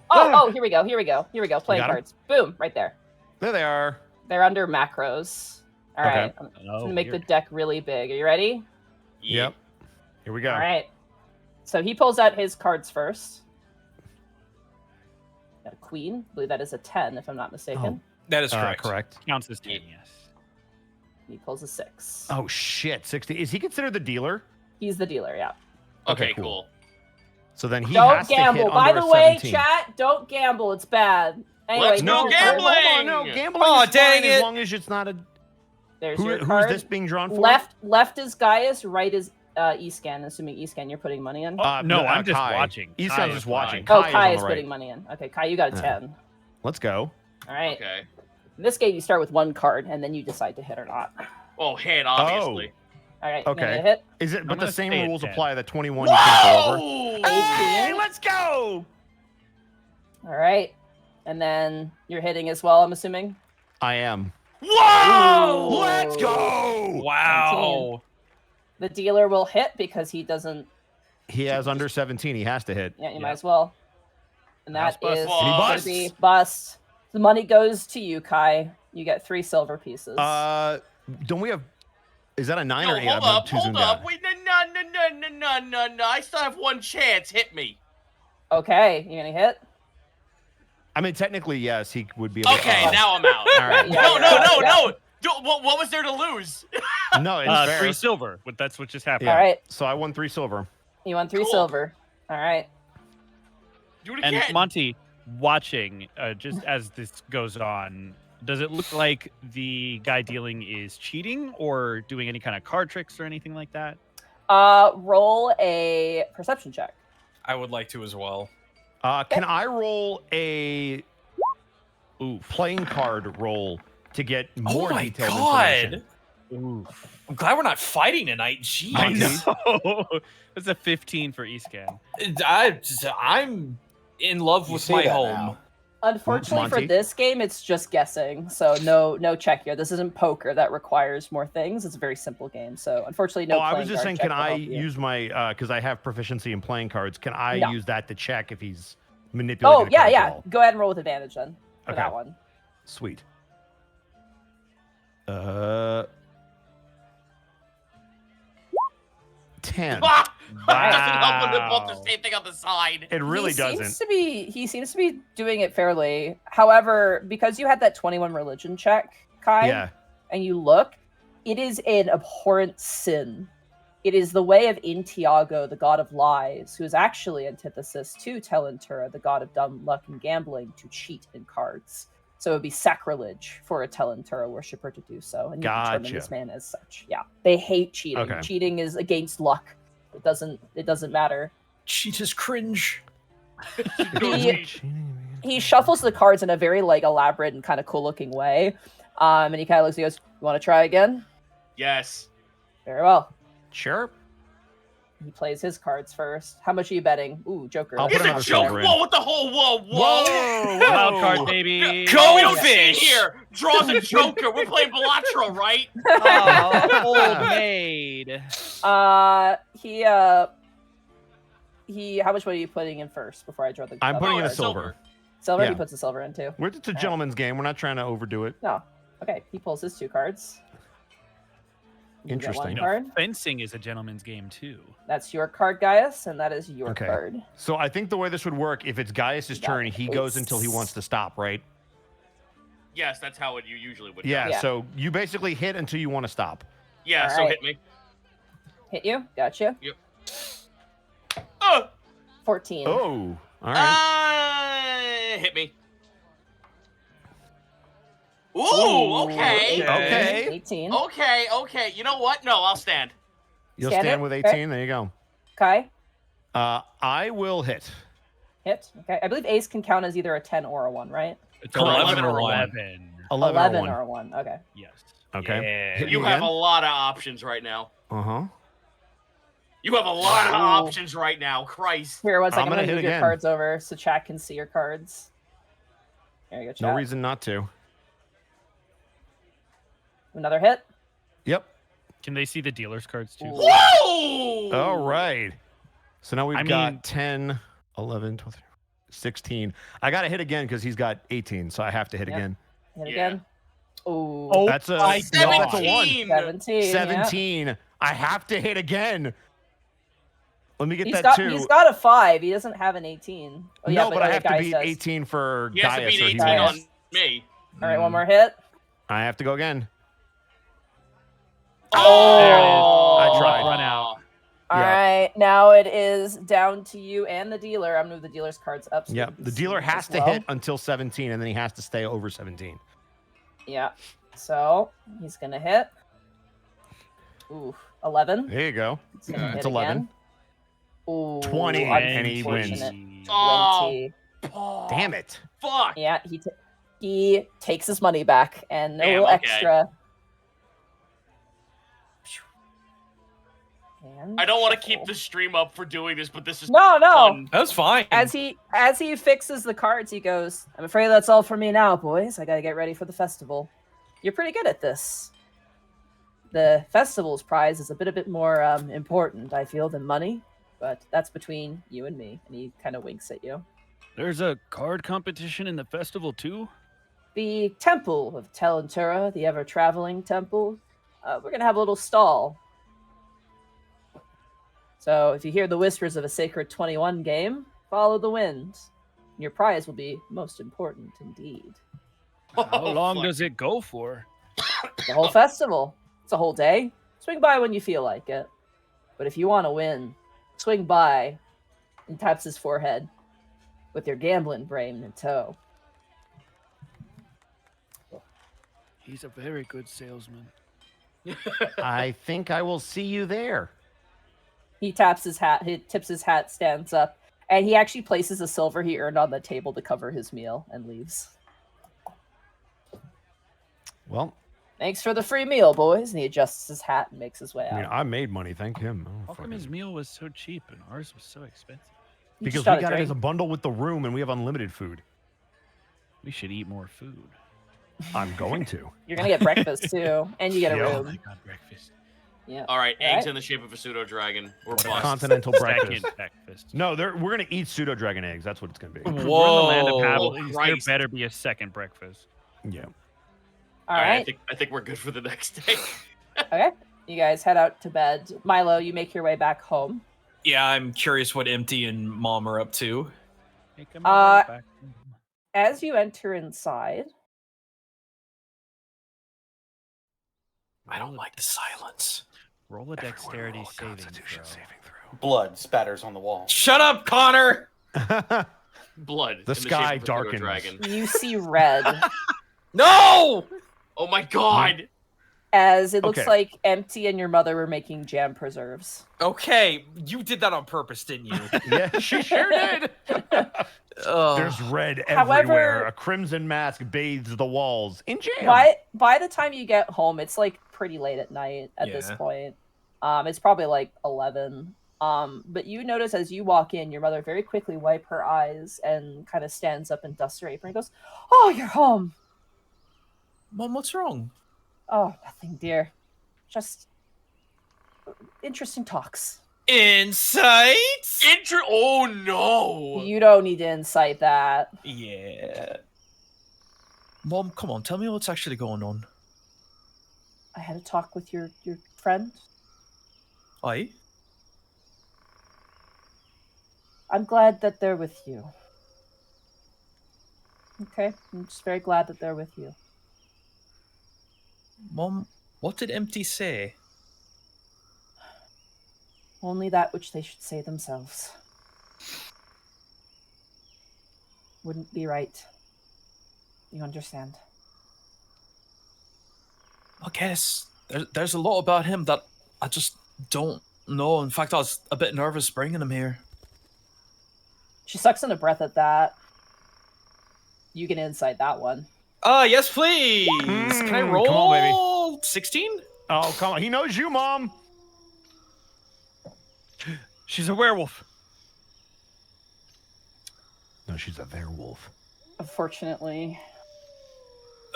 S1: Oh, here we go. Playing
S6: got 'em?
S1: cards. Boom, right there.
S6: There they are.
S1: They're under macros. All
S6: Okay.
S1: right, I'm
S2: Oh,
S1: gonna make the
S2: weird.
S1: deck really big. Are you ready?
S6: Yep. Here we go.
S1: All right. So he pulls out his cards first. Got a queen. I believe that is a 10, if I'm not mistaken.
S3: That is correct.
S6: Correct.
S2: Counts as 10, yes.
S1: He pulls a 6.
S6: Oh shit, 60. Is he considered the dealer?
S1: He's the dealer, yeah.
S5: Okay,
S6: Okay, cool.
S5: cool.
S6: So then he
S1: Don't
S6: has to
S1: gamble.
S6: hit
S1: By
S6: under
S1: the
S6: a
S1: way,
S6: 17.
S1: chat, don't gamble. It's bad. Anyway,
S5: Let's
S1: here's
S5: go
S1: your
S5: gambling!
S1: card.
S6: Hold on, no, gambling
S3: Oh,
S6: is
S3: dang
S6: fine
S3: it.
S6: as long as it's not a.
S1: There's your
S6: Who's
S1: card.
S6: this being drawn for?
S1: Left is Gaius, right is Escan. Assuming Escan, you're putting money in.
S2: No, I'm just
S6: Kai.
S2: watching.
S6: Escan's
S2: Kai
S6: just
S2: is
S6: watching.
S1: Oh,
S6: Kai
S1: Kai
S6: is
S1: is
S6: on the
S1: putting
S6: right.
S1: money in. Okay, Kai, you got a
S6: Yeah.
S1: 10.
S6: Let's go.
S1: All right.
S5: Okay.
S1: In this game, you start with one card, and then you decide to hit or not.
S5: Oh, hit obviously.
S1: All right. You
S6: Okay.
S1: gonna hit?
S6: Is it? But the
S2: gonna
S6: same
S2: stay at
S6: rules
S2: 10.
S6: apply. That 21 you can't go over.
S5: Whoa!
S6: Hey, let's go.
S1: All right. And then you're hitting as well, I'm assuming.
S6: I am.
S5: Whoa!
S6: Let's go.
S3: Wow.
S1: The dealer will hit because he doesn't.
S6: He has under 17. He has to hit.
S1: Yeah, you might as well. And that
S2: Bust.
S1: is
S5: And he
S1: going to
S5: busts.
S1: be bust. The money goes to you, Kai. You get 3 silver pieces.
S6: Don't we have? Is that a 9
S5: Yo,
S6: or 8?
S5: hold
S6: I'm
S5: up,
S6: too
S5: hold
S6: zoomed
S5: up.
S6: out.
S5: Wait, no. I still have one chance. Hit me.
S1: Okay, you gonna hit?
S6: I mean, technically, yes, he would be able
S5: Okay,
S6: to.
S5: now I'm out.
S6: All right.
S1: Yeah,
S5: No.
S1: yeah.
S5: What was there to lose?
S6: No, it's fair.
S2: 3 silver. But that's what just happened.
S6: Yeah.
S1: All right.
S6: So I won 3 silver.
S1: You won 3
S5: Cool.
S1: silver. All right.
S5: Do it
S2: And
S5: again.
S2: Monty, watching just as this goes on, does it look like the guy dealing is cheating or doing any kind of card tricks or anything like that?
S1: Roll a perception check.
S3: I would like to as well.
S6: Can I roll a
S2: Ooh.
S6: playing card roll to get more
S3: Oh my
S6: detailed
S3: god.
S6: information?
S3: I'm glad we're not fighting tonight. Jeez.
S2: I know. That's a 15 for Escan.
S3: I'm in love
S4: You
S3: with
S4: say
S3: my
S4: that
S3: home.
S4: now.
S1: Unfortunately for
S6: Monty?
S1: this game, it's just guessing. So no check here. This isn't poker that requires more things. It's a very simple game. So unfortunately, no.
S6: I was
S1: playing
S6: just
S1: card
S6: saying,
S1: check
S6: can
S1: will
S6: I
S1: help you.
S6: use my because I have proficiency in playing cards? Can I
S1: No.
S6: use that to check if he's manipulating?
S1: Oh
S6: the
S1: yeah,
S6: cards at
S1: yeah.
S6: all?
S1: Go ahead and roll with advantage then for
S6: Okay.
S1: that one.
S6: Sweet. 10.
S5: Ah! That doesn't help when they're both
S2: Wow.
S5: the same thing on the side.
S6: It really
S1: he
S6: doesn't.
S1: He seems to be doing it fairly. However, because you had that 21 religion check, Kai,
S6: Yeah.
S1: and you look, it is an abhorrent sin. It is the way of Intiago, the god of lies, who is actually antithesis to Telentura, the god of dumb luck and gambling, to cheat in cards. So it would be sacrilege for a Telentura worshipper to do so, and you determine
S6: Gotcha.
S1: this man as such. Yeah, they hate cheating.
S6: Okay.
S1: Cheating is against luck. It doesn't matter.
S3: Cheat is cringe.
S1: He shuffles the cards in a very like elaborate and kind of cool looking way, and he kind of looks. He goes, "You want to try again?"
S5: Yes.
S1: Very well.
S6: Sure.
S1: He plays his cards first. How much are you betting? Ooh, Joker.
S6: I'll
S5: It's
S6: put
S5: a
S6: another
S5: joke.
S6: silver in.
S5: Whoa, what the whole whoa.
S2: Wild card, baby.
S3: Go
S5: We don't see
S3: fish.
S5: here. Draws a joker. We're playing Balatro, right?
S2: Oh, old maid.
S1: He How much money are you putting in first before I draw the?
S6: I'm putting in a
S1: card?
S6: silver.
S1: Silver.
S6: Yeah.
S1: He puts the silver in too.
S6: It's a gentleman's game. We're not trying to overdo it.
S1: No. Okay. He pulls his 2 cards. You get
S6: Interesting.
S1: one
S2: You know,
S1: card.
S2: fencing is a gentleman's game too.
S1: That's your card, Gaius, and that is your
S6: Okay.
S1: card.
S6: So I think the way this would work, if it's Gaius's
S1: Got
S6: turn,
S1: it.
S6: he goes until he wants to stop, right?
S5: Yes, that's how you usually would.
S6: Yeah,
S5: go.
S1: Yeah.
S6: so you basically hit until you want to stop.
S5: Yeah.
S1: All
S5: So
S1: right.
S5: hit me.
S1: Hit you. Gotcha.
S5: Oh.
S1: 14.
S6: Oh, all right.
S5: Hit me. Ooh. Okay.
S6: Okay.
S1: 18.
S5: Okay. You know what? No, I'll stand.
S6: You'll
S1: Stand
S6: stand
S1: it?
S6: with
S1: Okay.
S6: 18. There you go.
S1: Kai.
S6: I will hit.
S1: Hit. Okay. I believe ace can count as either a 10 or a 1, right?
S2: It's
S3: 11 or
S2: 11.
S6: 11,
S1: 11
S6: or
S1: or a 1. Okay.
S2: Yes.
S6: 1. Okay.
S2: Yeah.
S6: Hit
S5: You
S6: me
S5: have
S6: again.
S5: a lot of options right now.
S6: Uh-huh.
S5: You have a lot of
S1: Ooh.
S5: options right now. Christ.
S1: Here, one second.
S6: I'm
S1: I'm
S6: gonna
S1: going to
S6: hit
S1: move your
S6: again.
S1: cards over so chat can see your cards. There you go, chat.
S6: No reason not to.
S1: Another hit.
S6: Yep.
S2: Can they see the dealer's cards too?
S1: Ooh.
S5: Whoa!
S6: All right. So now we've
S2: I
S6: got
S2: mean-
S6: 10, 11, 12, 16. I got to hit again because he's got 18, so I have to hit
S1: Yep.
S6: again.
S1: Hit
S5: Yeah.
S1: again. Ooh.
S2: Oh,
S6: That's a,
S2: my
S6: no, that's a
S5: 17.
S1: 17. Yeah.
S6: 17. I have to hit again. Let me get that too.
S1: He's got a 5. He doesn't have an 18. Oh, yeah,
S6: no, but I have to
S1: Gaius
S6: beat
S1: does.
S6: 18 for
S5: He has to
S6: Gaius.
S5: beat
S6: or he
S5: 18
S1: Gaius.
S5: on
S6: wins.
S5: me.
S1: All right, one more hit.
S6: I have to go again.
S1: Oh.
S2: There it is.
S6: I tried.
S2: Run out.
S1: All
S6: Yeah.
S1: right, now it is down to you and the dealer. I'm gonna move the dealer's cards up. So
S6: Yep.
S1: you can
S6: The
S1: see
S6: dealer
S1: as
S6: has to
S1: well.
S6: hit until 17, and then he has to stay over 17.
S1: Yeah. So he's gonna hit. Ooh, 11.
S6: There you go.
S1: He's gonna
S5: Okay.
S1: hit
S6: It's 11.
S1: again. Ooh,
S6: 20, and he wins.
S1: unfortunate.
S5: Oh.
S1: Way T.
S5: Oh,
S6: Damn it.
S5: fuck.
S1: Yeah, he takes his money back and no
S5: Damn, okay.
S1: extra. And
S5: I don't want to keep
S1: shuffle.
S5: the stream up for doing this, but this is
S1: No.
S5: fun.
S3: That was fine.
S1: As he fixes the cards, he goes, "I'm afraid that's all for me now, boys. I gotta get ready for the festival. You're pretty good at this. The festival's prize is a bit more important, I feel, than money, but that's between you and me." And he kind of winks at you.
S2: There's a card competition in the festival too.
S1: The Temple of Telentura, the ever-traveling temple, we're gonna have a little stall. So if you hear the whispers of a Sacred 21 game, follow the wind. Your prize will be most important indeed.
S2: How long
S5: fuck.
S2: does it go for?
S1: The whole festival. It's a whole day. Swing by when you feel like it. But if you want to win, swing by and taps his forehead with your gambling brain in tow.
S2: He's a very good salesman.
S6: I think I will see you there.
S1: He taps his hat, he tips his hat, stands up, and he actually places a silver he earned on the table to cover his meal and leaves.
S6: Well,
S1: Thanks for the free meal, boys. And he adjusts his hat and makes his way
S6: I mean,
S1: out.
S6: I made money. Thank him. Oh,
S2: How come
S6: fucking-
S2: his meal was so cheap and ours was so expensive?
S1: You
S6: Because
S1: just
S6: we
S1: got a
S6: got it as a
S1: drink.
S6: bundle with the room, and we have unlimited food.
S2: We should eat more food.
S6: I'm going to.
S1: You're gonna get breakfast too, and you get a
S6: Yeah.
S2: Oh my
S1: room.
S2: god, breakfast.
S1: Yeah.
S5: All right,
S1: All
S5: eggs
S1: right.
S5: in the shape of a pseudo dragon. Or
S2: What a
S5: bust.
S6: Continental
S2: Second
S6: breakfast.
S2: breakfast.
S6: No, we're gonna eat pseudo dragon eggs. That's what it's gonna be.
S2: We're in the land of
S3: Whoa.
S2: Haviland. There
S5: Christ.
S2: better be a second breakfast.
S6: Yeah.
S1: All
S5: All
S1: right.
S5: I think we're good for the next day.
S1: Okay. You guys head out to bed. Milo, you make your way back home.
S3: Yeah, I'm curious what Empty and Mom are up to.
S2: Take 'em away back.
S1: As you enter inside,
S3: I don't like the silence.
S2: Roll a dexterity saving throw.
S4: Blood spatters on the wall.
S3: Shut up, Connor!
S5: Blood.
S6: The
S5: in shape
S6: sky
S5: of a pseudo
S6: darkens.
S5: dragon.
S1: you see red
S3: No!
S5: Oh my god!
S1: as it looks
S6: Okay.
S1: like Empty and your mother were making jam preserves.
S3: Okay, you did that on purpose, didn't you?
S6: Yeah, she sure did.
S3: Ugh.
S6: There's red
S1: However-
S6: everywhere. A crimson mask bathes the walls in jam.
S1: By the time you get home, it's like pretty late at night at this
S3: Yeah.
S1: point. It's probably like 11. But you notice as you walk in, your mother very quickly wipe her eyes and kind of stands up and dusts her apron and goes, "Oh, you're home."
S3: Mom, what's wrong?
S1: "Oh, nothing, dear. Just interesting talks."
S3: Insight?
S5: Oh no!
S1: You don't need to incite that.
S3: Yeah. Mom, come on, tell me what's actually going on.
S1: I had a talk with your friend.
S3: Aye?
S1: I'm glad that they're with you. Okay, I'm just very glad that they're with you.
S3: Mom, what did Empty say?
S1: Only that which they should say themselves. Wouldn't be right. You understand?
S3: I guess there's a lot about him that I just don't know. In fact, I was a bit nervous bringing him here.
S1: She sucks in a breath at that. You can incite that one.
S3: Yes, please. Can I roll?
S6: Come on, baby.
S3: 16?
S6: Oh, come on. He knows you, Mom.
S2: She's a werewolf.
S6: No, she's a werewolf.
S1: Unfortunately,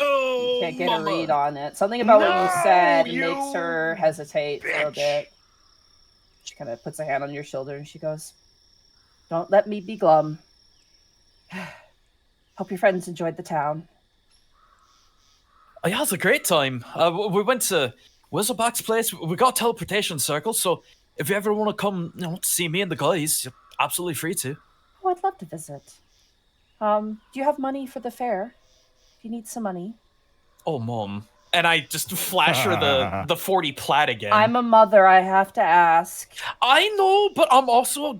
S3: Oh,
S1: can't get
S3: mama.
S1: a read on it. Something about what you said
S6: you
S1: makes her hesitate for a
S6: bitch.
S1: bit. She kind of puts a hand on your shoulder and she goes, "Don't let me be glum. Hope your friends enjoyed the town."
S3: Oh, yeah, it was a great time. We went to Whistleback's place. We got teleportation circles, so if you ever want to come, see me and the guys, you're absolutely free to.
S1: Oh, I'd love to visit. Do you have money for the fair? If you need some money.
S3: Oh, Mom. And I just flash her the 40 plat again.
S1: I'm a mother, I have to ask.
S3: I know, but I'm also...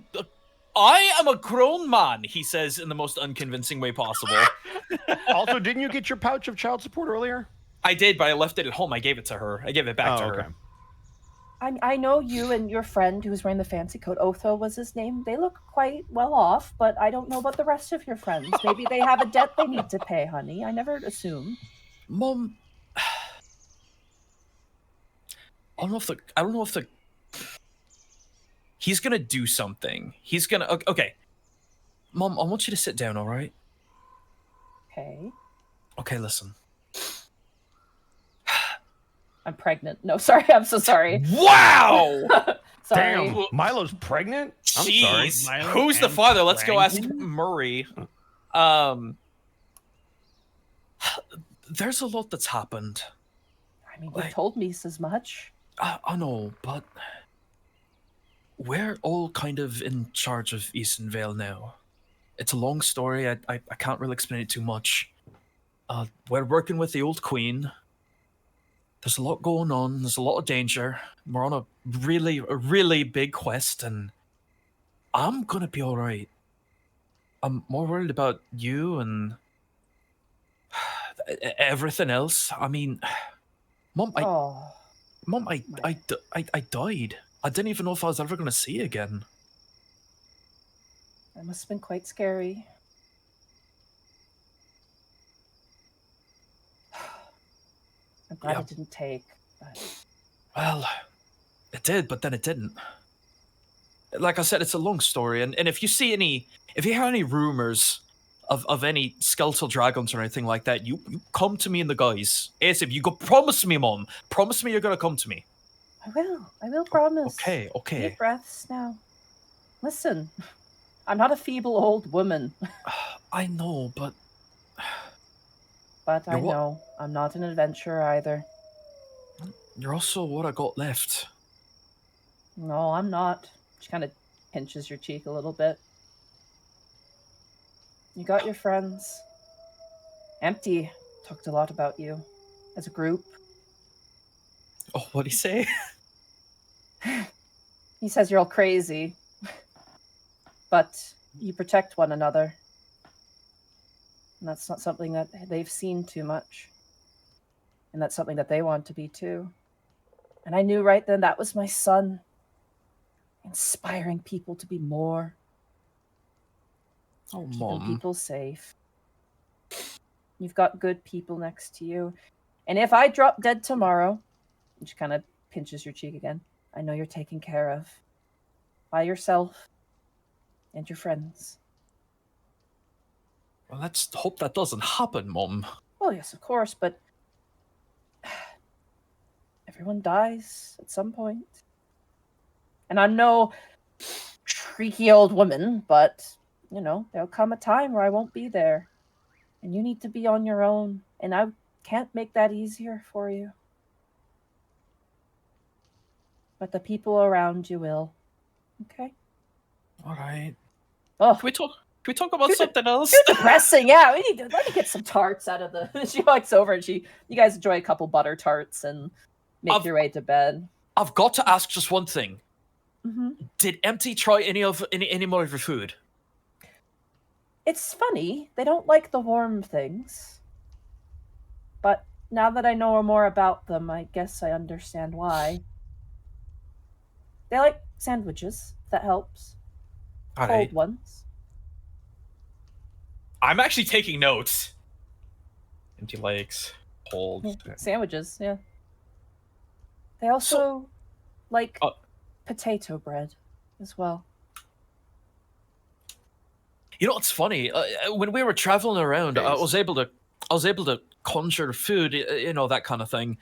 S3: I am a grown man, he says in the most unconvincing way possible.
S6: Also, didn't you get your pouch of child support earlier?
S3: I did, but I left it at home. I gave it to her. I gave it back to her.
S1: I know you and your friend who was wearing the fancy coat, Otho was his name. They look quite well off, but I don't know about the rest of your friends. Maybe they have a debt they need to pay, honey. I never assume.
S3: Mom... I don't know if the... He's gonna do something. He's gonna... Okay. Mom, I want you to sit down, alright?
S1: Okay.
S3: Okay, listen.
S1: I'm pregnant. No, sorry. I'm so sorry.
S3: Wow!
S1: Sorry.
S6: Damn, Milo's pregnant? I'm sorry.
S3: Jeez.
S2: Milo
S3: Who's the
S2: and
S3: father? Let's go ask
S2: Frank.
S3: Murray. There's a lot that's happened.
S1: I mean, you told me as much.
S3: I know, but we're all kind of in charge of Eastern Vale now. It's a long story. I can't really explain it too much. We're working with the old queen. There's a lot going on. There's a lot of danger. We're on a really big quest, and I'm gonna be all right. I'm more worried about you and everything else. I mean, Mom, I died. I didn't even know if I was ever gonna see you again.
S1: That must have been quite scary. I'm glad it didn't take. But...
S3: Well, it did, but then it didn't. Like I said, it's a long story, and if you hear any rumors of any skeletal dragons or anything like that, you come to me and the guys. ASAP, you go, promise me, Mom. Promise me you're gonna come to me.
S1: I will promise.
S3: Okay.
S1: Deep breaths now. Listen, I'm not a feeble old woman.
S3: I know, but...
S1: But I know I'm not an adventurer either.
S3: You're also what I got left.
S1: No, I'm not. She kind of pinches your cheek a little bit. You got your friends. Empty talked a lot about you as a group.
S3: Oh, what'd he say?
S1: He says you're all crazy. But you protect one another. And that's not something that they've seen too much. And that's something that they want to be too. And I knew right then that was my son. Inspiring people to be more.
S3: Oh,
S1: Keeping
S3: Mom.
S1: people safe. You've got good people next to you. And if I drop dead tomorrow, and she kind of pinches your cheek again, I know you're taken care of. By yourself. And your friends.
S3: Well, let's hope that doesn't happen, Mom.
S1: Well, yes, of course, but everyone dies at some point. And I'm no shrieky old woman, but, there'll come a time where I won't be there. And you need to be on your own. And I can't make that easier for you. But the people around you will. Okay?
S3: All right.
S1: Oh,
S3: Can we talk about something else?
S1: too depressing. Yeah, let me get some tarts out of the. She walks over and you guys enjoy a couple butter tarts and make your way to bed.
S3: I've got to ask just one thing.
S1: Mm-hmm.
S3: Did Empty try any more of your food?
S1: It's funny. They don't like the warm things. But now that I know more about them, I guess I understand why. They like sandwiches. If that helps.
S3: All
S1: Cold
S3: right.
S1: ones.
S3: I'm actually taking notes. Empty likes cold.
S1: Yeah, sandwiches, yeah. They also like potato bread as well.
S3: You know what's funny? When we were traveling around, I was able to conjure food, that kind of thing.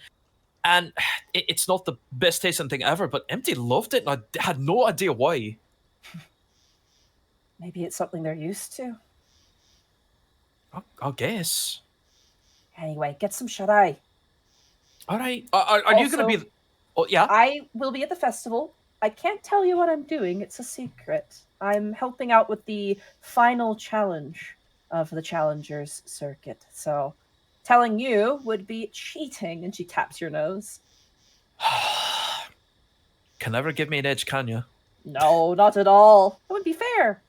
S3: And it's not the best tasting thing ever, but Empty loved it, and I had no idea why.
S1: Maybe it's something they're used to.
S3: I guess.
S1: Anyway, get some shut-eye.
S3: All right. Are you going to be... Oh, yeah?
S1: I will be at the festival. I can't tell you what I'm doing. It's a secret. I'm helping out with the final challenge of the Challengers Circuit. So telling you would be cheating. And she taps your nose.
S3: Can never give me an edge, can you?
S1: No, not at all. That would be fair.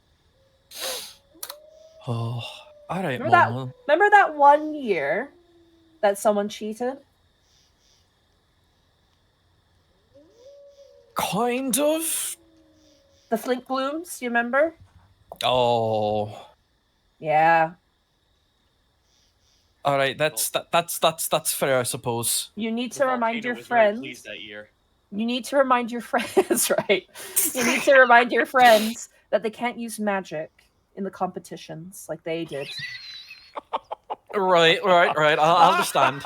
S3: Oh, all right,
S1: remember that one year that someone cheated?
S3: Kind of.
S1: The Flint Blooms, you remember?
S3: Oh.
S1: Yeah.
S3: All right, that's fair, I suppose.
S1: You need to remind your friends.
S5: That year.
S1: You need to remind your friends, right? You need to remind your friends that they can't use magic in the competitions like they did.
S3: Right. I understand.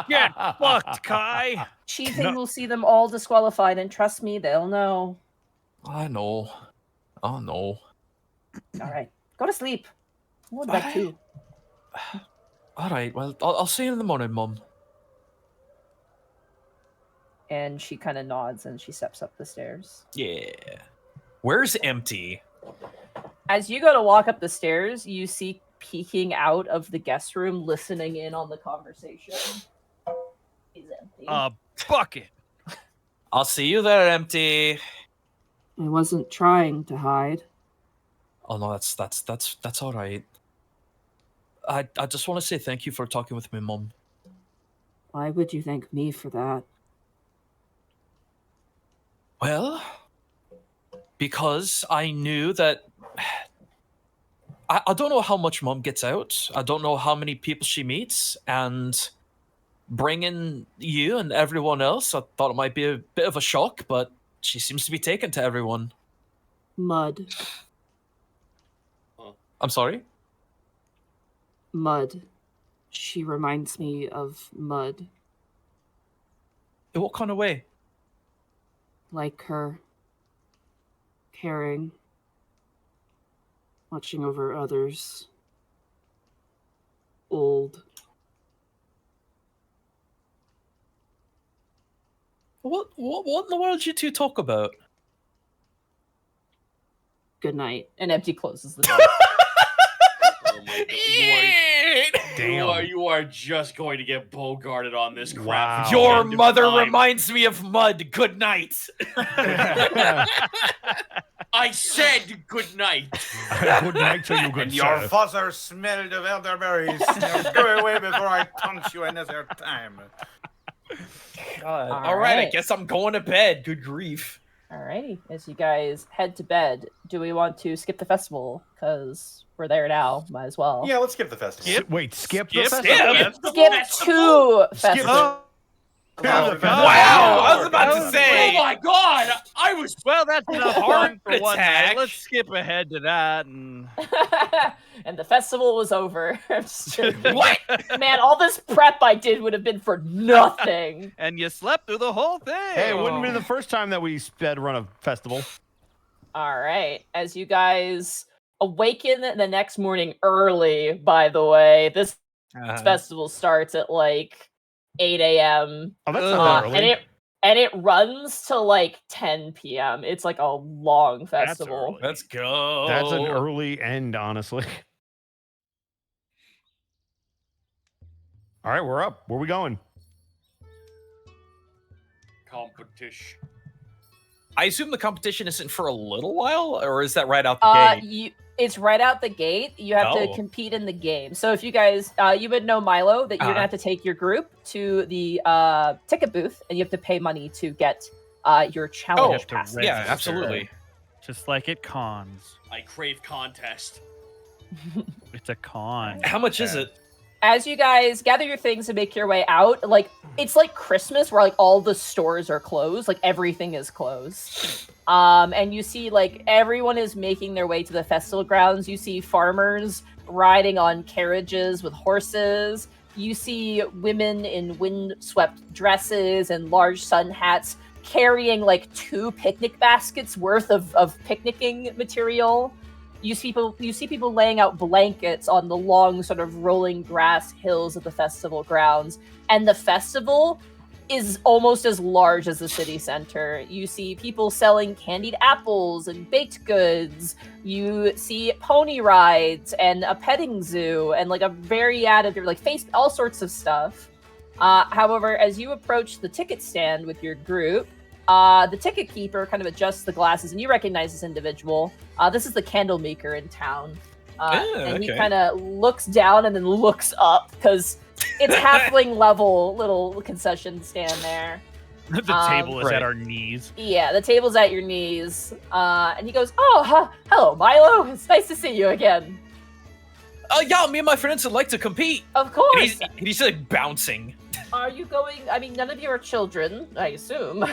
S2: Get fucked, Kai.
S1: Cheating will see them all disqualified, and trust me, they'll know.
S3: I know.
S1: All right, go to sleep. I'm going to bed too.
S3: All right. Well, I'll see you in the morning, Mum.
S1: And she kind of nods and she steps up the stairs.
S3: Yeah. Where's Empty?
S1: As you go to walk up the stairs, you see peeking out of the guest room, listening in on the conversation, is Empty.
S2: Bucket.
S3: I'll see you there, Empty.
S1: I wasn't trying to hide.
S3: Oh no, that's all right. I just want to say thank you for talking with me, Mum.
S1: Why would you thank me for that?
S3: Well, because I knew that I don't know how much Mum gets out. I don't know how many people she meets, and bringing you and everyone else, I thought it might be a bit of a shock, but she seems to be taken to everyone.
S1: Mud.
S3: I'm sorry?
S1: Mud. She reminds me of Mud.
S3: In what kind of way?
S1: Like her. Caring. Watching over others. Old.
S3: What in the world did you two talk about?
S1: Good night. And Empty closes the door.
S5: Oh my God. You are just going to get bogarted on this crap.
S6: Wow.
S3: Your mother reminds me of Mud. Good night.
S5: I said good night.
S8: Good night to you, good
S4: And your
S8: sir.
S4: father smelled of elderberries. Now go away before I punch you another time.
S3: God. All right, I guess I'm going to bed. Good grief.
S1: Alrighty. As you guys head to bed, do we want to skip the festival? Because we're there now. Might as well.
S4: Yeah, let's skip the festival.
S8: Wait, skip the
S2: Skip?
S8: festival?
S1: Skip to festival.
S6: Oh,
S3: Wow! I was about
S2: That
S3: to
S2: was-
S3: say.
S5: Oh my god! I was.
S2: Well, that's enough fun for one
S3: Attack.
S2: night. Let's skip ahead to that. And
S1: And the festival was over. I'm just joking.
S3: What?
S1: Man, all this prep I did would have been for nothing.
S2: and you slept through the whole thing.
S6: Hey, it wouldn't have been the first time that we sped run a festival.
S1: All right. As you guys awaken the next morning early, by the way, this festival starts at like 8 a.m.
S6: Oh, that's not that early.
S1: and it runs to like 10 p.m. It's like a long festival.
S2: early.
S3: Let's go.
S6: That's an early end, honestly. All right, we're up. Where we going?
S5: Competition.
S3: I assume the competition isn't for a little while, or is that right out the gate?
S1: It's right out the gate. You have to
S3: Oh.
S1: compete in the game. So if you guys, you would know, Milo, that you're gonna have to take your group to the ticket booth, and you have to pay money to get your challenge
S2: to
S1: pass.
S3: Yeah,
S2: register.
S3: absolutely.
S2: Just like at cons.
S5: I crave contest.
S2: It's a con.
S3: How much is it?
S1: As you guys gather your things and make your way out, like it's like Christmas where like all the stores are closed, like everything is closed. And you see like everyone is making their way to the festival grounds. You see farmers riding on carriages with horses. You see women in windswept dresses and large sun hats carrying like 2 picnic baskets worth of picnicking material. You see people laying out blankets on the long sort of rolling grass hills of the festival grounds. And the festival is almost as large as the city center. You see people selling candied apples and baked goods. You see pony rides and a petting zoo and like a variety of like all sorts of stuff. However, as you approach the ticket stand with your group, the ticket keeper kind of adjusts the glasses, and you recognize this individual. This is the candle maker in town. And he kind of looks down and then looks up, because it's halfling level little concession stand there.
S2: The table is
S3: right.
S2: at our knees.
S1: Yeah, the table's at your knees. And he goes, "Oh, hello, Milo. It's nice to see you again."
S3: Yeah, me and my friends would like to compete.
S1: Of
S3: And
S1: course.
S3: he's like bouncing.
S1: Are you going? I mean, none of you are children, I assume.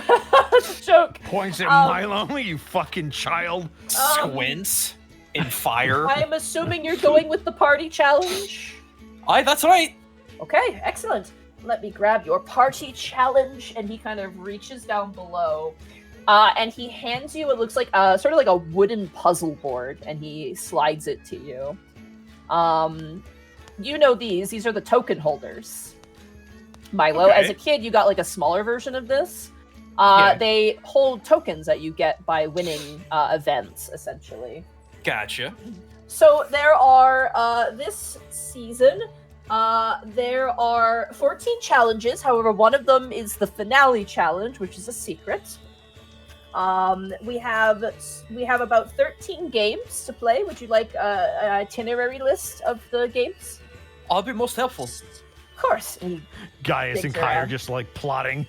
S1: It's a joke.
S6: Points at Milo, you fucking child.
S3: Squints in fire.
S1: I am assuming you're going with the party challenge.
S3: Aye, that's right.
S1: Okay, excellent. Let me grab your party challenge. And he kind of reaches down below. And he hands you, it looks like sort of like a wooden puzzle board, and he slides it to you. You know these are the token holders. Milo,
S3: Okay.
S1: as a kid, you got like a smaller version of this.
S3: Yeah.
S1: They hold tokens that you get by winning events, essentially.
S3: Gotcha.
S1: So there are, this season, there are 14 challenges. However, one of them is the finale challenge, which is a secret. We have about 13 games to play. Would you like an itinerary list of the games?
S3: I'll be most helpful.
S1: Of course. And,
S6: Gaius and
S1: Thanks,
S6: Kai are
S1: Sarah.
S6: just like plotting.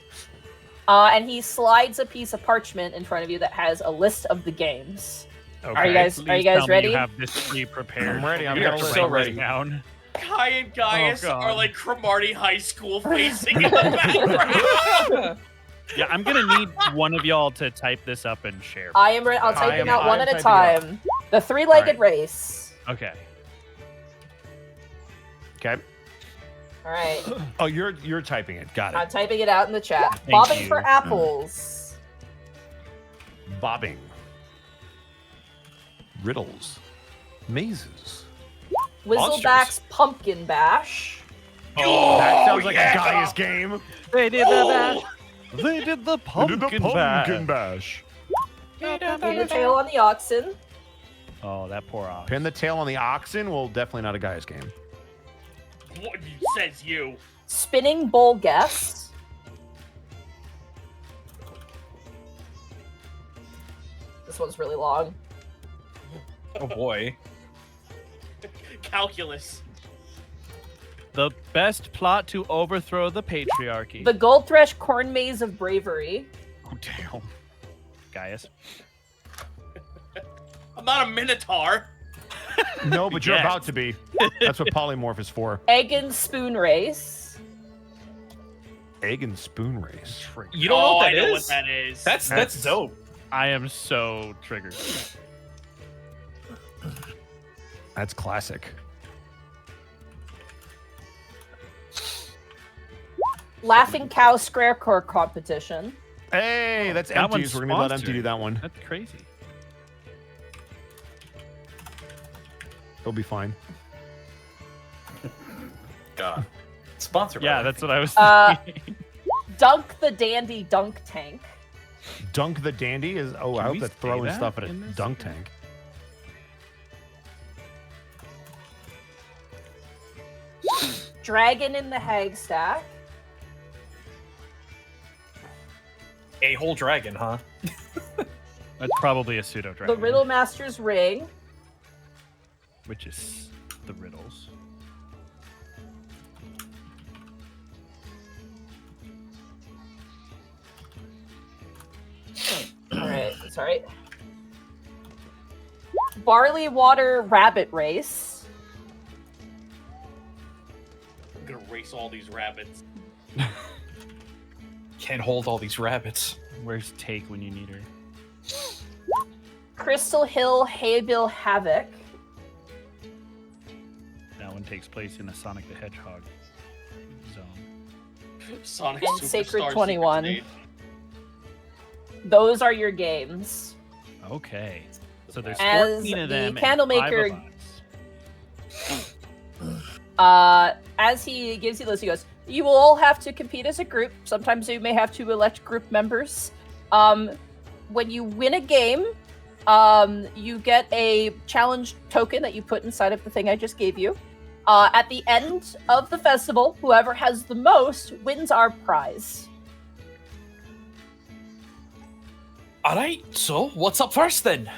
S1: and he slides a piece of parchment in front of you that has a list of the games.
S6: Okay.
S1: Are you guys
S2: Please tell me
S1: ready?
S2: You have this pre-prepared.
S6: I'm ready. I'm
S3: We
S6: gonna
S3: are
S6: write
S3: so
S6: it
S3: ready.
S2: down.
S5: Kai and Gaius
S2: God.
S5: are like Cromartie High School facing in the background.
S2: Yeah, I'm gonna need one of y'all to type this up and share.
S1: I am ready. I'll type them out one
S6: I'm
S1: at a
S6: typing it
S1: time. The three-legged
S6: Alright.
S1: race.
S2: Okay.
S6: Okay.
S1: All right.
S6: Oh, you're typing it. Got
S1: I'm
S6: it.
S1: typing it out in the chat.
S2: Thank
S1: Bobbing
S2: you.
S1: for apples.
S6: Bobbing. Riddles. Mazes.
S1: Whistleback's pumpkin bash.
S6: That sounds like
S3: yeah.
S6: a Gaius game.
S2: They did the bash. They did the pumpkin,
S6: Pumpkin
S2: bash.
S6: bash.
S1: Pin the tail on the oxen.
S2: Oh, that poor ox.
S6: Pin the tail on the oxen. Well, definitely not a Gaius game.
S5: What says you?
S1: Spinning bowl guess. This one's really long.
S3: Oh boy.
S5: Calculus.
S2: The best plot to overthrow the patriarchy.
S1: The Gold Thresh Corn Maze of Bravery.
S2: Oh, damn. Gaius.
S5: I'm not a minotaur.
S6: No, but you're
S2: Yes.
S6: about to be. That's what polymorph is for.
S1: Egg and Spoon Race.
S6: Egg and spoon race.
S3: You don't know what
S5: I
S3: that
S5: know
S3: is?
S5: what that is.
S3: That's dope.
S2: I am so triggered.
S6: That's classic.
S1: Laughing Cow Scarecrow competition.
S6: Hey, that's
S2: That one's
S6: Empties. We're gonna let Empty
S2: sponsored.
S6: do that one.
S2: That's crazy.
S6: He'll be fine.
S4: God. Sponsored.
S2: Yeah,
S4: by
S2: that's what I was
S1: Uh,
S2: thinking.
S1: Dunk the Dandy Dunk Tank.
S6: Dunk the Dandy is. Oh, I
S2: Can
S6: hope
S2: we
S6: that's
S2: say
S6: throwing
S2: that
S6: stuff at a
S2: in this?
S6: dunk tank.
S1: Dragon in the Hagstack.
S3: A whole dragon, huh?
S2: That's probably a pseudo
S1: The
S2: dragon.
S1: Riddle Master's Ring.
S2: Which is the riddles.
S1: Alright, sorry. Barley Water Rabbit Race.
S5: I'm gonna race all these rabbits.
S3: Can't hold all these rabbits.
S2: Where's Take when you need her?
S1: Crystal Hill Haybill Havoc.
S2: That one takes place in a Sonic the Hedgehog zone.
S5: Sonic
S1: And
S5: Superstar
S1: Sacred
S5: Secret
S1: 21.
S5: Stage.
S1: Those are your games.
S2: So there's
S1: As
S2: 14 of
S1: the
S2: them.
S1: Candlemaker-
S2: And 5 of us.
S1: As he gives you this, he goes, you will all have to compete as a group. Sometimes you may have to elect group members. When you win a game, you get a challenge token that you put inside of the thing I just gave you. At the end of the festival, whoever has the most wins our prize.
S3: All right, so what's up first then?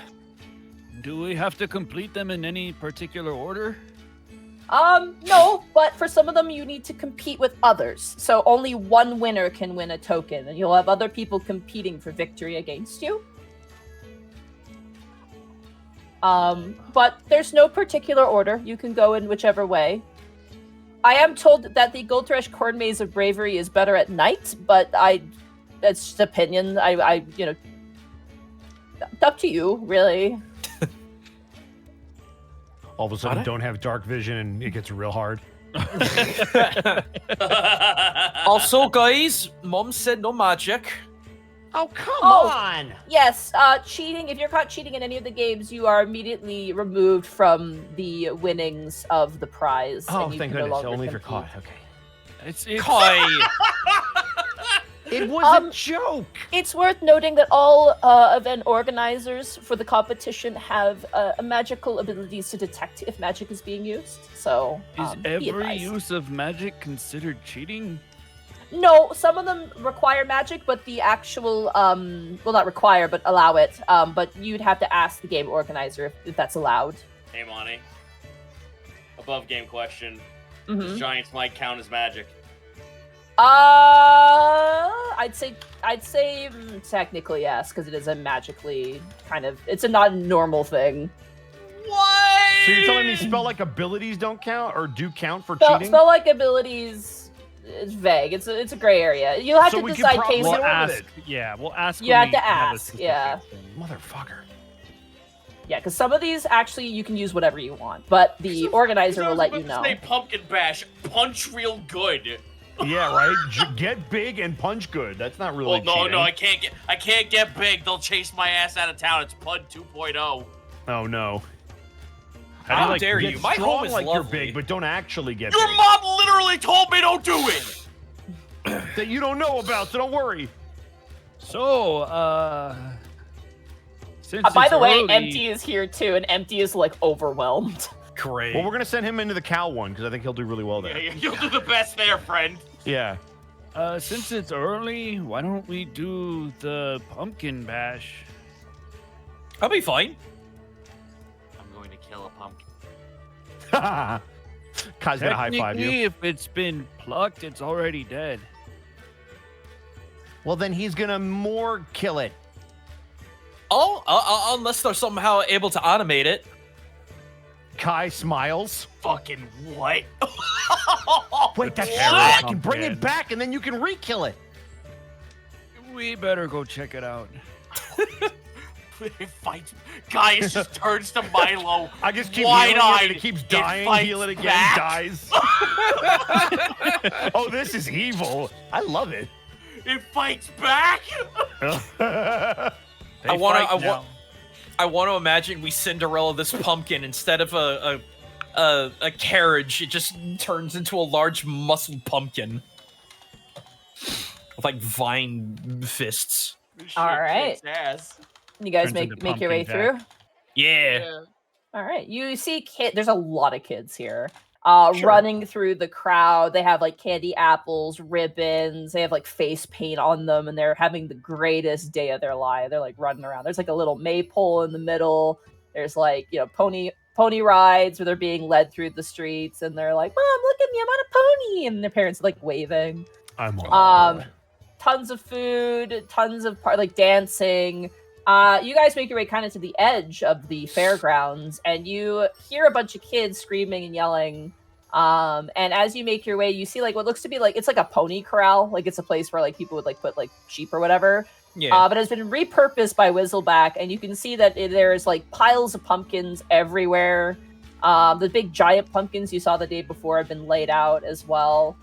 S2: Do we have to complete them in any particular order?
S1: No, but for some of them you need to compete with others. So only one winner can win a token, and you'll have other people competing for victory against you. But there's no particular order. You can go in whichever way. I am told that the Gold Thresh Corn Maze of Bravery is better at night, but that's just opinion. I up to you, really.
S6: All of a sudden,
S3: Got it?
S6: don't have dark vision, and it gets real hard.
S3: Also, guys, Mom said no magic.
S6: Oh, come
S1: Oh.
S6: on!
S1: Yes, cheating. If you're caught cheating in any of the games, you are immediately removed from the winnings of the prize.
S6: Oh,
S1: and you
S6: thank
S1: can no
S6: goodness.
S1: longer
S6: Only if you're
S1: compete.
S6: caught. Okay.
S2: It's
S3: Kai.
S6: It was
S1: Um,
S6: a joke!
S1: It's worth noting that all event organizers for the competition have magical abilities to detect if magic is being used. So,
S2: Is
S1: be
S2: every
S1: advised.
S2: use of magic considered cheating?
S1: No, some of them require magic, but the actual well, not require, but allow it. But you'd have to ask the game organizer if that's allowed.
S5: Hey, Monty. Above game question.
S1: Mhm.
S5: Does Giant's Might count as magic?
S1: I'd say technically yes, because it is a magically kind of. It's a not normal thing.
S5: What?
S6: So you're telling me spell-like abilities don't count, or do count for
S1: Spell,
S6: cheating?
S1: spell-like abilities is vague. It's a gray area. You'll have
S6: So
S1: to
S6: we could
S1: decide
S6: probably-
S1: case.
S6: We'll
S2: We'll
S6: ask-
S2: ask. Yeah, we'll ask.
S1: You
S2: when
S1: have
S2: we
S1: to
S2: a
S1: ask,
S2: specific
S1: yeah.
S2: thing.
S6: Motherfucker.
S1: Yeah, because some of these actually you can use whatever you want, but the organizer will let you know.
S5: Say pumpkin bash, punch real good.
S6: Yeah, right? Get big and punch good. That's not really
S5: Well, no,
S6: cheating.
S5: no, I can't get big. They'll chase my ass out of town. It's PUD 2.0.
S6: Oh, no.
S3: How
S2: like,
S3: dare
S6: Get
S3: you? My
S6: strong
S3: home is
S6: like
S3: lovely.
S6: you're big, but don't actually get
S5: Your
S6: big.
S5: mom literally told me don't do it.
S6: That you don't know about, so don't worry.
S2: So, since
S1: By
S2: it's
S1: the way,
S2: early-
S1: Empty is here too, and Empty is like overwhelmed.
S3: Great.
S6: Well, we're going to send him into the cow one, because I think he'll do really well there.
S5: Yeah, you'll do the best there, friend.
S6: Yeah.
S2: Since it's early, why don't we do the pumpkin bash?
S3: I'll be fine.
S5: I'm going to kill a pumpkin.
S6: Kai's going to high-five you.
S2: Technically, if it's been plucked, it's already dead.
S6: Well, then he's going to more kill it.
S3: Oh, unless they're somehow able to animate it.
S6: Kai smiles.
S5: Fucking what?
S6: Wait, that's
S2: Terror
S6: true. I can bring
S2: pumpkin.
S6: it back, and then you can re-kill it.
S2: We better go check it out.
S5: It fights. Gaius just turns to Milo.
S6: I just keep healing it,
S5: wide-eyed.
S6: and it keeps
S5: It
S6: dying.
S5: fights
S6: Heal it again,
S5: back.
S6: dies. Oh, this is evil. I love it.
S5: It fights back.
S3: I want to imagine we Cinderella this pumpkin instead of a carriage. It just turns into a large muscled pumpkin with like vine fists.
S1: All right.
S5: Kicks ass.
S1: You guys
S2: Turns into
S1: make your way
S2: Pumpkin
S1: through.
S3: Yeah.
S1: All right. You see there's a lot of kids here.
S3: Sure.
S1: Running through the crowd. They have like candy apples, ribbons, they have like face paint on them, and they're having the greatest day of their life. They're like running around. There's like a little maypole in the middle. There's like, pony rides where they're being led through the streets, and they're like, Mom, look at me, I'm on a pony, and their parents are like waving.
S6: I'm on.
S1: Tons of food, tons of dancing. You guys make your way kind of to the edge of the fairgrounds, and you hear a bunch of kids screaming and yelling. And as you make your way, you see like what looks to be like it's like a pony corral, like it's a place where like people would like put like sheep or whatever.
S3: Yeah.
S1: But it's been repurposed by Whistleback, and you can see that there's like piles of pumpkins everywhere. The big giant pumpkins you saw the day before have been laid out as well.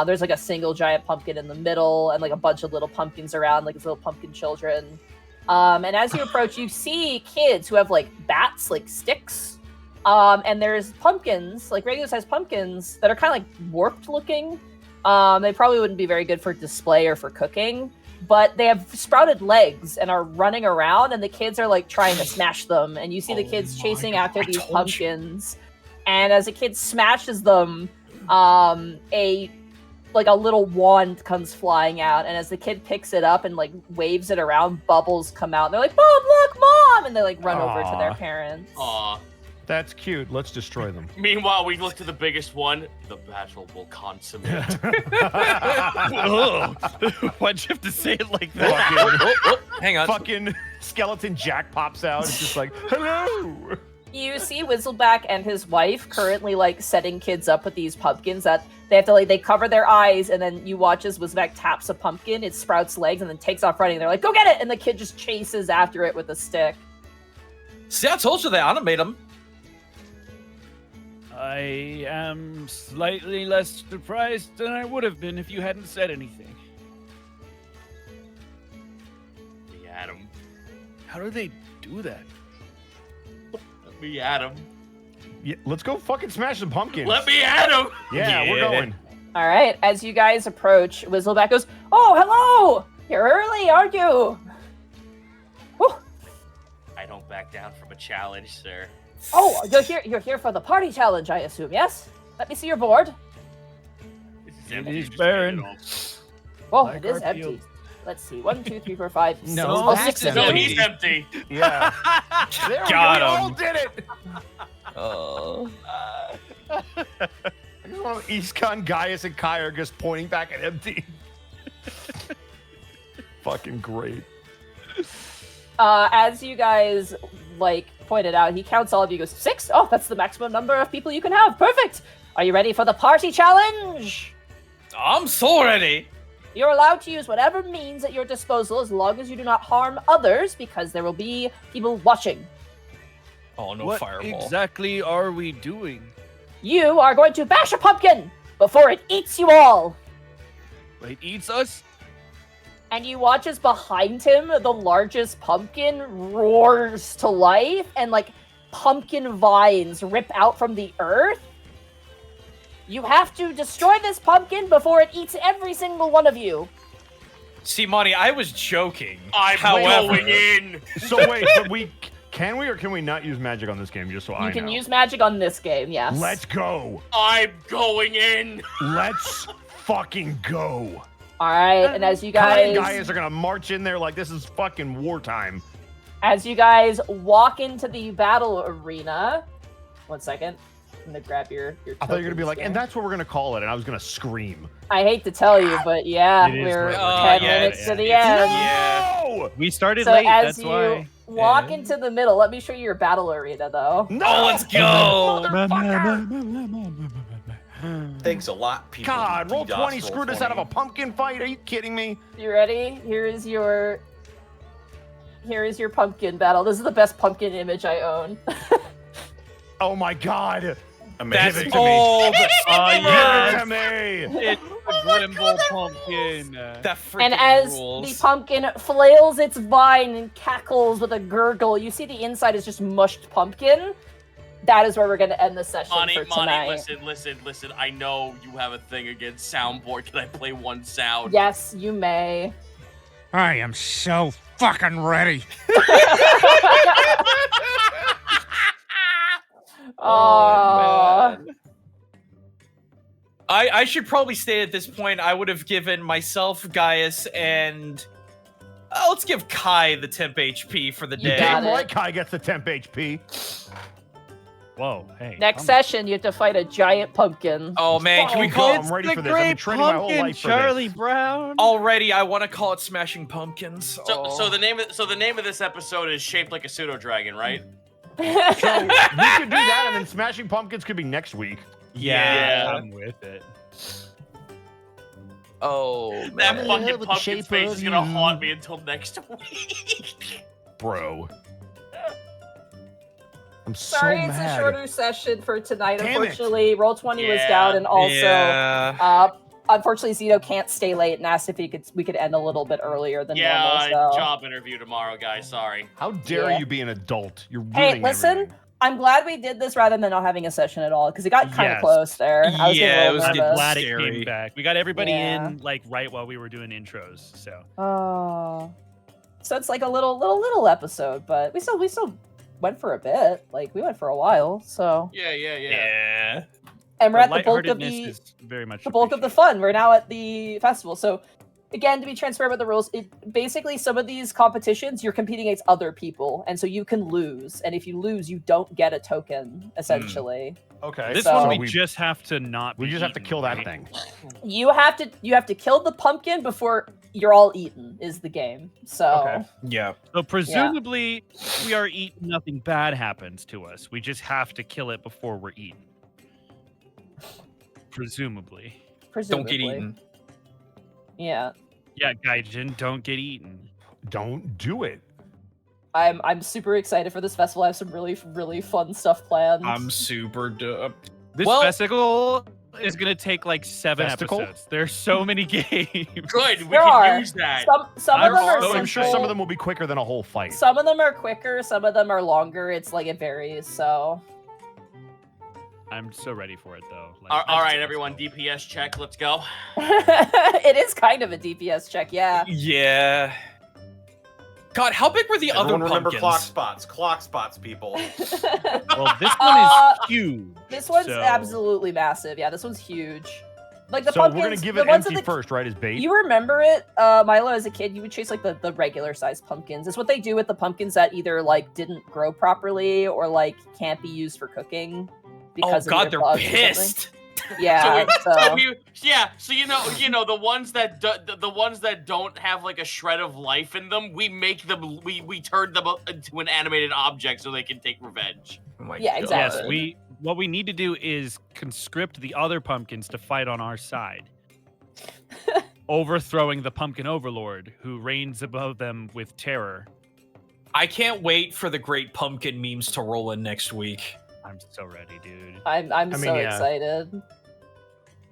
S1: There's like a single giant pumpkin in the middle, and like a bunch of little pumpkins around, like it's little pumpkin children. And as you approach, you see kids who have like bats, like sticks. And there's pumpkins, like regular sized pumpkins, that are kind of like warped looking. They probably wouldn't be very good for display or for cooking, but they have sprouted legs and are running around, and the kids are like trying to smash them. And you see the kids chasing after these pumpkins. And as a kid smashes them, a little wand comes flying out, and as the kid picks it up and like waves it around, bubbles come out. And they're like, "Mom, look, Mom!" And they like run over to their
S6: Aw.
S1: parents.
S5: Aw.
S6: That's cute. Let's destroy them.
S5: Meanwhile, we look to the biggest one. The battle will consummate.
S2: Ugh. Why'd you have to say it like that?
S6: Fucking,
S3: Hang on.
S6: fucking skeleton Jack pops out. It's just like, hello.
S1: You see Whistleback and his wife currently like setting kids up with these pumpkins that they have to like they cover their eyes, and then you watch as Whistleback taps a pumpkin, it sprouts legs and then takes off running. They're like, "Go get it!" And the kid just chases after it with a stick.
S3: See, I told you they animate them.
S2: I am slightly less surprised than I would have been if you hadn't said anything.
S5: We at him.
S2: How do they do that?
S5: We at him.
S6: Yeah, let's go fucking smash some pumpkins.
S5: Let me at him.
S6: Yeah, we're
S2: Yeah.
S6: going.
S1: All right, as you guys approach, Whistleback goes, "Oh, hello! You're early, aren't you?" Whew.
S5: I don't back down from a challenge, sir.
S1: Oh, you're here for the party challenge, I assume. Yes. Let me see your board.
S5: This is
S2: It
S5: empty.
S2: is
S5: Just
S2: barren.
S5: hand it off.
S1: Oh,
S2: Like
S1: it is
S2: our
S1: empty.
S2: field.
S1: Let's see. 1, 2, 3, 4, 5.
S6: No,
S1: six. Oh,
S6: that's
S1: 6 is
S6: empty.
S5: No,
S1: empty.
S5: he's empty.
S6: Yeah. There we go.
S2: Got
S6: We
S2: him.
S6: all did it.
S3: Oh.
S6: I just want Eastcon, Gaius, and Kai are just pointing back at empty. Fucking great.
S1: As you guys like pointed out, he counts all of you. Goes 6. Oh, that's the maximum number of people you can have. Perfect. Are you ready for the party challenge?
S3: I'm so ready.
S1: You're allowed to use whatever means at your disposal as long as you do not harm others, because there will be people watching.
S3: Oh, no
S2: What
S3: fireball.
S2: exactly are we doing?
S1: You are going to bash a pumpkin before it eats you all.
S2: It eats us?
S1: And you watch as behind him, the largest pumpkin roars to life, and like pumpkin vines rip out from the earth. You have to destroy this pumpkin before it eats every single one of you.
S3: See, Monty, I was joking.
S5: I'm
S3: However,
S5: going in.
S6: So wait, but can we or can we not use magic on this game? Just so I know.
S1: You can use magic on this game, yes.
S6: Let's go.
S5: I'm going in.
S6: Let's fucking go.
S1: All right, and as you
S6: Kai and
S1: guys,
S6: Gaius are gonna march in there like this is fucking wartime.
S1: walk into the battle arena. 1 second. I'm gonna grab your
S6: I thought you were gonna be
S1: tokens
S6: like,
S1: here.
S6: and that's what we're gonna call it, and I was gonna scream.
S1: I hate to tell you, but yeah,
S6: It is
S1: we're
S6: right.
S1: 10
S3: yeah,
S1: minutes to the
S3: it's-
S1: end.
S3: Yeah.
S6: No! No!
S2: We started
S1: So
S2: late.
S1: as
S2: That's
S1: you
S2: why.
S1: walk into the middle, let me show you your battle arena, though.
S6: No!
S3: Oh, let's go.
S4: Thanks a lot, people.
S6: God, roll 20
S4: roll
S6: screwed us out of a
S4: 20.
S6: pumpkin fight. Are you kidding me?
S1: You ready? Here is your pumpkin battle. This is the best pumpkin image I own.
S6: Oh my God.
S3: That's
S6: Give it to me.
S3: all.
S6: Give
S2: yes.
S6: it to me.
S2: It's the Grimble pumpkin.
S3: That freaking
S1: And as
S3: rules.
S1: the pumpkin flails its vine and cackles with a gurgle, you see the inside is just mushed pumpkin. That is where we're going to end the session for tonight.
S5: Listen. I know you have a thing against soundboard. Can I play one sound?
S1: Yes, you may.
S8: I am so fucking ready.
S1: Aww.
S3: man. I should probably state at this point, I would have given myself, Gaius, and let's give Kai the temp HP for the
S1: You
S3: day.
S1: got
S6: Damn
S1: it.
S6: right Kai gets the temp HP.
S2: Whoa, hey.
S1: Next session, you have to fight a giant pumpkin.
S3: Oh man, can we call it
S6: I'm ready for this. I've been training my whole life for
S2: Charlie
S6: this.
S2: Brown.
S3: already? I want to call it Smashing Pumpkins.
S5: So the name of this episode is shaped like a pseudo dragon, right?
S6: So we could do that, and then Smashing Pumpkins could be next week.
S2: Yeah,
S5: Yeah.
S2: I'm with it.
S3: Oh,
S5: That
S6: man.
S5: fucking
S6: With the
S5: pumpkin
S6: shape
S5: face
S6: of
S5: is gonna
S6: you.
S5: haunt me until next week.
S6: Bro. I'm so
S1: Sorry, it's
S6: mad.
S1: a shorter session for tonight.
S6: Damn it.
S1: Unfortunately, Roll20 was
S5: Yeah,
S1: down, and also,
S3: yeah.
S1: unfortunately, Zito can't stay late and asked if we could end a little bit earlier than
S5: Yeah,
S1: normal. So.
S5: job interview tomorrow, guys. Sorry.
S6: How dare
S1: Yeah.
S6: you be an adult? You're
S1: Hey,
S6: ruining
S1: listen,
S6: everything.
S1: I'm glad we did this rather than not having a session at all because it got kind of
S2: Yes.
S1: close there. I was getting
S3: Yeah,
S1: a
S3: it
S1: little
S3: was
S2: I'm
S1: nervous.
S2: glad it
S3: Scary.
S2: came back. We got everybody
S1: Yeah.
S2: in like right while we were doing intros. So
S1: Oh, so it's like a little episode, but we still went for a bit. Like we went for a while. So
S5: Yeah.
S3: Yeah.
S1: and we're at the bulk of
S2: lightheartedness
S1: the
S2: is very much
S1: the bulk of the
S2: appreciated.
S1: fun. We're now at the festival. So again, to be transparent with the rules, basically some of these competitions you're competing against other people, and so you can lose. And if you lose, you don't get a token. Essentially,
S6: Okay.
S2: This
S1: So-
S2: one we just have to not.
S6: we
S2: be
S6: just have to
S2: eaten,
S6: kill that
S2: right?
S6: thing.
S1: you have to kill the pumpkin before you're all eaten. Is the game. So
S6: Okay.
S3: Yeah.
S2: So presumably we are eaten. Nothing bad happens to us. We just have to kill it before we're eaten. Presumably.
S3: Don't
S1: presumably,
S3: get eaten.
S1: Yeah,
S2: Yeah, Gaijin, don't get eaten.
S6: Don't do it.
S1: I'm super excited for this festival. I have some really fun stuff planned.
S3: I'm super doped.
S2: This
S3: Well-
S2: festival is gonna take like 7
S6: Festival?
S2: episodes. There's so many games.
S5: Good. We
S1: There
S5: can
S1: are.
S5: use that.
S1: Some of
S2: I'm
S1: them are
S2: so-
S6: So I'm sure some
S1: simple.
S6: of them will be quicker than a whole fight.
S1: Some of them are quicker, some of them are longer. It's like it varies. So
S2: I'm so ready for it though. Like,
S5: All right, everyone. DPS check. Let's go.
S1: it is kind of a DPS check, yeah.
S3: Yeah. God, how big were the
S4: Everyone
S3: other
S4: remember
S3: pumpkins?
S4: clock spots, people.
S2: Well, this one is huge.
S1: This one's
S2: so-
S1: absolutely massive. Yeah, this one's huge. Like the
S6: So
S1: pumpkins,
S6: we're gonna give
S1: the
S6: it
S1: ones
S6: empty
S1: that the,
S6: first, right? As bait.
S1: You remember it, Milo? As a kid, you would chase like the regular sized pumpkins. It's what they do with the pumpkins that either like didn't grow properly or like can't be used for cooking
S3: Oh
S1: because
S3: God,
S1: of
S3: they're
S1: their bugs or something.
S3: pissed.
S1: Yeah. So,
S5: So you know the ones that the ones that don't have like a shred of life in them, we make them we turn them into an animated object so they can take revenge.
S3: Oh my
S1: Yeah,
S3: God.
S1: exactly.
S2: Yes, what we need to do is conscript the other pumpkins to fight on our side. Overthrowing the pumpkin overlord who reigns above them with terror.
S3: I can't wait for the great pumpkin memes to roll in next week.
S2: I'm so ready, dude.
S1: I'm
S6: I mean,
S1: so
S6: yeah.
S1: excited.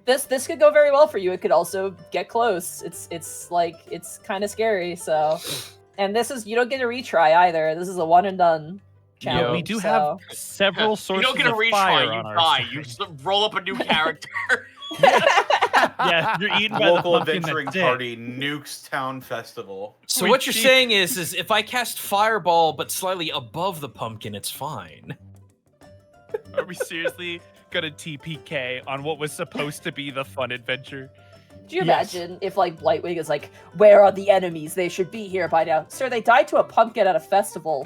S1: This could go very well for you. It could also get close. It's like it's kind of scary. So, and this is you don't get a retry either. This is a one and done challenge.
S2: We do
S1: so.
S2: have several
S5: You
S2: sources
S5: don't get a
S2: of
S5: retry.
S2: fire
S5: You
S2: on our
S5: die.
S2: side.
S5: You just roll up a new character.
S2: Yeah, you're eaten by
S4: Local
S2: the pumpkin
S4: adventuring
S2: that's it.
S4: party nukes town festival.
S3: So
S2: We
S3: what you're
S2: cheat.
S3: saying is if I cast fireball but slightly above the pumpkin, it's fine.
S2: Are we seriously gonna TPK on what was supposed to be the fun adventure?
S1: Do you
S6: Yes.
S1: imagine if like Blightwing is like, where are the enemies? They should be here by now. Sir, they died to a pumpkin at a festival.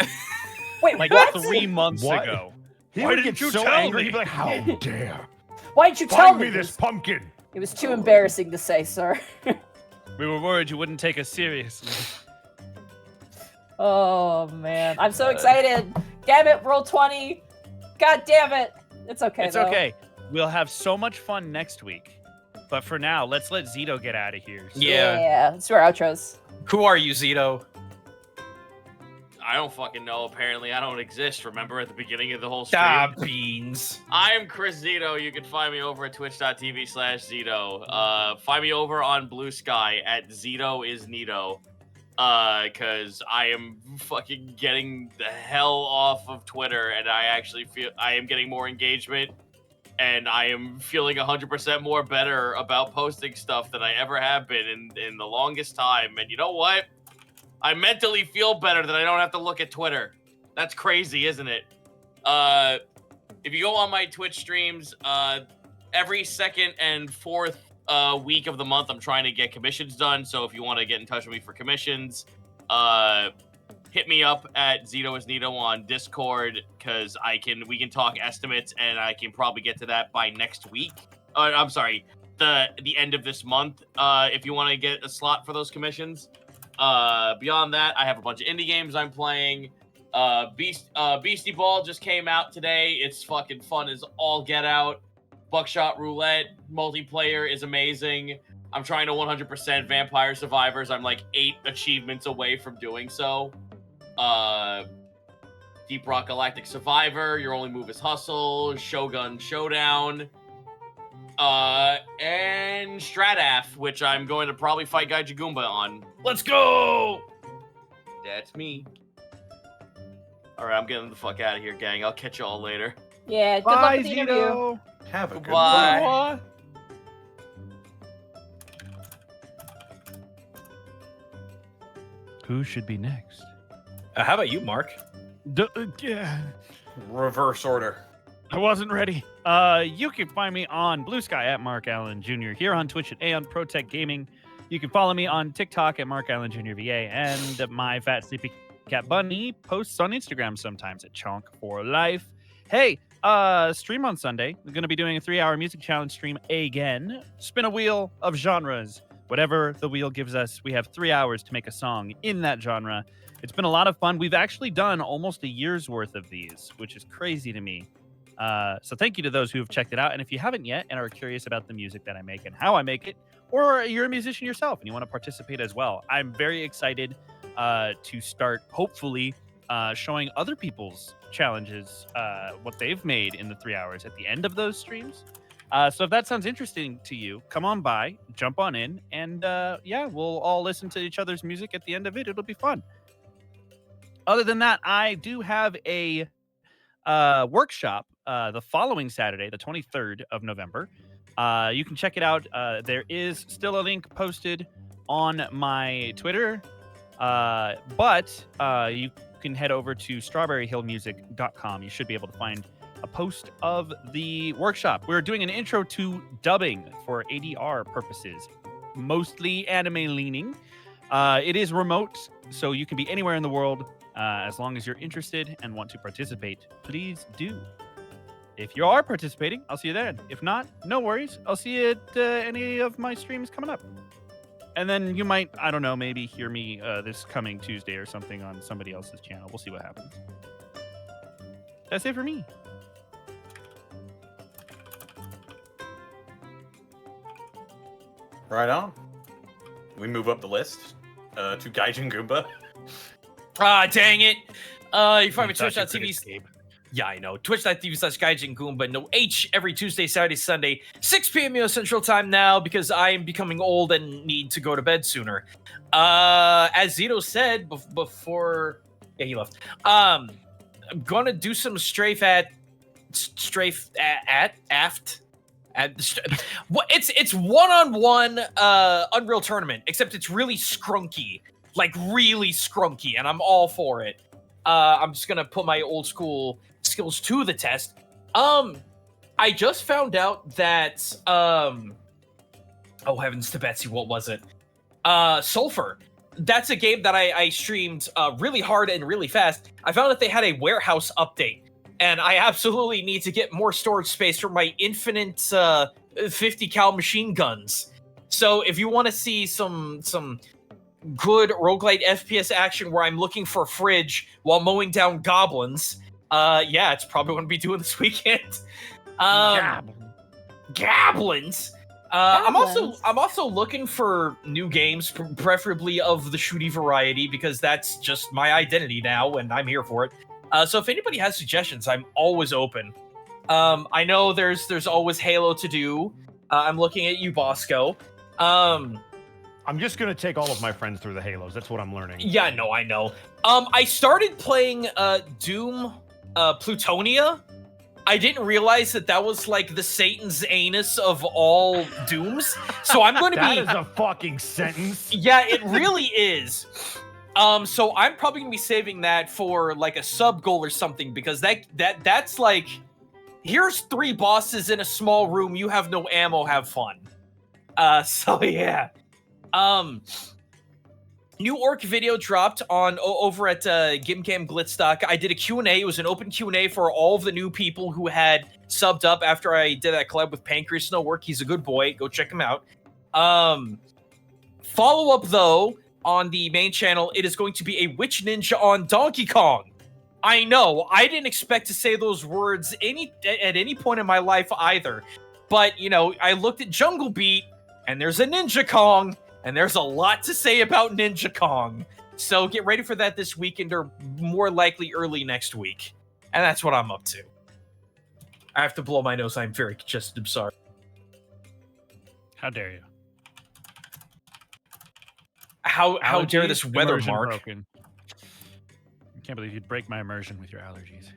S1: Wait,
S2: Like
S1: what?
S2: 3 months
S6: What?
S2: ago.
S6: He
S2: Why
S6: would
S2: didn't
S6: get
S2: you
S6: so
S2: tell
S6: angry.
S2: me?
S6: He'd be like, "How dare!
S1: Why didn't you tell
S6: Find me
S1: me
S6: this pumpkin!"
S1: It was too embarrassing to say, sir.
S2: We were worried you wouldn't take us seriously.
S1: Oh man, I'm so excited! Damn it, roll 20. God damn it! It's okay.
S2: It's
S1: though.
S2: okay. We'll have so much fun next week. But for now, let's let Zito get out of here. So-
S3: Yeah.
S1: Let's do our outros.
S3: Who are you, Zito?
S5: I don't fucking know. Apparently, I don't exist. Remember at the beginning of the whole stream?
S3: Ah, beans.
S5: I'm Chris Zito. You can find me over at twitch.tv/Zito. Find me over on Blue Sky at Zito is Nito. Because I am fucking getting the hell off of Twitter, and I actually feel I am getting more engagement, and I am feeling 100% more better about posting stuff than I ever have been in the longest time. And you know what? I mentally feel better that I don't have to look at Twitter. That's crazy, isn't it? If you go on my Twitch streams, every second and fourth week of the month, I'm trying to get commissions done. So if you want to get in touch with me for commissions, hit me up at Zito is Nito on Discord, because we can talk estimates, and I can probably get to that by next week. I'm sorry, the end of this month. If you want to get a slot for those commissions. Beyond that, I have a bunch of indie games I'm playing. Beastie Ball just came out today. It's fucking fun as all get out. Buckshot Roulette multiplayer is amazing. I'm trying to 100% Vampire Survivors. I'm like 8 achievements away from doing so. Deep Rock Galactic Survivor, Your Only Move is Hustle, Shogun Showdown, and Strataf, which I'm going to probably fight Gaijin Goomba on. Let's go! That's me. Alright, I'm getting the fuck out of here, gang. I'll catch y'all later.
S1: Yeah, good luck
S2: Bye,
S1: with the interview.
S2: Zito.
S4: Have a good
S5: Goodbye.
S4: one.
S2: Who should be next?
S3: How about you, Mark?
S2: Yeah.
S4: Reverse order.
S2: I wasn't ready. You can find me on Blue Sky at Mark Allen Jr. Here on Twitch at Aeon Protect Gaming. You can follow me on TikTok at Mark Allen Jr. VA, and my fat sleepy cat bunny posts on Instagram sometimes at Chonk for Life. Hey, stream on Sunday. We're going to be doing a 3-hour music challenge stream again. Spin a wheel of genres. Whatever the wheel gives us, we have 3 hours to make a song in that genre. It's been a lot of fun. We've actually done almost a year's worth of these, which is crazy to me. So thank you to those who have checked it out. And if you haven't yet and are curious about the music that I make and how I make it, or you're a musician yourself and you want to participate as well, I'm very excited to start, hopefully, showing other people's challenges, what they've made in the 3 hours at the end of those streams. So if that sounds interesting to you, come on by, jump on in, and yeah, we'll all listen to each other's music at the end of it. It'll be fun. Other than that, I do have a workshop the following Saturday, the 23rd of November. You can check it out. There is still a link posted on my Twitter, but you can head over to strawberryhillmusic.com. You should be able to find a post of the workshop. We're doing an intro to dubbing for ADR purposes, mostly anime leaning. It is remote, so you can be anywhere in the world. As long as you're interested and want to participate, please do. If you are participating, I'll see you then. If not, no worries. I'll see you at any of my streams coming up. And then you might, I don't know, maybe hear me this coming Tuesday or something on somebody else's channel. We'll see what happens. That's it for me.
S4: Right on. We move up the list to Gaijin Goomba.
S3: Ah, dang it. You find me
S2: Thought you could
S3: twitch.tv.
S2: escape.
S3: Yeah, I know. Twitch.tv/Gaijin Goomba. No H every Tuesday, Saturday, Sunday, 6 p.m. US Central Time now, because I am becoming old and need to go to bed sooner. As Zito said before, yeah, he left. I'm gonna do some strafe at aft. It's one-on-one Unreal Tournament, except it's really scrunky, like really scrunky, and I'm all for it. I'm just gonna put my old school skills to the test. I just found out that oh heavens to Betsy, what was it? Sulfur. That's a game that I streamed really hard and really fast. I found that they had a warehouse update, and I absolutely need to get more storage space for my infinite 50 cal machine guns. So if you want to see some good roguelite FPS action where I'm looking for a fridge while mowing down goblins, yeah, it's probably what I'm be doing this weekend. Goblins. I'm also looking for new games, preferably of the shooty variety, because that's just my identity now, and I'm here for it. So if anybody has suggestions, I'm always open. I know there's always Halo to do. I'm looking at you, Bosco.
S6: I'm just gonna take all of my friends through the Halos. That's what I'm learning.
S3: Yeah, no, I know. I started playing Doom Plutonia. I didn't realize that was like the Satan's anus of all Dooms. So I'm going to be.
S6: That is a fucking sentence.
S3: Yeah, it really is. So I'm probably gonna be saving that for like a sub goal or something, because that's like, here's 3 bosses in a small room. You have no ammo. Have fun. So yeah. New Orc video dropped on over at Gimcam Glitstock. I did a Q&A. It was an open Q&A for all of the new people who had subbed up after I did that collab with Pancreas No Work. He's a good boy. Go check him out. Follow up though on the main channel. It is going to be a Witch Ninja on Donkey Kong. I know. I didn't expect to say those words at any point in my life either. But you know, I looked at Jungle Beat, and there's a Ninja Kong. And there's a lot to say about Ninja Kong. So get ready for that this weekend, or more likely early next week. And that's what I'm up to. I have to blow my nose. I'm sorry.
S2: How dare you?
S3: How dare this weather,
S2: Immersion
S3: Mark?
S2: broken. I can't believe you'd break my immersion with your allergies.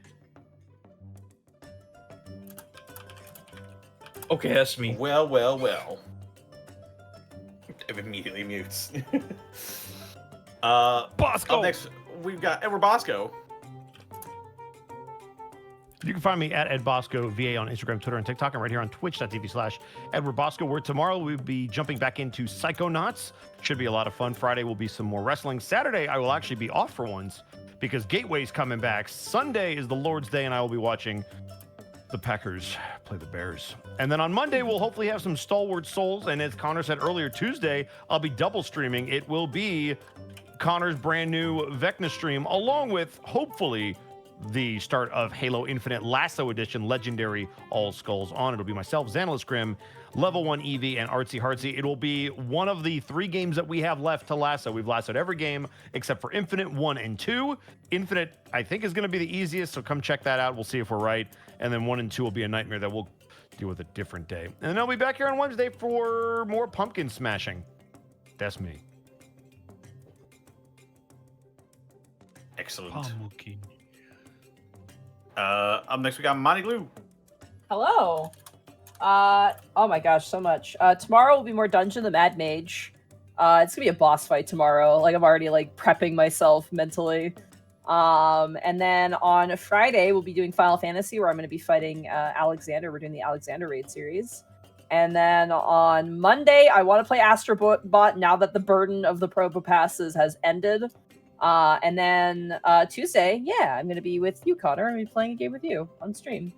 S3: Okay, that's me.
S4: Well. It immediately mutes.
S6: Bosco!
S4: Up next, we've got Edward Bosco.
S6: You can find me at Ed Bosco VA on Instagram, Twitter, and TikTok, and right here on twitch.tv/Edward Bosco, where tomorrow we'll be jumping back into Psychonauts. Should be a lot of fun. Friday will be some more wrestling. Saturday, I will actually be off for once because Gateway's coming back. Sunday is the Lord's Day, and I will be watching the Packers play the Bears. And then on Monday, we'll hopefully have some Stalwart Souls. And as Connor said earlier, Tuesday, I'll be double streaming. It will be Connor's brand new Vecna stream, along with, hopefully, the start of Halo Infinite Lasso Edition, Legendary All Skulls On. It'll be myself, Xanalis Grim, Level 1 Eevee, and Artsy Heartsy. It will be one of the 3 games that we have left to lasso. We've lassoed every game except for Infinite 1 and 2. Infinite, I think, is going to be the easiest, so come check that out. We'll see if we're right. And then 1 and 2 will be a nightmare that we'll deal with a different day. And then I'll be back here on Wednesday for more pumpkin smashing. That's me.
S4: Excellent.
S2: Pumpkin.
S4: Up next, we got Monty Glue.
S1: Hello. Oh my gosh, so much. Tomorrow will be more Dungeon the Mad Mage. It's gonna be a boss fight tomorrow. Like, I'm already like prepping myself mentally. And then on Friday, we'll be doing Final Fantasy, where I'm going to be fighting Alexander. We're doing the Alexander raid series. And then on Monday, I want to play Astrobot now that the burden of the Probo passes has ended. And then Tuesday, yeah, I'm going to be with you, Connor. I'm going to be playing a game with you on stream.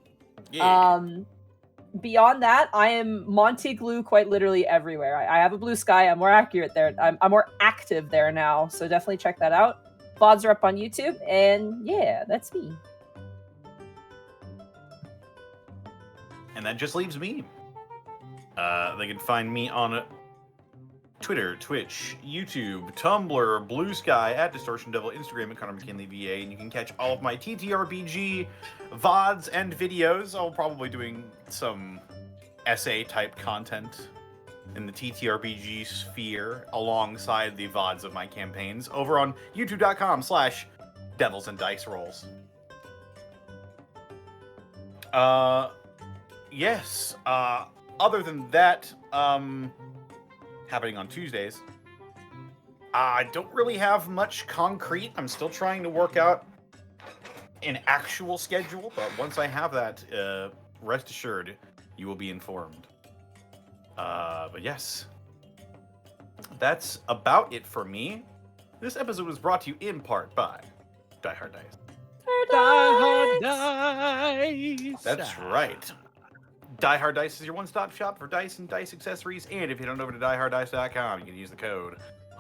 S4: Yeah.
S1: Beyond that, I am Monty Glue quite literally everywhere. I have a blue sky. I'm more accurate there. I'm more active there now. So definitely check that out. VODs are up on YouTube, and yeah, that's me.
S4: And that just leaves me. They can find me on Twitter, Twitch, YouTube, Tumblr, Blue Sky, at Distortion Devil, Instagram, at Connor McKinley VA, and you can catch all of my TTRPG VODs and videos. I'll probably doing some essay-type content in the TTRPG sphere alongside the VODs of my campaigns over on youtube.com/Devils and Dice Rolls. Yes. Other than that, happening on Tuesdays, I don't really have much concrete. I'm still trying to work out an actual schedule, but once I have that, rest assured, you will be informed. But yes, that's about it for me. This episode was brought to you in part by Die Hard Dice.
S2: Die Hard Dice.
S4: That's right. Die Hard Dice is your one-stop shop for dice and dice accessories, and if you head on over to dieharddice.com, you can use the code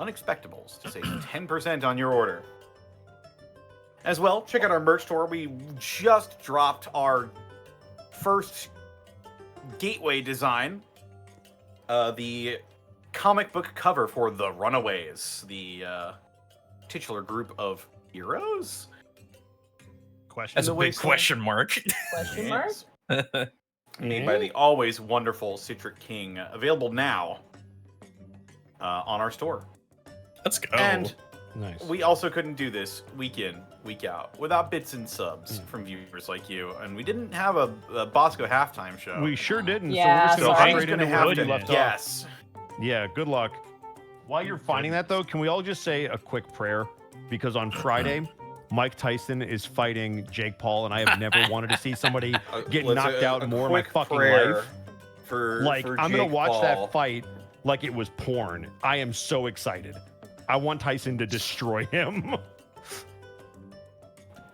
S4: Unexpectables to save 10% on your order. As well, check out our merch store. We just dropped our first gateway design, the comic book cover for The Runaways, the titular group of heroes.
S3: That's a big question mark.
S1: Question mark?
S4: Yes. Made by the always wonderful Citric King. Available now on our store.
S3: Let's go.
S4: And
S6: Nice.
S4: we also couldn't do this week in, week out without bits and subs from viewers like you. And we didn't have a Bosco halftime show.
S6: We sure didn't.
S1: Yeah,
S6: so we're
S4: so
S6: just
S4: I'm
S6: gonna
S4: just
S6: go
S4: going to
S6: straight into
S4: have
S6: where
S4: to
S6: we left off.
S4: guess.
S6: Yeah, good luck. While you're finding that, though, can we all just say a quick prayer? Because on Friday, Mike Tyson is fighting Jake Paul, and I have never wanted to see somebody get knocked out more in my
S4: quick
S6: fucking
S4: prayer
S6: life.
S4: For
S6: I'm going
S4: Jake
S6: to watch
S4: Paul.
S6: that fight like it was porn. I am so excited. I want Tyson to destroy him.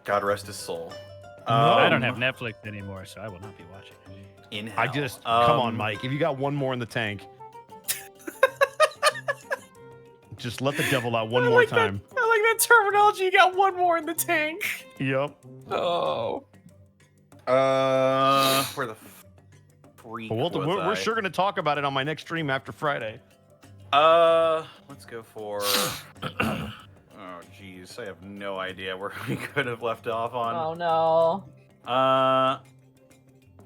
S4: God rest his soul.
S2: I don't have Netflix anymore, so I will not be watching it.
S4: In
S6: I
S4: hell.
S6: just, come on, Mike. If you got one more in the tank, just let the devil out one more time.
S3: I like that terminology. You got one more in the tank.
S6: Yep.
S3: Oh.
S4: Where the freak
S6: But
S4: was
S6: we're
S4: I?
S6: sure going to talk about it on my next stream after Friday.
S4: Let's go for. Oh, jeez, I have no idea where we could have left off on.
S1: Oh no.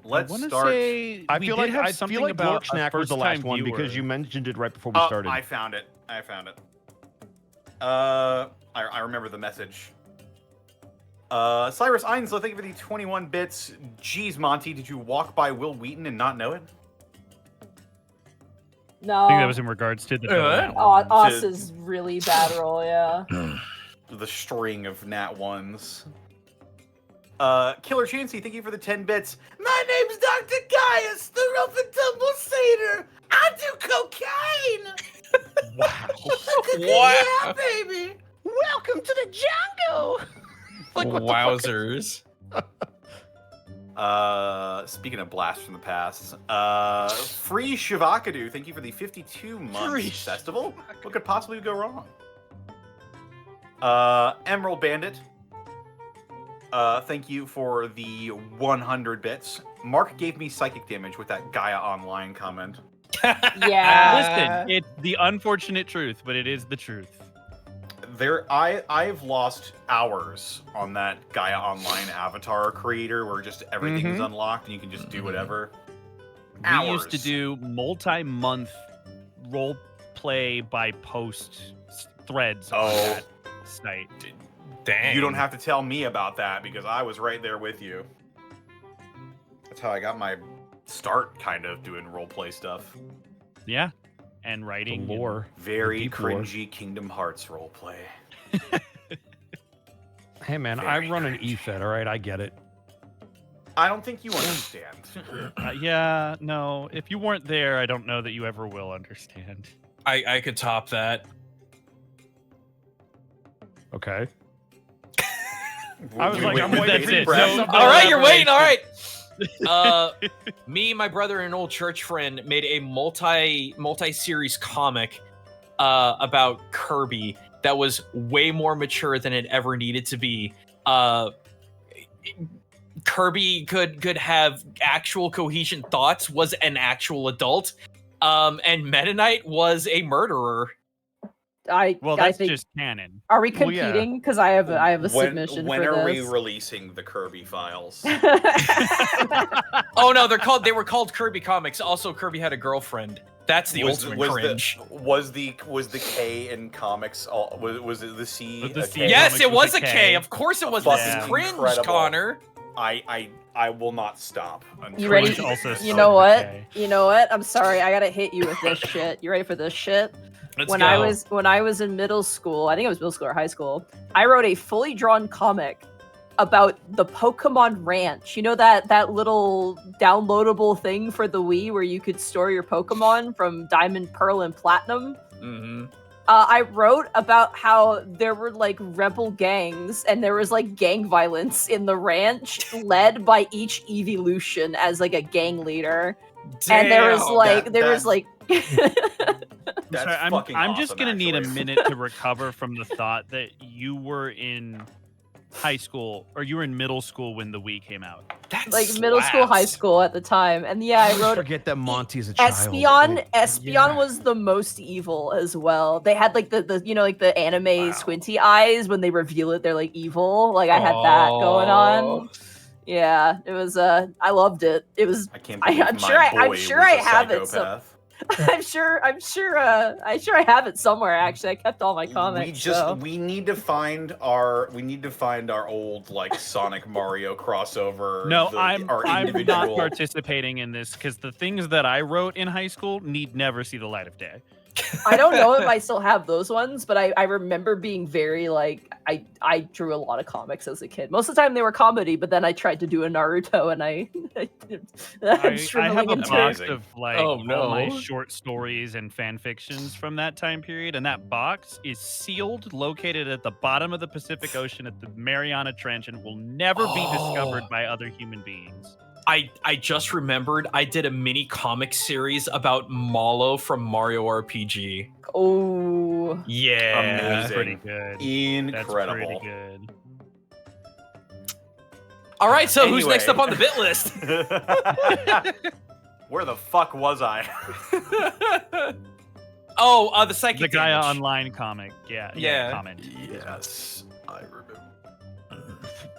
S4: Let's
S2: I wanna
S4: start.
S2: Say
S6: I
S2: we
S6: feel
S2: did
S6: like
S2: have
S6: I
S2: something
S6: feel like
S2: about
S6: Glork Snack was the last one because
S2: viewer.
S6: you mentioned it right before we started.
S4: I found it. I remember the message. Cyrus Einslow, thank you for the 21 bits. Jeez, Monty, did you walk by Will Wheaton and not know it?
S1: No.
S2: I think that was in regards to the Nat
S1: Oh,
S2: one.
S1: Oz is really bad roll, yeah.
S4: The string of nat ones. Killer Chansey, thank you for the 10 bits. My name's Dr. Gaius, the rough and tumble satyr. I do cocaine.
S6: Wow.
S3: Wow.
S4: baby.
S6: Welcome to the jungle. Like, what the fuck?
S3: Wowzers.
S4: Speaking of blasts from the past, Free Shivakadu, thank you for the 52 months festival. What could possibly go wrong? Emerald Bandit, thank you for the 100 bits. Mark gave me psychic damage with that Gaia Online comment.
S1: Yeah.
S2: Listen, it's the unfortunate truth, but it is the truth.
S4: I've lost hours on that Gaia Online avatar creator where just everything is unlocked and you can just do whatever.
S2: We used to do multi-month role play by post threads on that site.
S3: Dang.
S4: You don't have to tell me about that because I was right there with you. That's how I got my start, kind of doing roleplay stuff.
S2: Yeah, and writing
S6: The lore.
S4: Very
S6: The deep lore.
S4: cringy Kingdom Hearts roleplay.
S6: Hey, man, I run an EFED, all right? I get it.
S4: I don't think you understand.
S2: Yeah, no. If you weren't there, I don't know that you ever will understand.
S3: I could top that.
S6: Okay. I was like, I'm
S2: That's
S6: waiting for
S2: it.
S6: you to say
S2: No-
S6: something.
S3: All right, you're waiting. All right. Me, my brother, and an old church friend made a multi-series comic about Kirby that was way more mature than it ever needed to be. Kirby could have actual cohesion thoughts, was an actual adult, and Meta Knight was a murderer.
S2: Well,
S1: I
S2: that's
S1: think.
S2: just canon.
S1: Are we
S6: Well, yeah.
S1: competing? Because I have a submission
S4: when
S1: for
S4: are
S1: this.
S4: we releasing the Kirby files?
S3: Oh no, they were called Kirby comics. Also, Kirby had a girlfriend. That's the ultimate cringe.
S4: Was the K in comics? Was it the C?
S2: Was the
S4: a
S2: C
S4: K?
S3: Yes,
S2: comics
S3: it
S2: was
S3: was
S2: a
S3: a K.
S2: K.
S3: Of course it was.
S4: Fucking
S3: This is cringe,
S4: incredible.
S3: Connor.
S4: I will not stop. Until
S1: You ready?
S2: Cringe also
S1: You
S2: spelled
S1: know
S2: with
S1: what?
S2: a K.
S1: You know what? I'm sorry. I gotta hit you with this shit. You ready for this shit?
S3: Let's
S1: when
S3: go.
S1: I was in middle school, I think it was middle school or high school, I wrote a fully drawn comic about the Pokemon Ranch. You know that little downloadable thing for the Wii where you could store your Pokemon from Diamond, Pearl, and Platinum?
S3: Mm-hmm.
S1: I wrote about how there were like rebel gangs and there was like gang violence in the ranch led by each evolution as like a gang leader. And there was
S4: Damn,
S1: like
S4: that-
S1: there was
S4: that's-
S1: like
S4: That's
S2: Sorry,
S4: fucking
S2: I'm just
S4: awesome,
S2: gonna need a
S4: actually.
S2: minute to recover from the thought that you were in high school or you were in middle school when the Wii came out.
S3: That
S1: Like middle school, high
S3: slaps.
S1: school at the time. And yeah, I wrote
S6: forget that Monty is a child.
S1: Espeon was the most evil as well. They had like the you know like the anime
S4: Wow.
S1: squinty eyes when they reveal it, they're like evil. Like I had that going on. Yeah, it was I loved it. It was
S4: I can't believe
S1: I'm
S4: my
S1: sure
S4: boy
S1: I'm sure
S4: was
S1: I
S4: a
S1: have it.
S4: psychopath.
S1: I'm sure I have it somewhere actually. I kept all my comics.
S4: We need to find our old like Sonic Mario crossover.
S2: No,
S4: our
S2: I'm
S4: individual.
S2: not participating in this because the things that I wrote in high school need never see the light of day.
S1: I don't know if I still have those ones, but I remember being very like I drew a lot of comics as a kid. Most of the time they were comedy, but then I tried to do a Naruto and
S2: I
S1: I'm
S2: have
S1: shriveling
S2: a
S1: into
S2: box
S4: Amazing.
S2: of like
S5: Oh,
S2: all my
S5: no.
S2: short stories and fan fictions from that time period, and that box is sealed, located at the bottom of the Pacific Ocean at the Mariana Trench, and will never be discovered by other human beings.
S3: I just remembered I did a mini comic series about Malo from Mario RPG.
S1: Oh,
S3: Yeah.
S4: Amazing.
S2: Pretty good.
S4: Incredible.
S2: That's pretty good.
S3: All right, so who's
S4: Anyway.
S3: next up on the bit list?
S4: Where the fuck was I?
S3: Oh, the psychic
S2: The Gaia
S3: damage.
S2: Online comic. Yeah.
S3: Yeah.
S2: Comment.
S4: Yes, I remember.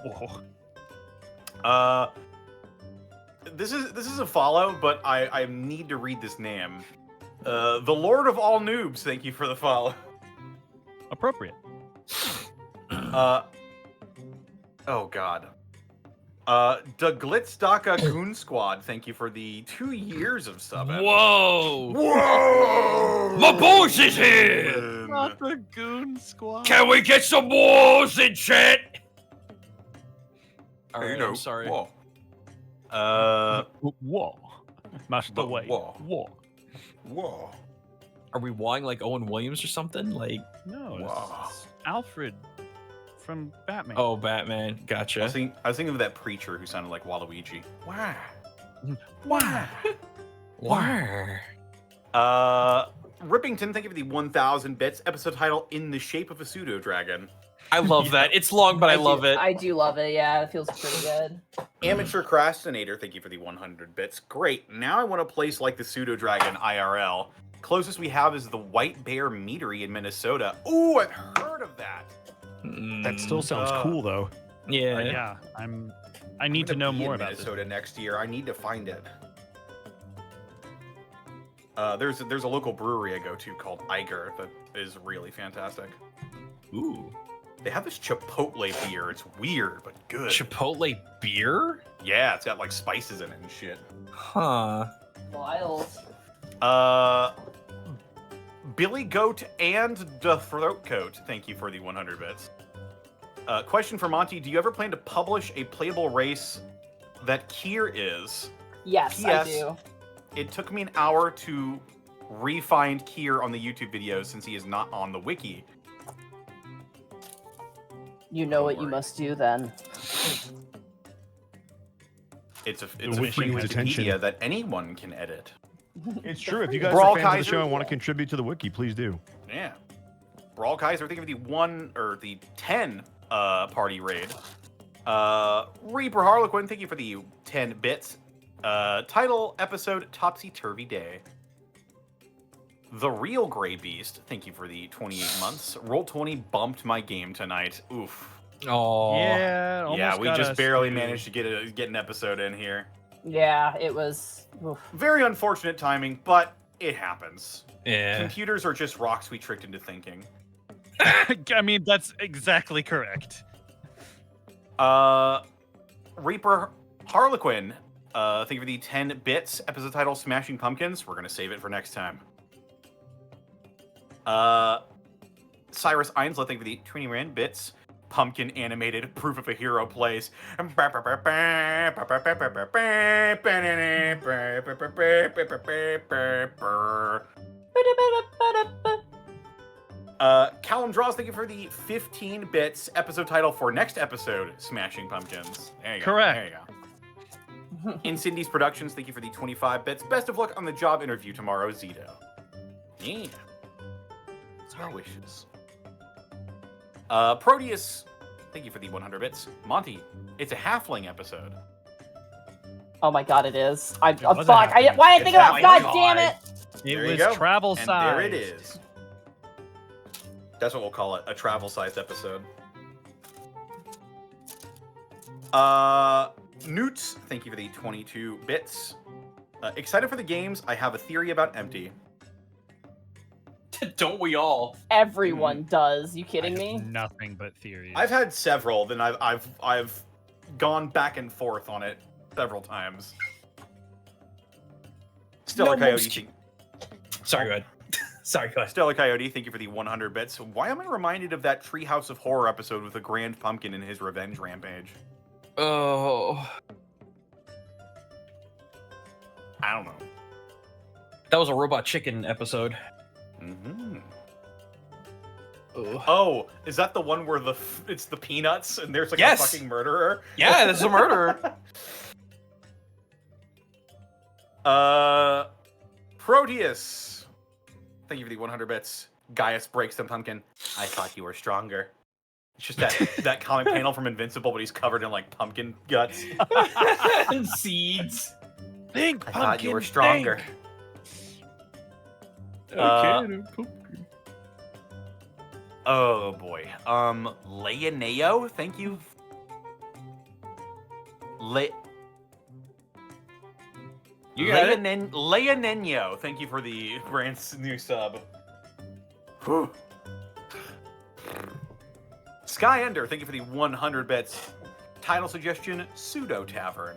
S2: Whoa.
S4: This is a follow, but I need to read this name. The Lord of all Noobs, thank you for the follow.
S2: Appropriate.
S4: Oh god. Dagglitzdaka Goon Squad, thank you for the 2 years of subbing.
S3: Whoa!
S8: Whoa!
S3: My boss is here!
S2: Not the Goon Squad.
S3: Can we get some walls in chat? All right, I'm sorry.
S4: Whoa.
S2: Whoa. Master
S4: But
S2: Way.
S4: whoa.
S2: Whoa.
S4: Whoa.
S3: Are we wawing like Owen Williams or something? Like,
S2: No,
S4: Whoa.
S2: it's Alfred from Batman.
S3: oh, Batman.
S4: I
S3: Gotcha.
S4: was thinking of that preacher who sounded like Waluigi. Wow.
S2: Wow.
S3: Why?
S4: Rippington, thank you for the 1,000 bits. Episode title, In the Shape of a Pseudo Dragon.
S3: I love that. It's long, but I love it.
S1: I do love it. Yeah, it feels pretty good.
S4: Amateur Crastinator, thank you for the 100 bits. Great. Now I want to place like the Pseudo Dragon IRL. Closest we have is the White Bear Meadery in Minnesota. Ooh, I've heard of that.
S6: That still sounds cool though.
S3: Yeah.
S2: Yeah, I need to
S4: I'm
S2: know
S4: gonna be
S2: more
S4: in
S2: about this.
S4: Minnesota next year. I need to find it. There's a local brewery I go to called Iger that is really fantastic.
S3: Ooh.
S4: They have this Chipotle beer. It's weird but good.
S3: Chipotle beer?
S4: Yeah, it's got like spices in it and shit.
S3: Huh.
S1: Wild.
S4: Billy Goat and the Throat Coat, thank you for the 100 bits. Question for Monty: do you ever plan to publish a playable race that Kier is?
S1: Yes, I
S4: P.S.
S1: do.
S4: It took me an hour to re-find Kier on the YouTube videos since he is not on the wiki.
S1: You know what you must do then.
S4: It's a
S6: wiki
S4: free
S6: needs attention.
S4: Wikipedia that anyone can edit.
S6: It's true. If you guys
S4: Brawl
S6: are fans of the
S4: Kaiser?
S6: show and want to contribute to the wiki, please do.
S4: Yeah. Brawl Kaiser, think of the 10 party raid. Reaper Harlequin, thank you for the 10 bits. Title episode Topsy Turvy Day. The Real Gray Beast, thank you for the 28 months. Roll20 bumped my game tonight. Oof.
S3: Oh.
S2: Yeah,
S4: Yeah, we
S2: got
S4: just
S2: us
S4: barely
S2: to-
S4: managed to get an episode in here.
S1: Yeah, it was. Oof.
S4: Very unfortunate timing, but it happens.
S3: Yeah.
S4: Computers are just rocks we tricked into thinking.
S2: I mean, that's exactly correct.
S4: Reaper Harlequin, thank you for the 10 bits. Episode title Smashing Pumpkins. We're gonna save it for next time. Cyrus Einslet, thank you for the 20 rand bits. Pumpkin animated proof of a hero plays. Callum Draws, thank you for the 15 bits. Episode title for next episode, Smashing Pumpkins. There you go.
S2: Correct.
S4: There you go. In Cindy's Productions, thank you for the 25 bits. Best of luck on the job interview tomorrow, Zito. Yeah. It's our wishes. Proteus, thank you for the 100 bits. Monty, it's a halfling episode.
S1: Oh my god, it is.
S2: was a
S1: Fuck.
S2: halfling.
S1: Why did I think about?
S3: Oh my
S1: God
S3: God.
S1: damn it!
S2: It
S4: There you
S2: was
S4: go.
S2: travel
S4: And
S2: size.
S4: there it is. That's what we'll call it, a travel-sized episode. Newts, thank you for the 22 bits. Excited for the games. I have a theory about Empty.
S3: Don't we all?
S1: Everyone does. You
S2: I
S1: kidding
S2: have
S1: me?
S2: Nothing but theories.
S4: I've had several, then I've gone back and forth on it several times. Stellar
S3: No,
S4: Coyote,
S3: most- Sorry, go ahead. Sorry, go ahead.
S4: Stellar Coyote, thank you for the 100 bits. Why am I reminded of that Treehouse of Horror episode with the Grand Pumpkin and his revenge rampage?
S3: Oh,
S4: I don't know.
S3: that was a Robot Chicken episode.
S4: Mm-hmm.
S3: Ugh.
S4: Oh, is that the one where it's the peanuts and there's like
S3: Yes!
S4: a fucking murderer?
S3: Yeah, this is a murderer.
S4: Proteus, thank you for the 100 bits. Gaius breaks the pumpkin. I thought you were stronger. It's just that comic panel from Invincible, but he's covered in like pumpkin guts.
S3: And seeds.
S2: Think,
S4: I thought you were stronger. Oh boy. Leoneo, thank you.
S3: You got it.
S4: Leonenyo, thank you for the brand new sub. Whew. Sky Ender, thank you for the 100 bits. Title suggestion, Pseudo Tavern.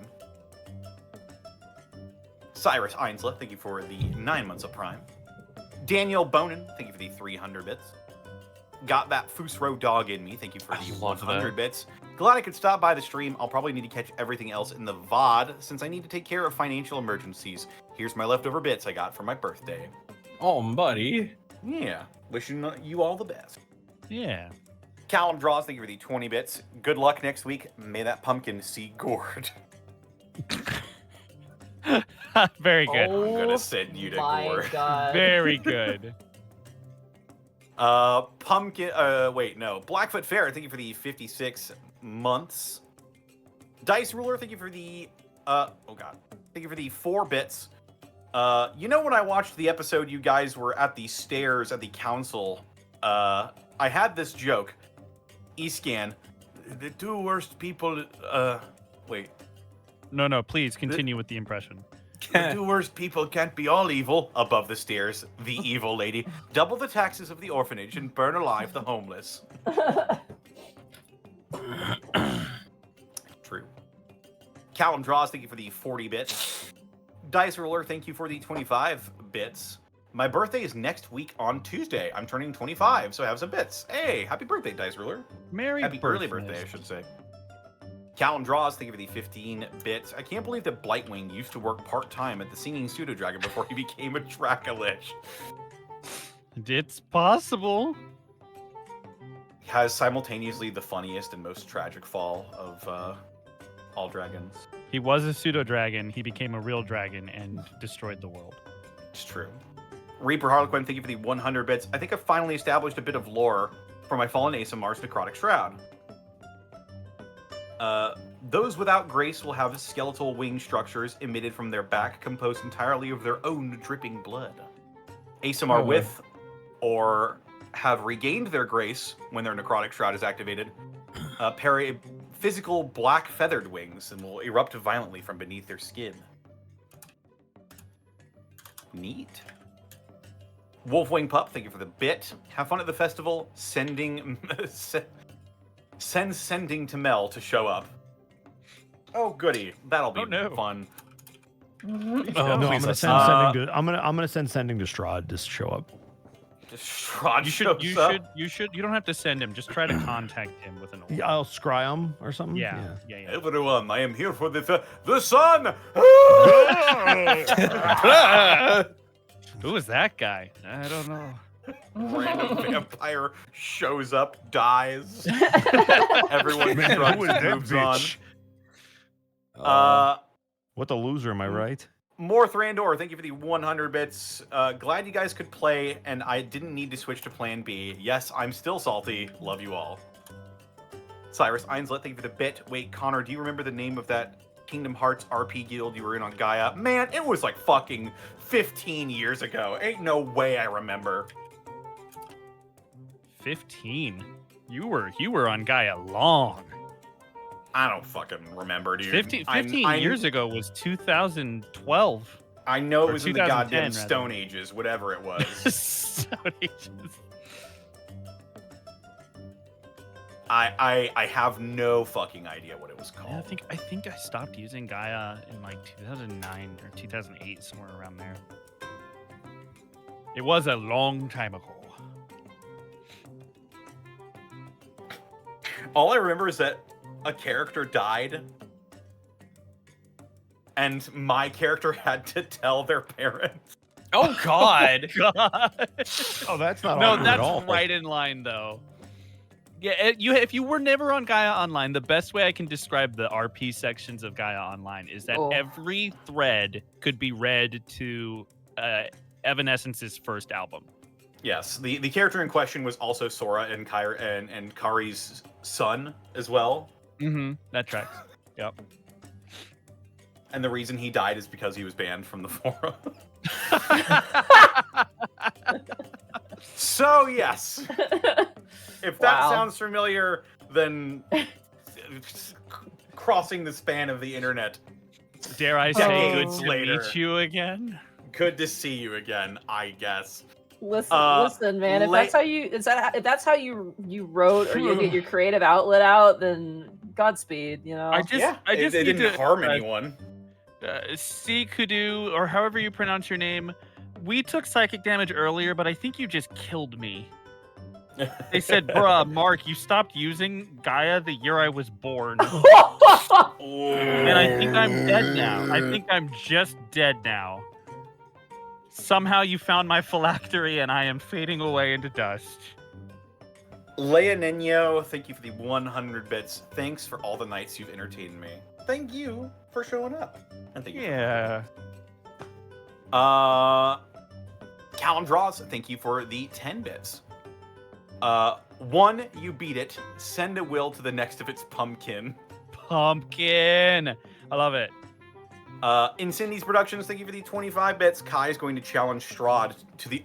S4: Cyrus Einsla, thank you for the 9 months of Prime. Daniel Bonin, thank you for the 300 bits. Got that Fusro dog in me, thank you for
S3: I
S4: the
S3: love
S4: 100
S3: that.
S4: bits. Glad I could stop by the stream. I'll probably need to catch everything else in the VOD since I need to take care of financial emergencies. Here's my leftover bits I got for my birthday.
S3: Oh, buddy.
S4: Yeah, wishing you all the best.
S2: Yeah.
S4: Callum Draws, thank you for the 20 bits. Good luck next week. May that pumpkin see gourd.
S2: Very good.
S1: Oh,
S4: I'm gonna send you to
S1: my
S4: gourd.
S1: god.
S2: Very good.
S4: Pumpkin, wait, no. Blackfoot Fair, thank you for the 56 months. Dice Ruler, thank you for the, oh god. Thank you for the 4 bits. You know when I watched the episode you guys were at the stairs at the council, I had this joke. Escan, the 2 worst people, wait.
S2: No, please continue with the impression.
S4: The 2 worst people can't be all evil. Above the stairs, the evil lady. Double the taxes of the orphanage and burn alive the homeless. True. Callum Draws, thank you for the 40 bits. Dice Roller, thank you for the 25 bits. My birthday is next week on Tuesday. I'm turning 25, so I have some bits. Hey, happy birthday, Dice Ruler.
S2: Merry
S4: Happy early birthday, I should say. Callum Draws, thank you for the 15 bits. I can't believe that Blightwing used to work part-time at the Singing Pseudo Dragon before he became a Dracolich.
S2: It's possible.
S4: He has simultaneously the funniest and most tragic fall of all dragons.
S2: He was a pseudo dragon. He became a real dragon and destroyed the world.
S4: It's true. Reaper Harlequin, thank you for the 100 bits. I think I've finally established a bit of lore for my fallen Asamar's Necrotic Shroud. Those without grace will have skeletal wing structures emitted from their back composed entirely of their own dripping blood. Asamar with or have regained their grace when their Necrotic Shroud is activated, parry physical black feathered wings and will erupt violently from beneath their skin. Neat. Wolfwing Pup, thank you for the bit. Have fun at the festival. Sending to Mel to show up. Oh goody, that'll be fun.
S6: No, I'm gonna send sending to. I'm gonna send sending to Strahd to show up.
S4: Strahd
S2: You should. You don't have to send him. Just try to contact him with an order.
S6: Yeah, I'll scry him or something.
S2: Yeah.
S4: Everyone, I am here for the sun.
S2: Who is that guy? I don't know.
S4: Random vampire shows up, dies. Everyone
S6: Man,
S4: shrugs,
S6: who is that
S4: moves on.
S6: bitch? What a loser, am I right?
S4: More Thrandor, thank you for the 100 bits. Glad you guys could play, and I didn't need to switch to Plan B. Yes, I'm still salty. Love you all. Cyrus Ainslet, thank you for the bit. Wait, Connor, do you remember the name of that Kingdom Hearts RP guild you were in on Gaia? Man, it was like fucking 15 years ago. Ain't no way I remember.
S2: 15. You were on Gaia long.
S4: I don't fucking remember, dude.
S2: 15 years ago was 2012.
S4: I know it
S2: Or
S4: was in the
S2: 2010
S4: goddamn
S2: rather.
S4: Stone Ages, whatever it was.
S2: Stone Ages.
S4: I have no fucking idea what it was called.
S2: Yeah, I think I stopped using Gaia in like 2009 or 2008, somewhere around there. It was a long time ago.
S4: All I remember is that a character died, and my character had to tell their parents.
S3: Oh God.
S2: God.
S6: Oh, that's not
S2: No,
S6: awkward at all.
S2: that's right in line though. Yeah, if you were never on Gaia Online, the best way I can describe the RP sections of Gaia Online is that every thread could be read to Evanescence's first album.
S4: Yes, the character in question was also Sora and Kari's son as well.
S2: Mm-hmm. That tracks. Yep.
S4: And the reason he died is because he was banned from the forum. So yes, if that sounds familiar, then crossing the span of the internet.
S2: Dare I say, good
S4: Decades
S2: to meet you again?
S4: Good to see you again, I guess.
S1: Listen, man. If that's how you wrote or you get your creative outlet out, then Godspeed. You know.
S2: I just
S4: it
S2: need
S4: didn't
S2: to
S4: harm anyone.
S2: C Kudu, or however you pronounce your name. We took psychic damage earlier, but I think you just killed me. They said, bruh, Mark, you stopped using Gaia the year I was born. And I think I'm dead now. I think I'm just dead now. Somehow you found my phylactery and I am fading away into dust.
S4: Leia Nino, thank you for the 100 bits. Thanks for all the nights you've entertained me. Thank you for showing up. And thank you.
S2: Yeah.
S4: Callum Draws, thank you for the 10 bits. 1, you beat it. Send a will to the next of its pumpkin.
S2: Pumpkin. I love it.
S4: Incendies Productions, thank you for the 25 bits. Kai is going to challenge Strahd to the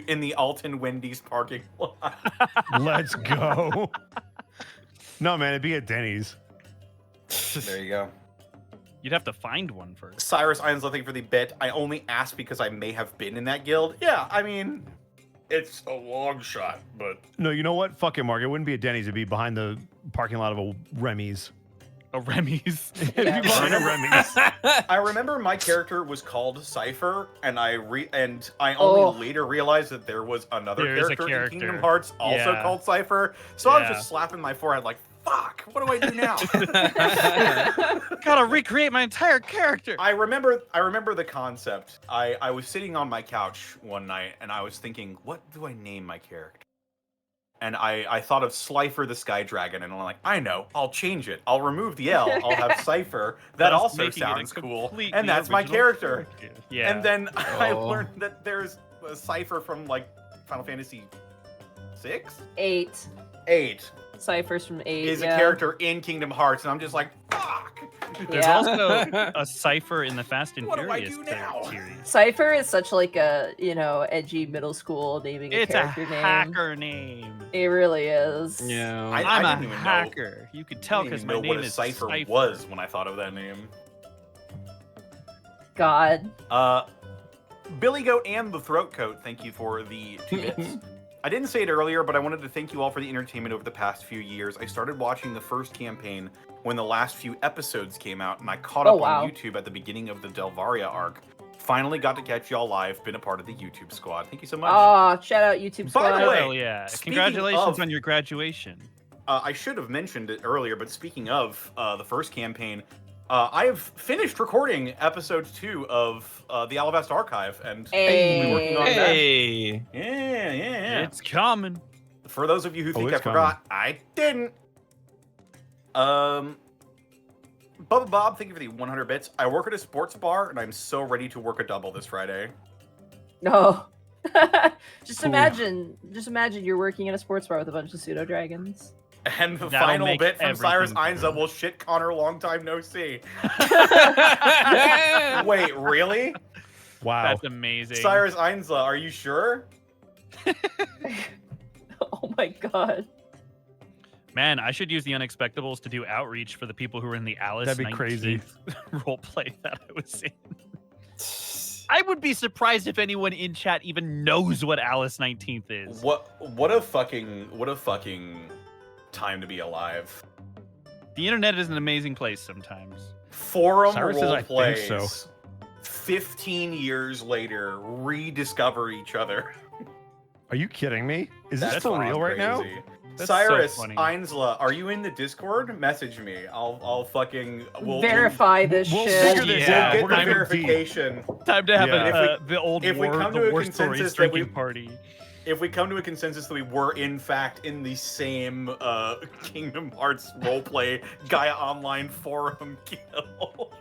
S4: in the Alton Wendy's parking lot.
S6: Let's go. No, man, it'd be at Denny's.
S4: There you go.
S2: You'd have to find one first.
S4: Cyrus Ainslow, thank you for the bit. I only asked because I may have been in that guild. Yeah, I mean, it's a long shot, but...
S6: No, you know what? Fuck it, Mark. It wouldn't be at Denny's. It'd be behind the parking lot of a Remy's.
S2: A Remy's.
S6: It'd be behind a Remy's.
S4: I remember my character was called Cypher, and I only later realized that there was another character in Kingdom Hearts also called Cypher. So I was just slapping my forehead like, fuck, what do I do now?
S2: Gotta recreate my entire character.
S4: I remember the concept. I was sitting on my couch one night, and I was thinking, what do I name my character? And I thought of Slifer the Sky Dragon, and I'm like, I know, I'll change it. I'll remove the L. I'll have Cypher. That also sounds cool. And that's my character.
S2: Yeah.
S4: And then I learned that there's a Cypher from, like, Final Fantasy 6?
S1: 8.
S4: 8.
S1: Cyphers from 8
S4: is a character in Kingdom Hearts, and I'm just like, fuck.
S2: There's also a Cypher in the Fast and
S4: What do I
S2: Furious
S4: do now?
S2: series.
S1: Cypher is such like a, edgy middle school naming a
S2: It's
S1: character
S2: a
S1: name.
S2: hacker name.
S1: It really is.
S9: Yeah.
S2: I'm
S4: didn't
S2: a
S4: even
S2: hacker.
S4: know.
S2: You could tell because my
S4: know
S2: name
S4: what a
S2: is
S4: Cypher
S2: Cypher
S4: was when I thought of that name.
S1: God.
S4: Billy Goat and the Throat Coat, thank you for the 2 bits. I didn't say it earlier, but I wanted to thank you all for the entertainment over the past few years. I started watching the first campaign when the last few episodes came out, and I caught up on YouTube at the beginning of the Delvaria arc. Finally got to catch y'all live, been a part of the YouTube squad. Thank you so much.
S1: Oh, shout out YouTube squad.
S4: By the way,
S2: Hell yeah.
S4: speaking
S2: Congratulations
S4: of-
S2: on your graduation.
S4: I should have mentioned it earlier, but speaking of the first campaign, I have finished recording episode 2 of the Alavast Archive, and we'll be working on that.
S9: Hey.
S4: Yeah.
S2: It's coming.
S4: For those of you who think I
S6: it's
S4: forgot, I didn't. Bubba Bob, thank you for the 100 bits. I work at a sports bar, and I'm so ready to work a double this Friday.
S1: No. Just
S6: Cool.
S1: imagine you're working at a sports bar with a bunch of pseudo dragons.
S4: And the
S2: That'll
S4: final
S2: make
S4: bit from Cyrus
S2: everything
S4: Einza will shit Connor, long time no see. Wait, really?
S6: Wow.
S2: That's amazing.
S4: Cyrus Einza, are you sure?
S1: Oh my god.
S2: Man, I should use the Unexpectables to do outreach for the people who were in the Alice
S6: That'd be crazy.
S2: 19th roleplay that I was in. I would be surprised if anyone in chat even knows what Alice 19th is.
S4: What a fucking time to be alive.
S2: The internet is an amazing place sometimes.
S4: Forum
S6: Cyrus says, "I think
S4: roleplays.
S6: so."
S4: 15 years later, rediscover each other.
S6: Are you kidding me? Is this
S4: That's
S6: for real right now?
S4: crazy.
S2: That's
S4: Cyrus
S2: so funny.
S4: Einsla, are you in the Discord? Message me. I'll fucking
S1: Verify this
S6: we'll
S1: shit.
S6: figure this
S2: Yeah,
S6: out.
S4: We'll
S6: We're
S4: get
S6: gonna
S4: the
S6: go deep.
S4: verification.
S2: Time to have
S6: Yeah.
S2: the old
S4: if we
S2: war,
S4: come
S2: the
S4: to a
S2: war
S4: consensus
S2: stories
S4: that we-
S2: drinking party.
S4: If we come to a consensus that we were in fact in the same Kingdom Hearts roleplay Gaia Online forum guild.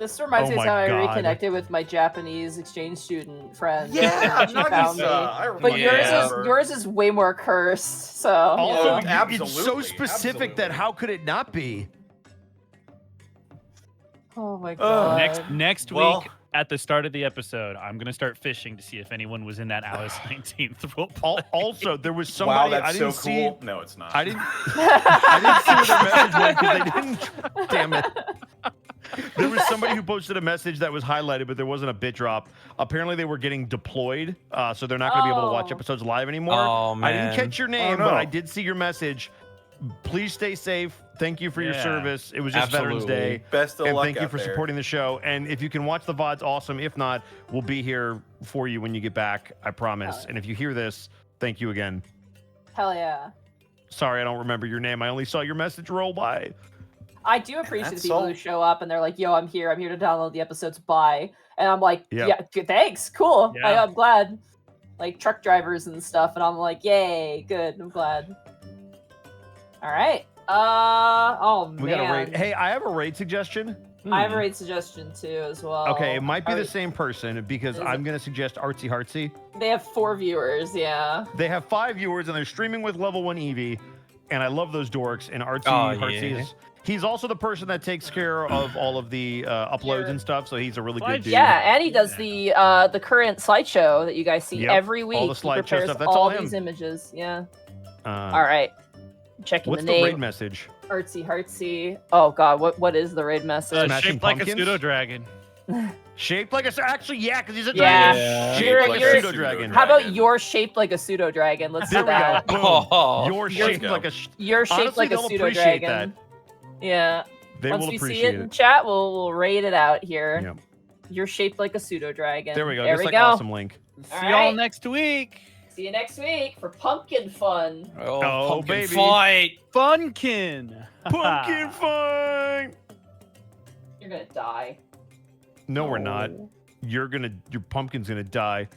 S1: This reminds
S6: Oh
S1: me of
S6: my
S1: how I
S6: God.
S1: reconnected with my Japanese exchange student friend.
S4: Yeah,
S1: She found me.
S4: Nagisa. I
S1: But
S4: remember.
S1: yours is way more cursed. So
S6: Also,
S4: Yeah.
S6: it's so
S4: Absolutely,
S6: specific that
S4: absolutely.
S6: how could it not be?
S1: oh my god.
S2: Next
S4: Well-
S2: week at the start of the episode, I'm gonna start fishing to see if anyone was in that Alice 19th roleplay.
S6: Also, there was
S4: Wow,
S6: somebody
S4: that's
S6: I didn't
S4: so
S6: see.
S4: cool. No, it's not.
S6: I didn't. I didn't see what their message was because they didn't. Damn it. There was somebody who posted a message that was highlighted, but there wasn't a bit drop. Apparently, they were getting deployed, so they're not going to be able to watch
S1: Oh.
S6: episodes live anymore.
S3: Oh,
S6: I didn't
S3: man.
S6: catch your name,
S4: no.
S6: but I did see your message. Please stay safe. Thank you for your
S2: Yeah.
S6: service. It was just Veterans
S3: Absolutely.
S6: Day.
S4: Best of
S6: And
S4: luck
S6: thank you
S4: out
S6: for
S4: there.
S6: supporting the show. And if you can watch the VODs, awesome. If not, we'll be here for you when you get back. I promise.
S1: Oh.
S6: And if you hear this, thank you again.
S1: Hell yeah.
S6: Sorry, I don't remember your name. I only saw your message roll by.
S1: I do appreciate the
S4: that's
S1: people
S4: all-
S1: who show up and they're like, yo, I'm here to download the episodes, bye. And I'm like,
S6: Yeah.
S1: yeah, good, thanks, cool.
S2: Yeah.
S1: I'm glad. Like truck drivers and stuff, and I'm like, yay, good, I'm glad. Alright. Oh man.
S6: We got a raid. Hey, I have a raid suggestion.
S1: I have a raid suggestion too as well.
S6: Okay, it might be
S1: Are-
S6: the same person because
S1: Is
S6: I'm
S1: it-
S6: going to suggest Artsy Heartsy.
S1: They have 4 viewers, yeah.
S6: They have 5 viewers and they're streaming with level 1 Eevee, and I love those dorks. And Artsy
S3: Oh,
S6: Heartsy
S3: yeah.
S6: is. He's also the person that takes care of all of the uploads and stuff, so he's a really good dude.
S1: Yeah, and he does the current slideshow that you guys see
S6: Yep,
S1: every
S6: all
S1: week.
S6: the
S1: He
S6: slideshow
S1: prepares
S6: stuff, that's all him.
S1: these images. Yeah.
S6: Uh,
S1: All right. Checking
S6: What's
S1: the
S6: the raid
S1: name.
S6: message?
S1: Artsy Heartsy. Oh god, what is the raid message?
S6: Smashing
S2: Shaped like a
S6: pumpkins?
S2: pseudo dragon.
S6: Shaped like a. Actually, yeah, because he's a
S1: Yeah.
S6: dragon. Shaped
S1: You're-
S6: like
S1: you're-
S6: a pseudo dragon.
S1: How about you're shaped like a pseudo dragon? Let's
S6: There
S1: do
S6: we go.
S1: that.
S6: Boom.
S3: Oh,
S6: You're
S4: let's
S6: shaped
S4: go.
S6: like a.
S1: You're shaped
S6: Honestly,
S1: like a
S6: they'll
S1: pseudo
S6: appreciate
S1: dragon. Yeah.
S6: They
S1: Once
S6: will
S1: we see
S6: appreciate
S1: it in
S6: it.
S1: chat, we'll raid it out here.
S6: Yep.
S1: You're shaped like a pseudo dragon.
S6: There we go.
S1: There
S6: Just
S1: we
S6: like
S1: go.
S6: awesome link.
S2: See
S1: All
S2: y'all
S1: right.
S2: next week.
S1: See you next week for pumpkin fun.
S6: Oh,
S3: pumpkin
S6: baby.
S3: fight.
S2: Funkin.
S6: Pumpkin fight.
S1: You're gonna die.
S6: No, we're not.
S1: Oh.
S6: Your pumpkin's gonna die.